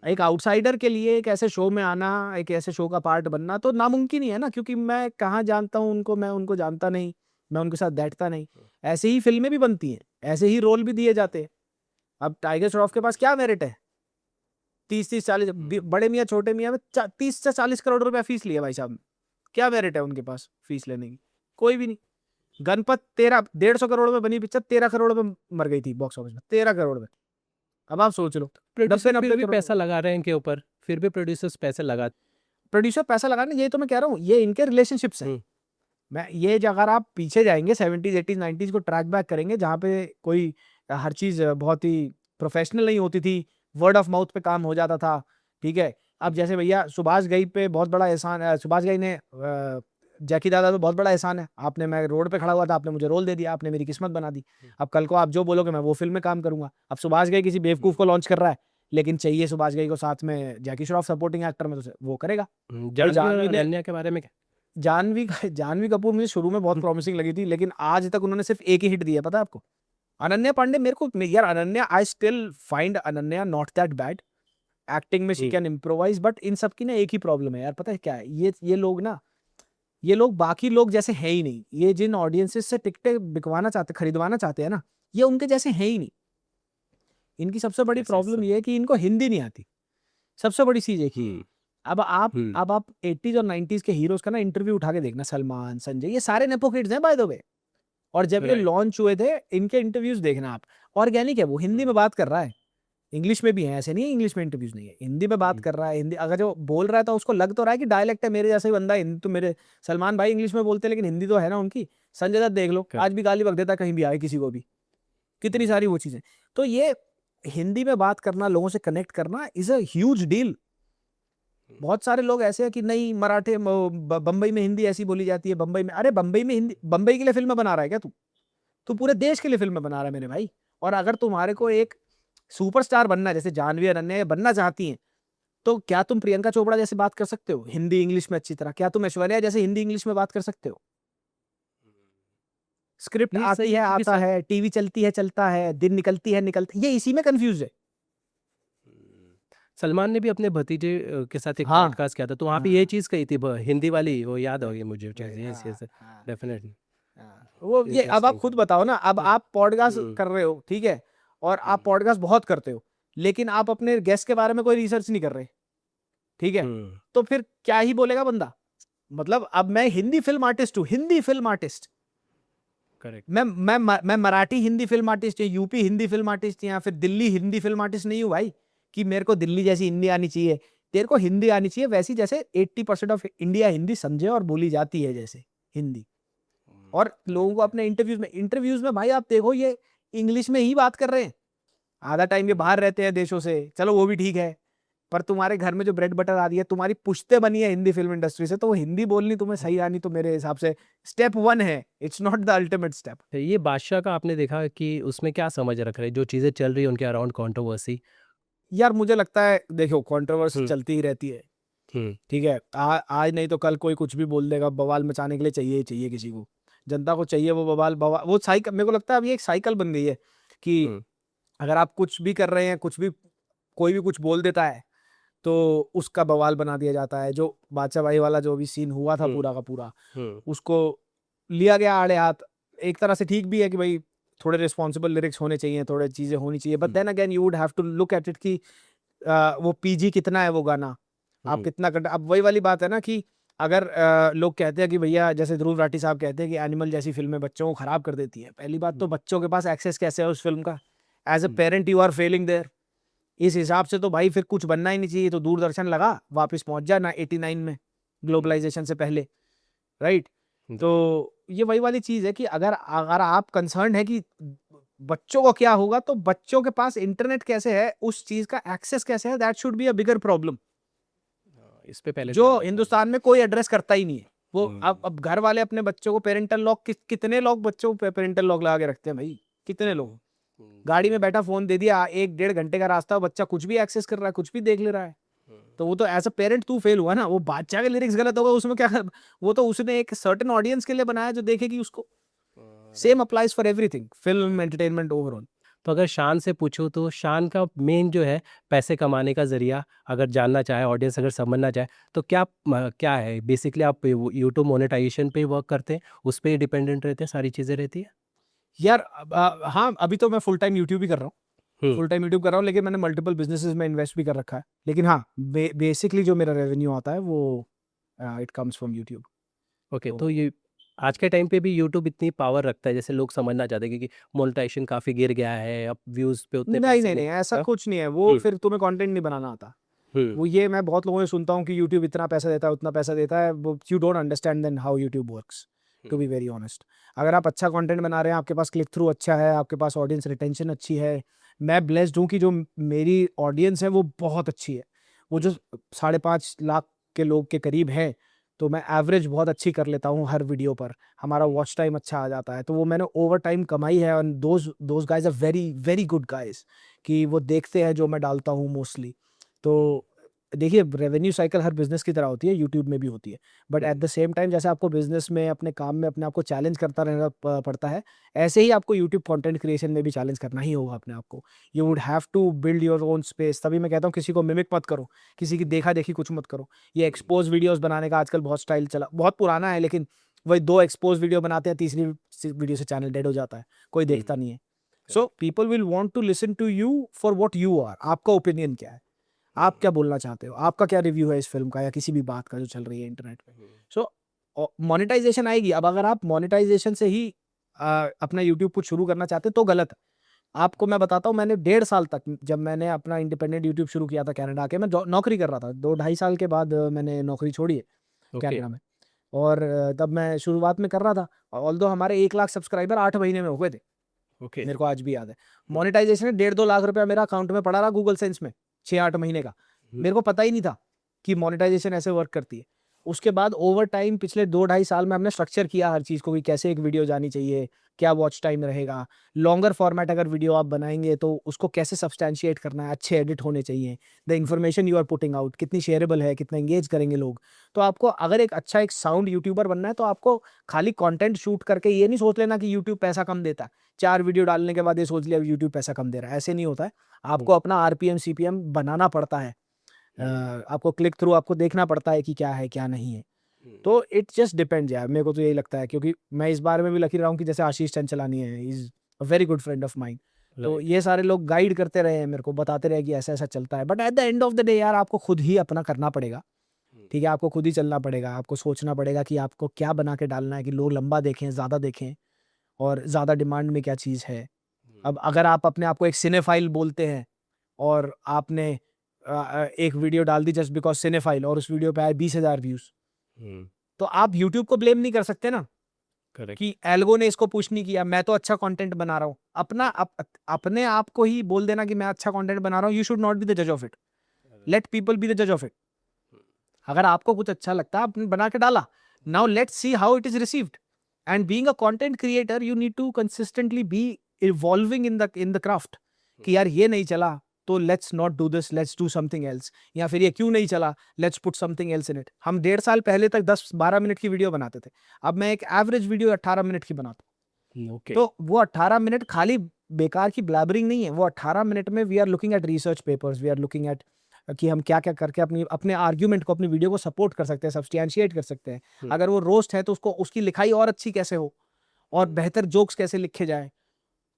एक आउटसाइडर के लिए एक ऐसे शो में आना, एक ऐसे शो का पार्ट बनना तो नामुमकिन ही है ना, क्योंकि मैं कहाँ जानता हूँ उनको, मैं उनको जानता नहीं, मैं उनके साथ बैठता नहीं। ऐसे ही फ़िल्में भी बनती हैं, ऐसे ही रोल भी दिए जाते हैं। अब टाइगर श्रॉफ के पास क्या मेरिट है? 30-30 40 बड़े मियाँ छोटे मियाँ में 30 से 40 करोड़ रुपया फीस लिया भाई साहब। क्या मेरिट है उनके पास फीस लेने की? कोई भी नहीं। गणपत 1.5 करोड़ में बनी पिक्चर 13 करोड़ में मर गई थी बॉक्स ऑफिस में, 13 करोड़ में। अब आप सोच लो, प्रोड्यूसर 90 फिर भी करोड़। पैसा लगा रहे हैं इनके ऊपर, फिर भी प्रोड्यूसर्स पैसे लगा प्रोड्यूसर पैसा लगाने, ये तो मैं कह रहा हूँ, ये इनके रिलेशनशिप्स हैं। हुँ। मैं ये अगर आप पीछे जाएँगे 70s, 80s, 90s को ट्रैक बैक करेंगे, जहाँ पे कोई हर चीज़ बहुत ही प्रोफेशनल नहीं होती थी, वर्ड ऑफ माउथ पे काम हो जाता था, ठीक है? अब जैसे भैया सुभाष घई पे बहुत बड़ा एहसान है, सुभाष घई ने जैकी दादा पे बहुत बड़ा एहसान है। मैं रोड पे खड़ा हुआ था, आपने मुझे रोल दे दिया, आपने मेरी किस्मत बना दी। अब कल को आप जो बोलोगे मैं वो फ़िल्म में काम करूँगा। अब सुभाष घई किसी बेवकूफ़ को लॉन्च कर रहा है, लेकिन चाहिए सुभाष घई को साथ में जैकी श्रॉफ सपोर्टिंग एक्टर में, तो वो करेगा। जानवी और जानवी ने अनन्या के बारे में क्या? जानवी कपूर मुझे शुरू में बहुत प्रॉमिसिंग लगी थी, लेकिन आज तक उन्होंने सिर्फ एक ही हिट दिया है, पता है आपको? अनन्या पांडे यार Ananya, I still find Ananya not that bad. Acting में शी कैन इम्प्रोवाइज, बट इन सब की ना एक ही प्रॉब्लम है यार, पता है क्या है? ये लोग बाकी लोग जैसे हैं ही नहीं। ये जिन ऑडियंसेस से टिकटें बिकवाना चाहते, खरीदवाना चाहते हैं ना, ये उनके जैसे हैं ही नहीं। इनकी सबसे बड़ी कैसे प्रॉब्लम सर? ये है कि इनको हिंदी नहीं आती। सबसे बड़ी चीज़ एक ही है। अब आप 80s और 90s के हीरोज़ का ना इंटरव्यू उठा के देखना, सलमान, संजय, ये सारे नेपो किड्स हैं बाय द वे। और जब ये राइट। लॉन्च हुए थे, इनके इंटरव्यूज़ देखना आप। ऑर्गेनिक है, वो हिंदी में बात कर रहा है। इंग्लिश में भी है, ऐसे नहीं है इंग्लिश में इंटरव्यूज़ नहीं है। हिंदी में बात कर रहा है, हिंदी अगर जो बोल रहा है तो उसको लग तो रहा है कि डायलेक्ट है, मेरे जैसा ही बंदा है। हिंदी तो मेरे सलमान भाई इंग्लिश में बोलते हैं, लेकिन हिंदी तो है ना उनकी। संजय दत्त देख लो, करेक्ट। आज भी गाली बक देता है कहीं भी आए किसी को भी। कितनी सारी वो चीज़ें। तो ये हिंदी में बात करना, लोगों से कनेक्ट करना इज़ अ ह्यूज डील। बहुत सारे लोग ऐसे हैं कि नहीं, मराठे बम्बई में हिंदी ऐसी बोली जाती है, बम्बई में, अरे बम्बई में हिंदी, बम्बई के लिए फिल्में बना रहा है क्या तू? तू पूरे देश के लिए फिल्में बना रहा है मेरे भाई। और अगर तुम्हारे को एक सुपरस्टार बनना है, जैसे जानवी अनन्या ये बनना चाहती हैं, तो क्या तुम प्रियंका चोपड़ा जैसे बात कर सकते हो हिंदी इंग्लिश में अच्छी तरह? क्या तुम ऐश्वर्या जैसे हिंदी इंग्लिश में बात कर सकते हो? स्क्रिप्ट नहीं, आती सही है, है क्योंकि आता है, टीवी चलती है, चलता है, दिन निकलती है, निकलती, ये इसी में कंफ्यूज है। सलमान ने भी अपने भतीजे के साथ एक हाँ। पॉडकास्ट किया था, तो वहाँ पे हाँ। ये चीज़ कही थी, हिंदी वाली, वो याद होगी मुझे। यस, हाँ, यस, हाँ, डेफिनेटली। हाँ। वो ये अब आप इंटरेस्टिंग। खुद बताओ ना, अब आप पॉडकास्ट हम्म। कर रहे हो, ठीक है? और आप पॉडकास्ट बहुत करते हो, लेकिन आप अपने गेस्ट के बारे में कोई रिसर्च नहीं कर रहे, ठीक है? तो फिर क्या ही बोलेगा बंदा? मतलब अब मैं हिंदी फिल्म आर्टिस्ट हूँ, हिंदी फिल्म आर्टिस्ट। करेक्ट। मैं मराठी हिंदी फिल्म आर्टिस्ट या यूपी हिंदी फिल्म आर्टिस्ट या फिर दिल्ली हिंदी फिल्म आर्टिस्ट नहीं हूँ भाई। कि मेरे को दिल्ली जैसी हिंदी आनी चाहिए, तेरे को हिंदी आनी चाहिए वैसी जैसे 80% ऑफ इंडिया हिंदी समझे और बोली जाती है जैसे हिंदी। और लोगों को अपने इंटरव्यूज में भाई आप देखो ये इंग्लिश में ही बात कर रहे हैं, आधा टाइम ये बाहर रहते हैं देशों से, चलो वो भी ठीक है, पर तुम्हारे घर में जो ब्रेड बटर आ रही है, तुम्हारी पुश्ते बनी है हिंदी फिल्म इंडस्ट्री से, तो वो हिंदी बोलनी तुम्हें सही आनी तो मेरे हिसाब से स्टेप 1 है, it's not the ultimate step. तो ये बादशाह का आपने देखा कि उसमें क्या समझ रख रहे हैं, जो चीज़ें चल रही है उनके अराउंड कंट्रोवर्सी? यार मुझे लगता है देखो कंट्रोवर्सी हम्म। चलती ही रहती है, हम्म। ठीक है, आज नहीं तो कल कोई कुछ भी बोल देगा, बवाल मचाने के लिए चाहिए ही चाहिए किसी को, जनता को चाहिए वो बवाल बवाल, वो साइकिल, मेरे को लगता है अभी एक साइकिल बन गई है कि हम्म। अगर आप कुछ भी कर रहे हैं, कुछ भी कोई भी कुछ बोल देता है तो उसका बवाल बना दिया जाता है। जो बादशाह भाई वाला जो भी सीन हुआ था हम्म। पूरा का पूरा, हम्म। उसको लिया गया आड़े हाथ, एक तरह से ठीक भी है कि भाई थोड़े रिस्पॉन्सिबल लिरिक्स होने चाहिए, थोड़े चीजें होनी चाहिए, but then again you would have to look at it कि वो पीजी कितना है वो गाना, आप हम्म। कितना कर, अब वही वाली बात है ना कि अगर लोग कहते हैं कि भैया जैसे ध्रुव राठी साहब कहते हैं कि एनिमल जैसी फिल्में बच्चों को खराब कर देती हैं, पहली बात तो बच्चों के पास एक्सेस कैसे है उस फिल्म का, as a parent you are failing there, इस हिसाब से तो भाई फिर कुछ बनना ही नहीं चाहिए, तो दूरदर्शन लगा वापस पहुंच जा ना 89 में ग्लोबलाइजेशन से पहले, राइट। तो ये वही वाली चीज है कि अगर अगर आप कंसर्न है कि बच्चों को क्या होगा, तो बच्चों के पास इंटरनेट कैसे है, उस चीज का एक्सेस कैसे है, that should be a bigger problem, इस पे पहले जो ध्यान देना हिंदुस्तान में कोई एड्रेस करता ही नहीं है। वो हम्म। अब घर वाले अपने बच्चों को पेरेंटल लॉक, कितने लोग बच्चों को पेरेंटल लॉक लगा के रखते हैं भाई, कितने लोग, गाड़ी में बैठा फोन दे दिया, 1-1.5 घंटे का रास्ता, बच्चा कुछ भी एक्सेस कर रहा है, कुछ भी देख ले रहा है, तो वो तो एज अ पेरेंट तू फेल हुआ ना। वो बादशाह के लिरिक्स गलत होगा उसमें क्या, वो तो उसने एक सर्टेन ऑडियंस के लिए बनाया जो देखेगी उसको, same applies for everything, film entertainment overall. तो अगर शान से पूछूं तो शान का मेन जो है पैसे कमाने का जरिया, अगर जानना चाहे ऑडियंस, अगर समझना चाहे तो क्या है बेसिकली? आप यूट्यूब मोनेटाइजेशन पे वर्क करते हैं, उस पर डिपेंडेंट रहते हैं, सारी चीज़ें रहती है? यार हाँ, अभी तो मैं फुल टाइम यूट्यूब ही कर रहा हूँ, हम्म। फुल टाइम यूट्यूब कर रहा हूँ, लेकिन मैंने मल्टीपल बिजनेसेस में इन्वेस्ट भी कर रखा है, लेकिन हाँ बेसिकली जो मेरा रेवेन्यू आता है वो it comes from YouTube. Okay, तो तो ये आज के टाइम पे भी यूट्यूब इतनी पावर रखता है, जैसे लोग समझना चाहते हैं कि मोनेटाइजेशन काफ़ी गिर गया है, अब व्यूज़ पे उतने नहीं पैसे नहीं नहीं। नहीं, ऐसा हाँ? कुछ नहीं है, वो हम्म। फिर तुम्हें कंटेंट नहीं बनाना आता, हम्म। वो ये मैं बहुत लोगों से सुनता हूँ कि यूट्यूब इतना पैसा देता है, उतना पैसा देता है, वो you don't understand then how YouTube works, to be very honest. अगर आप अच्छा कंटेंट बना रहे हैं, आपके पास क्लिक थ्रू अच्छा है, आपके पास ऑडियंस रिटेंशन अच्छी है, मैं ब्लेस्ड हूँ कि जो मेरी ऑडियंस है वो बहुत अच्छी है, वो जो 5.5 लाख के लोग के करीब है, तो मैं एवरेज बहुत अच्छी कर लेता हूँ हर वीडियो पर, हमारा वॉच टाइम अच्छा आ जाता है, तो वो मैंने ओवर टाइम कमाई है, और those guys are very very good guys, कि वो देखते हैं जो मैं डालता हूँ मोस्टली। तो देखिए रेवेन्यू साइकिल हर बिजनेस की तरह होती है, यूट्यूब में भी होती है, but at the same time जैसे आपको बिजनेस में अपने काम में अपने आप को चैलेंज करता रहना पड़ता है, ऐसे ही आपको यूट्यूब कंटेंट क्रिएशन में भी चैलेंज करना ही होगा अपने आप को। You would have to build your own space, तभी मैं कहता हूँ किसी को मिमिक मत करो, किसी की देखा देखी कुछ मत करो। ये एक्सपोज वीडियोस बनाने का आजकल बहुत स्टाइल चला, बहुत पुराना है, लेकिन वही 2 एक्सपोज वीडियो बनाते हैं, तीसरी वीडियो से चैनल डेड हो जाता है, कोई देखता नहीं है। So people will want to listen to you for what you are, आपका ओपिनियन क्या है, आप क्या बोलना चाहते हो, आपका क्या रिव्यू है इस फिल्म का या किसी भी बात का जो चल रही है इंटरनेट पे। सो मोनेटाइजेशन आएगी, अब अगर आप मोनेटाइजेशन से ही अपना यूट्यूब कुछ शुरू करना चाहते हैं तो गलत है। आपको मैं बताता हूँ, मैंने 1.5 साल तक, जब मैंने अपना इंडिपेंडेंट यूट्यूब शुरू किया था कनाडा के, मैं नौकरी कर रहा था, 2-2.5 साल के बाद मैंने नौकरी छोड़ी है ओके। कनाडा में, और तब मैं शुरुआत में कर रहा था, ऑल्दो हमारे 1 लाख सब्सक्राइबर 8 महीने में हो गए थे, ओके। मेरे को आज भी याद है। मोनेटाइजेशन 1.5-2 लाख रुपया मेरा अकाउंट में पड़ा रहा गूगल सेंस में 6-8 महीने का, मेरे को पता ही नहीं था कि मोनेटाइजेशन ऐसे वर्क करती है। उसके बाद ओवर टाइम पिछले 2-2.5 साल में हमने स्ट्रक्चर किया हर चीज़ को कि कैसे एक वीडियो जानी चाहिए, क्या वॉच टाइम रहेगा, लॉन्गर फॉर्मेट अगर वीडियो आप बनाएंगे तो उसको कैसे सब्सटैंशिएट करना है, अच्छे एडिट होने चाहिए, the information you are putting out कितनी शेयरेबल है, कितना एंगेज करेंगे लोग। तो आपको अगर एक अच्छा एक साउंड यूट्यूबर बनना है तो आपको खाली कंटेंट शूट करके ये नहीं सोच लेना कि यूट्यूब पैसा कम देता है, 4 वीडियो डालने के बाद ये सोच लिया यूट्यूब पैसा कम दे रहा है, ऐसे नहीं होता है। आपको अपना आरपीएम सीपीएम बनाना पड़ता है, आपको क्लिक थ्रू आपको देखना पड़ता है कि क्या है क्या नहीं है। तो इट जस्ट डिपेंड्स यार, मेरे को तो यही लगता है, क्योंकि मैं इस बारे में भी लकी रहा हूँ कि जैसे आशीष चंचलानी है, is a very good friend of mine, तो ये सारे लोग गाइड करते रहे हैं मेरे को, बताते रहे कि ऐसा ऐसा चलता है, but at the end of the day यार आपको खुद ही अपना करना पड़ेगा, ठीक है, आपको खुद ही चलना पड़ेगा, आपको सोचना पड़ेगा कि आपको क्या बना के डालना है कि लोग लंबा देखें, ज़्यादा देखें, और ज़्यादा डिमांड में क्या चीज़ है। अब अगर आप अपने आप को एक सिनेफाइल बोलते हैं और आपने एक वीडियो डाल दी जस्ट बिकॉज सिनेफाइल और उस वीडियो पे आए 20,000 व्यूज, तो आप यूट्यूब को ब्लेम नहीं कर सकते ना करेक्ट। कि एल्गो ने इसको पुश नहीं किया, मैं तो अच्छा कंटेंट बना रहा हूँ। अपने आप को ही बोल देना कि मैं अच्छा कंटेंट बना रहा हूँ, you should not be the जज of it, let people be the जज ऑफ इट। अगर आपको कुछ अच्छा लगता है आपने बना के डाला, now let's see how it is received. And being a content creator you need to consistently be evolving in the craft कि यार ये नहीं चला तो let's not do this, let's do something else, या फिर ये क्यों नहीं चला, let's put something else in it. हम 1.5 साल पहले तक 10-12 मिनट की वीडियो बनाते थे, अब मैं एक एवरेज वीडियो 18 मिनट की बनाता हूँ। ओके। तो वो 18 मिनट खाली बेकार की ब्लैबरिंग नहीं है, वो 18 मिनट में we are looking at research papers, we are looking at कि हम क्या क्या करके अपने आर्ग्यूमेंट को, अपनी वीडियो को सपोर्ट कर सकते हैं, सब्सटैंशिएट कर सकते हैं। अगर वो रोस्ट है तो उसको, उसकी लिखाई और अच्छी कैसे हो और बेहतर जोक्स कैसे लिखे जाए,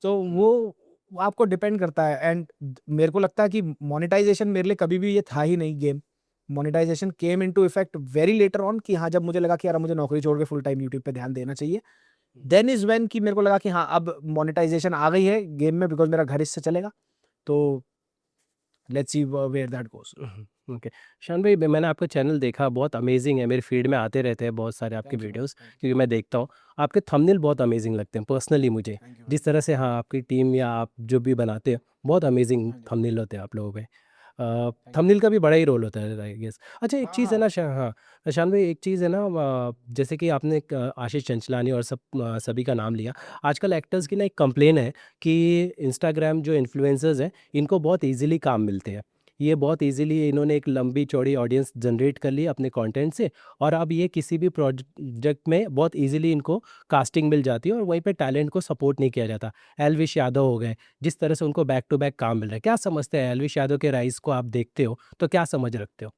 तो वो आपको डिपेंड करता है। एंड मेरे को लगता है कि मोनेटाइजेशन मेरे लिए कभी भी ये था ही नहीं game. Monetisation came into effect very later on कि हाँ, जब मुझे लगा कि यार मुझे नौकरी छोड़ के फुल टाइम यूट्यूब पे ध्यान देना चाहिए, देन इज व्हेन कि मेरे को लगा कि हाँ अब मोनेटाइजेशन आ गई है गेम में, बिकॉज मेरा घर इससे चलेगा। तो let's see where that goes. Okay. Shaan भाई, मैंने आपका चैनल देखा, बहुत अमेजिंग है, मेरे फीड में आते रहते हैं बहुत सारे आपके Thank you, videos, thank you, क्योंकि मैं देखता हूँ। आपके थंबनेल बहुत अमेजिंग लगते हैं पर्सनली मुझे, thank you, जिस तरह से हाँ आपकी टीम या आप जो भी बनाते हैं, बहुत अमेजिंग हाँ जी, थंबनेल होते हैं आप लोगों पे। thank you। थंबनेल का भी बड़ा ही रोल होता है आई गेस। अच्छा, एक हाँ चीज़ है हाँ ना हाँ शान भाई, एक चीज़ है ना, जैसे कि आपने आशीष चंचलानी और सभी का नाम लिया। आजकल एक्टर्स की ना एक कंप्लेन है कि इंस्टाग्राम जो इन्फ्लुएंसर्स हैं, इनको बहुत ईजिली काम मिलते हैं। ये बहुत ईजिली इन्होंने एक लंबी चौड़ी ऑडियंस जनरेट कर ली अपने कंटेंट से, और अब ये किसी भी प्रोजेक्ट में बहुत ईजिली इनको कास्टिंग मिल जाती है और वहीं पे टैलेंट को सपोर्ट नहीं किया जाता। एल्विश यादव हो गए, जिस तरह से उनको बैक टू बैक काम मिल रहा है, क्या समझते हैं एल्विश यादव के राइज को? आप देखते हो तो क्या समझ रखते हो?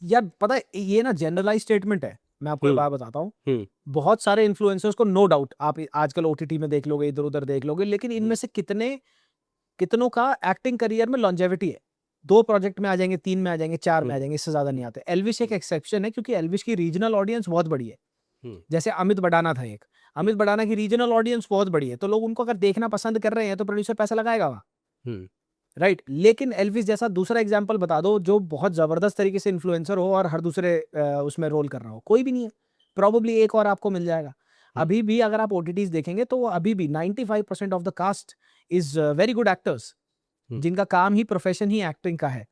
यार पता है ये ना जनरलाइज स्टेटमेंट है। मैं आपको एक हुँ, बात बताता हूँ, हुँ, बहुत सारे इन्फ्लुएंसर्स को नो डाउट आप आजकल ओटीटी में देख लोगे, इधर उधर देख लोगे, लेकिन इनमें से कितनों का एक्टिंग करियर में लॉन्जेविटी है। 2 प्रोजेक्ट में आ जाएंगे, 3 में आ जाएंगे, 4 में हुँ, आ जाएंगे, इससे ज्यादा नहीं हुँ, आते। एल्विश एक हुँ, एक्सेप्शन है क्योंकि एल्विश की रीजनल ऑडियंस बहुत बड़ी है। हुँ, जैसे अमित बडाना था एक, अमित बडाना की रीजनल ऑडियंस बहुत बड़ी है, तो लोग उनको अगर देखना पसंद कर रहे हैं तो प्रोड्यूसर पैसा लगाएगा वहाँ, हुँ, राइट। लेकिन एल्विस जैसा दूसरा एग्जाम्पल बता दो जो बहुत जबरदस्त तरीके से इन्फ्लुएंसर हो और हर दूसरे उसमें रोल कर रहा हो, कोई भी नहीं है। प्रॉबली एक और आपको मिल जाएगा। हुँ, अभी भी अगर आप ओटीटीज देखेंगे तो अभी भी 95% of the cast is very good actors, हुँ, जिनका काम ही, प्रोफेशन ही एक्टिंग का है।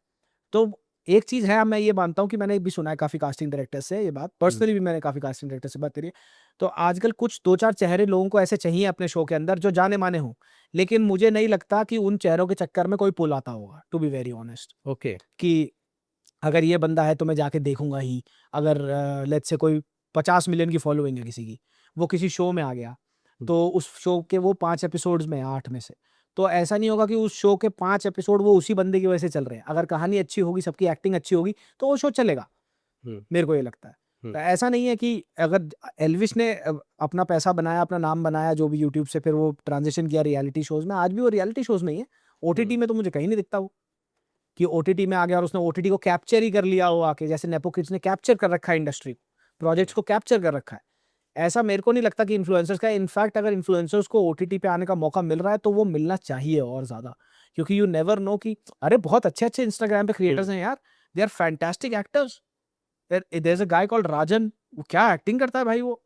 तो एक चीज है, मैं ये मानता हूँ कि मैंने भी सुना है काफी कास्टिंग डायरेक्टर से ये बात, हुँ, पर्सनली भी मैंने काफी कास्टिंग डायरेक्टर से बात करी है। तो आजकल कुछ 2-4 चेहरे लोगों को ऐसे चाहिए अपने शो के अंदर जो जाने माने हों, लेकिन मुझे नहीं लगता कि उन चेहरों के चक्कर में कोई पुल आता होगा, to be very honest. Okay, कि अगर ये बंदा है तो मैं जाके देखूंगा ही। अगर लेट्स से कोई 50 मिलियन की फॉलोइंग है किसी की, वो किसी शो में आ गया, हुँ, तो उस शो के वो 5 एपिसोड्स में 8 में से, तो ऐसा नहीं होगा कि उस शो के 5 एपिसोड वो उसी बंदे की वजह से चल रहे हैं। अगर कहानी अच्छी होगी, सबकी एक्टिंग अच्छी होगी, तो वो शो चलेगा, हुँ, मेरे को ये लगता है। हुँ, तो ऐसा नहीं है कि अगर एल्विश ने अपना पैसा बनाया, अपना नाम बनाया जो भी यूट्यूब से, फिर वो ट्रांजिशन किया रियलिटी शोज में, आज भी वो रियलिटी शोज में ही है। हुँ, ओटीटी में तो मुझे कहीं नहीं दिखता वो कि ओटीटी में आ गया और उसने ओटीटी को कैप्चर ही कर लिया हो आके, जैसे नेपो किड्स ने कैप्चर कर रखा है इंडस्ट्री को, प्रोजेक्ट्स को कैप्चर कर रखा है। ऐसा मेरे को नहीं लगता कि इन्फ्लुएंसर्स का, इनफैक्ट अगर इन्फ्लुएंसर्स को ओटीटी पे आने का मौका मिल रहा है तो वो मिलना चाहिए और ज्यादा, क्योंकि यू नेवर नो कि अरे बहुत अच्छे अच्छे इंस्टाग्राम पे क्रिएटर्स हुँ, हैं यार, they are fantastic actors. There is a guy called Rajan, वो क्या एक्टिंग करता है भाई वो।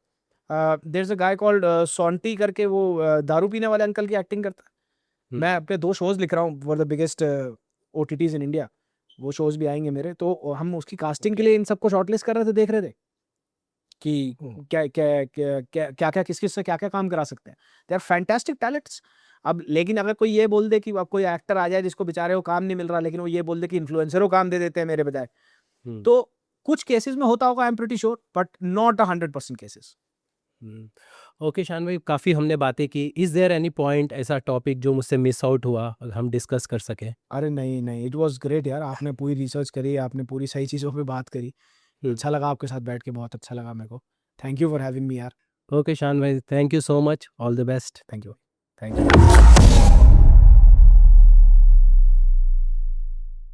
There is a guy called Sonti करके, वो दारू पीने वाले अंकल की एक्टिंग करता है। हुँ, मैं अपने 2 शोज लिख रहा हूँ for the biggest OTTs in India, वो शोज भी आएंगे मेरे, तो हम उसकी कास्टिंग के ओके, लिए इन सबको शॉर्टलिस्ट कर रहे थे, देख रहे थे कि हुँ, क्या किस-किस से क्या-क्या काम करा सकते हैं। They are fantastic talents. अब लेकिन अगर कोई ये बोल दे कि अब कोई एक्टर आ जाए जिसको बेचारे को काम नहीं मिल रहा, लेकिन वो ये बोल दे कि इन्फ्लुएंसर को काम दे देते हैं मेरे बजाय, हुँ, तो कुछ केसेस में होता होगा, I am pretty sure, but not a 100% cases. Hmm. Okay Shaan भाई, काफ़ी हमने बातें की। इज़ देयर एनी पॉइंट, ऐसा टॉपिक जो मुझसे मिस आउट हुआ, हम डिस्कस कर सकें? अरे नहीं, नहीं, इट वाज़ ग्रेट यार, आपने पूरी रिसर्च करी, आपने पूरी सही चीज़ों पे बात करी। हुँ, अच्छा लगा आपके साथ बैठ के, बहुत अच्छा लगा मेरे को। Thank you for having me यार। ओके शान भाई, thank you so much, all the best. Thank you. Thank you.